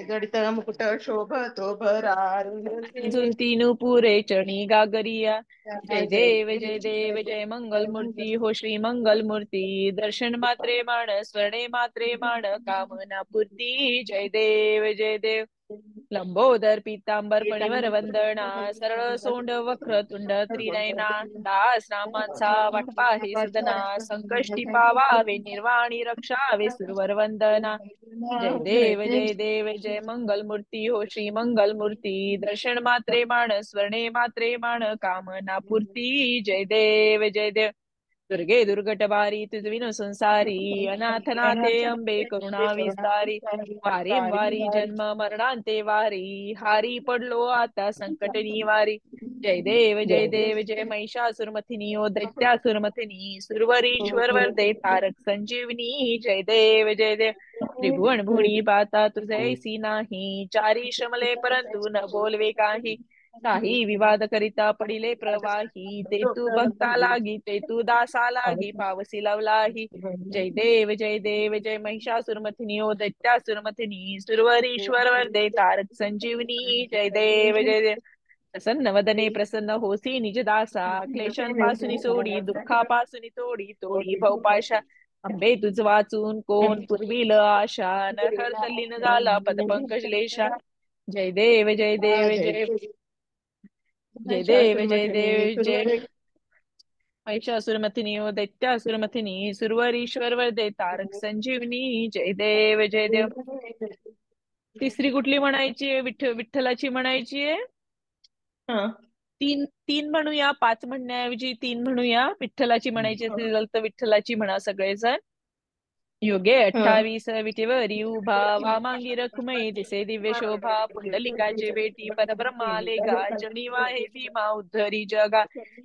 जडित मुकुट शोभतो भरा. झुलती नुपुरे चरणी गागरिया. जय देव जय मंगल मूर्ती हो श्री मंगल मूर्ती. दर्शन मात्रे माण स्वर्णे मात्रे माण कामना पूर्ती. जय देव. लंबोदर पीतांबर फणीवर वंदना सरळ सोंड वक्र तुंड त्रिनयना. दास रामांचा वाटपा हे सदना संकष्टी पावावे निर्वाणी रक्षावे सुरवर वंदना. जय देव जय मंगल मूर्ती हो श्री मंगल मूर्ती. दर्शन मात्रे माण स्वर्णे मात्रे माण कामना पूर्ती. जय देव. दुर्गे दुर्गट बारी तुझ विनु संसारी अनाथनाथे अंबे करुणा विस्तारी. वारी जन्म मरणांते वारी हारी पडलो आता संकट निवारी. जय देव जय महिषासुरमथिनी ओ दैत्यासुरमथिनी सुरवरीश्वर वरदे तारक संजीवनी. जय देव त्रिभुवन भुवनी पाता तुझैसी नाही चारी श्रमले परंतु न बोलवे काही विवाद करिता पडिले प्रवाही. ते तू भक्ता लागी ते तू दासा लागी पावसी लावलाही. जय देव जय महिषासुरमथिनी ओ दैत्यासुरमथिनी सुरवरीश्वर वरदे तारक संजीवनी. जय देव. प्रसन्न वदने प्रसन्न होसी निज दासा क्लेशांपासून सोडी दुःखापासून तोडी भवपाशा. अंबे तुझ वाचून कोण पुरविल आशा नरहर तल्लीन झाला पदपंकज लेशा. जय देव जय महिषासुरमथिनी ओ दैत्यासुरमथिनी सुरवरीश्वर वरदे तारक संजीवनी. जय देव. तिसरी कुठली म्हणायची आहे? विठ्ठलाची म्हणायची आहे. हा. तीन तीन म्हणूया, 5 म्हणण्याऐवजी 3 म्हणूया. विठ्ठलाची म्हणायची असेल तर विठ्ठलाची म्हणा सगळेजण. योगे 28 विटेवरी उभा, वामांगी रखुमई दिसे दिव्य शोभा, पुंडलिकाचे वेटी परब्रह्मा लेगा, जणीवा हे भीमा उद्धरी जगा.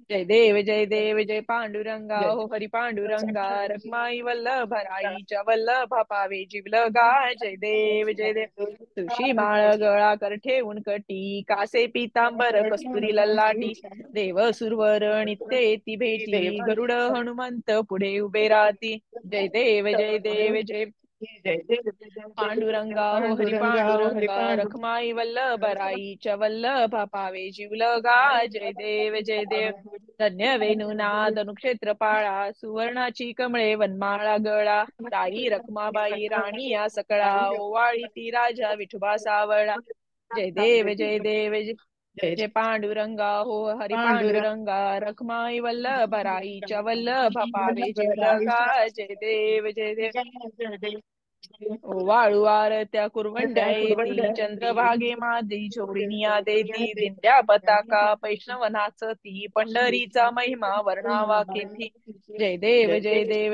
जय देव जय पांडुरंगा, हो हरी पांडुरंगा, रखमाई वल्लभ राईच्या वल्लभ पावे जीवलगा. जय देव तुळशी माळ गळा कर ठेवून कटी, कासे पितांबर कस्तुरी ललाटी, देव सुरवर नित्य येती भेटी, गरुड हनुमंत पुढे उभे राहती. जय देव जय पांडुरंगा, हो हरी पांडुरंगा, रखमाई वल्लभ राईच्या वल्लभ पावे जीवलगा. जय देव धन्य वेणुनाद अनुक्षेत्र पाळा, सुवर्णाची कमळे वनमाळा गळा, ताई रखमाबाई राणी या सकळा, ओवाळी ती राजा विठोबा सावळा. जय देव जय पांडुरंगा, हो हरी पांडुरंगा, रखमाई वल्लभ राईच्या वल्लभ पावे जीवलगा. जय देव वाळू आरत्या कुरवंड्या येती, चंद्रभागे मादी झोळीनिया देती, दिंड्या पताका पैष्णवनाच ती, पंढरीचा महिमा वर्णावा केती. जय देव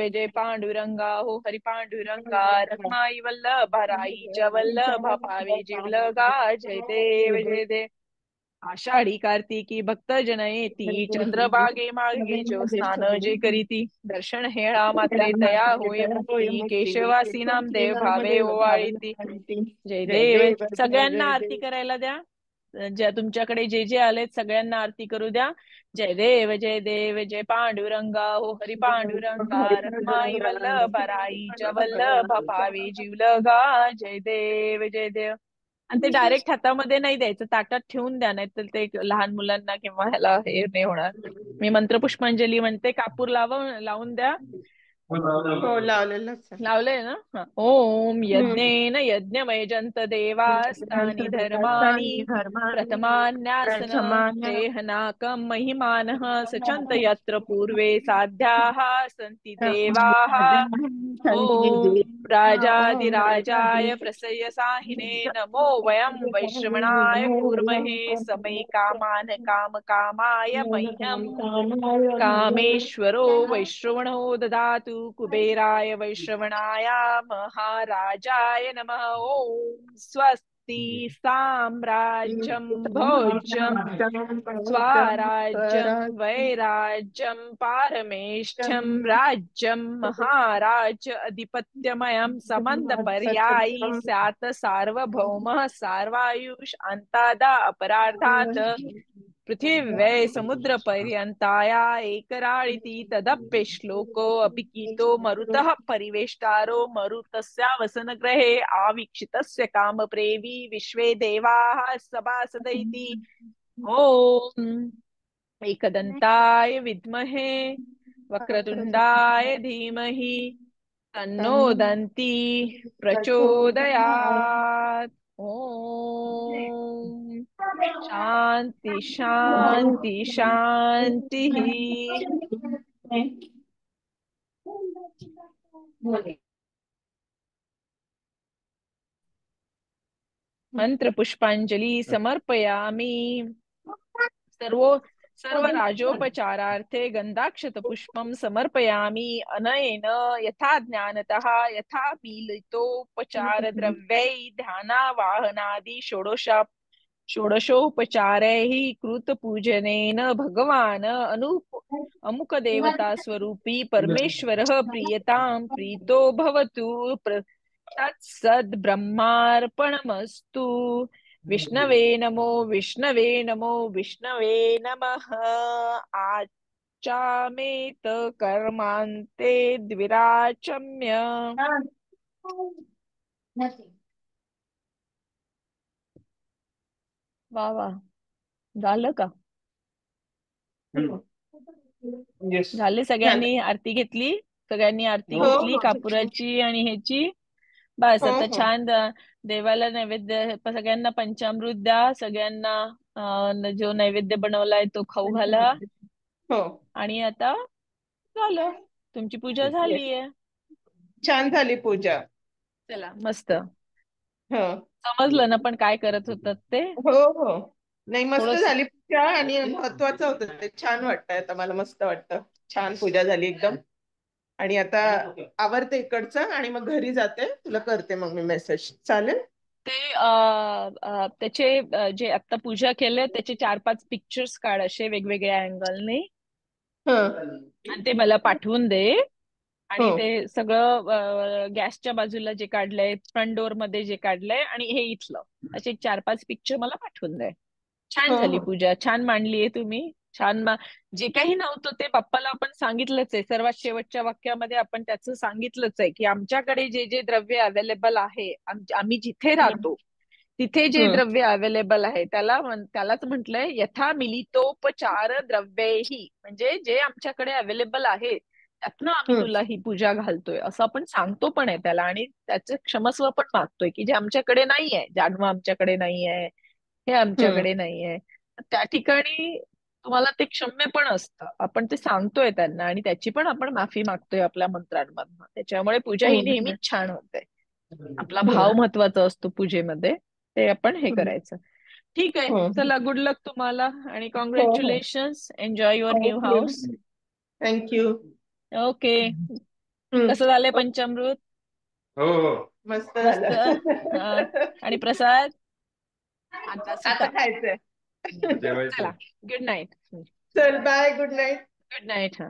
जय पांडुरंगा, हो हरी पांडुरंगा, रखमाई वल्लभ राईच्या वल्लभ पावे जीवलगा. जय देव आषाढी कार्तिकी भक्त जन येती, चंद्रभागे मागे जो स्नान जे करीती, दर्शन हेळा मात्रे तया होय मुक्ती, केशवासी नामदेव भावे ओवाळीती. जय देव सगळ्यांना आरती करायला द्या. ज्या तुमच्याकडे जे जे आलेत सगळ्यांना आरती करू द्या. जय देव जय पांडुरंगा, हो हरी पांडुरंगा, रखमाई वल्लभ राईच्या वल्लभ पावे जीवलगा. जय देव आणि ते डायरेक्ट हातामध्ये नाही द्यायचं, ताटात ठेवून द्या, नाही तर ते लहान मुलांना किंवा ह्याला हे नाही होणार. मी मंत्रपुष्पांजली म्हणते, कापूर लावून द्या. हो लावलेलंच आहे. लावलंय ना? हा. ओम यज्ञेन यज्ञमय जंत देवास्तानि धर्माणि प्रथमान्यासन तेहनाकं महिमानः सचन्त यत्र पूर्वे साध्याः सन्ति देवाः. ओम राजाधिराजाय प्रसय्य साहिने नमो वयं वैश्रवणाय कूर्महे समै कामान काम कामाय मह्यम्. कामेश्वरो वैश्रवणो ददातु कुबेराय वैश्रवणाय महाराजाय नमः. ओम स्वस्ति साम्राज्यं भोज्यं स्वराज्यं वैराज्यं पारमेष्ठ्यं राज्यं महाराज अधिपत्यमयं समंदपर्यायी स्यात् सार्वभौमः सार्वायुष अंतादा अपराधात् पृथिव्यै समुद्र पर्यंताया एकराळिति तदप्ये श्लोको अपिकीतो मरुतः परिवेष्टारो मरुतस्या वसनग्रहे आवीक्षितस्य कामप्रेवी विश्वे देवाः सभासदैति. ओम एकदन्ताय विद्महे वक्रतुंडाय धीमहि तन्नो दन्ती प्रचोदयात्. ओम शांति शांति शांति. मंत्र पुष्पांजली समर्पयामि. सर्व राजोपचारार्थे गंधाक्षत पुष्पं समर्पयामि. अनयेन यथा ज्ञानतः यथा मीलितोपचार द्रव्यै ध्यानावाहनादि षोडशोपचारैः कृतपूजनेन भगवान् अमुक देवता स्वरूपी परमेश्वरः प्रीतो भवतु. तत्सद्ब्रह्मार्पणमस्तु. विष्णवे नमो विष्णवे नमः. आचामेत कर्मान्ते द्विराचम्य. वा झालं का? झाले? सगळ्यांनी आरती घेतली? सगळ्यांनी आरती हो, घेतली हो. कापुराची आणि ह्याची? बस हो, आता हो. छान देवाला नैवेद्य सगळ्यांना पंचामृत द्या. सगळ्यांना जो नैवेद्य बनवलाय तो खाऊ घाला. हो आणि आता झालं, तुमची पूजा झालीये. छान झाली पूजा. चला मस्त. हो समजलं ना पण काय करत होतात ते? हो हो नाही, मस्त थोडस झाली पूजा आणि महत्वाचं होतं ते. छान वाटतंय आता, मला मस्त वाटतं. छान पूजा झाली एकदम. आणि आता आवरते इकडचं आणि मग घरी जाते, तुला करते मग मी मेसेज. चालेल? ते त्याचे जे आता पूजा केले त्याचे 4-5 पिक्चर्स काढ असे वेगवेगळ्या अँगलने हं. आणि ते मला पाठवून दे. हो आणि ते सगळं गॅसच्या बाजूला जे काढलंय, फ्रंट डोअर मध्ये जे काढलंय आणि हे इथलं, असे 4-5 पिक्चर मला पाठवून दे. छान हो झाली हो. पूजा, छान मांडलीये तुम्ही. छान जे काही नव्हतं ते बाप्पाला आपण सांगितलंच आहे. सर्वात शेवटच्या वाक्यामध्ये आपण त्याचं सांगितलंच आहे की आमच्याकडे जे जे द्रव्य अवेलेबल आहे, आम्ही जिथे हं. राहतो तिथे जे हं. द्रव्य अवेलेबल आहे त्यालाच म्हटलंय यथा मिलितोपचार द्रव्येही, म्हणजे जे आमच्याकडे अवेलेबल आहे त्यातनं आम्ही हं. तुला ही पूजा घालतोय असं आपण सांगतो पण आहे त्याला. आणि त्याचं क्षमस्व पण मागतोय की जे आमच्याकडे नाहीये, जाणवं आमच्याकडे नाहीये, हे हं. आमच्याकडे नाहीये. त्या ठिकाणी तुम्हाला ते क्षम्य पण असतं, आपण ते सांगतोय त्यांना आणि त्याची पण आपण माफी मागतोय आपल्या मंत्रांमधनं. त्याच्यामुळे पूजा ही हं. नेहमीच छान होते. आपला भाव हं. महत्वाचा असतो पूजेमध्ये, ते आपण हे हं. करायचं. ठीक आहे, हं. चला, गुड लक तुम्हाला आणि हो हो. Congratulations. Enjoy your new thank you. House. Thank you. Okay. हं. कसं झालंय पंचामृत? हो हो. मस्त मस्त. झालं. हा. आणि प्रसाद आता आता सुता. खायचंय. जेवायचंय. चला, गुड नाईट. चल bye, good night. Good night. हा.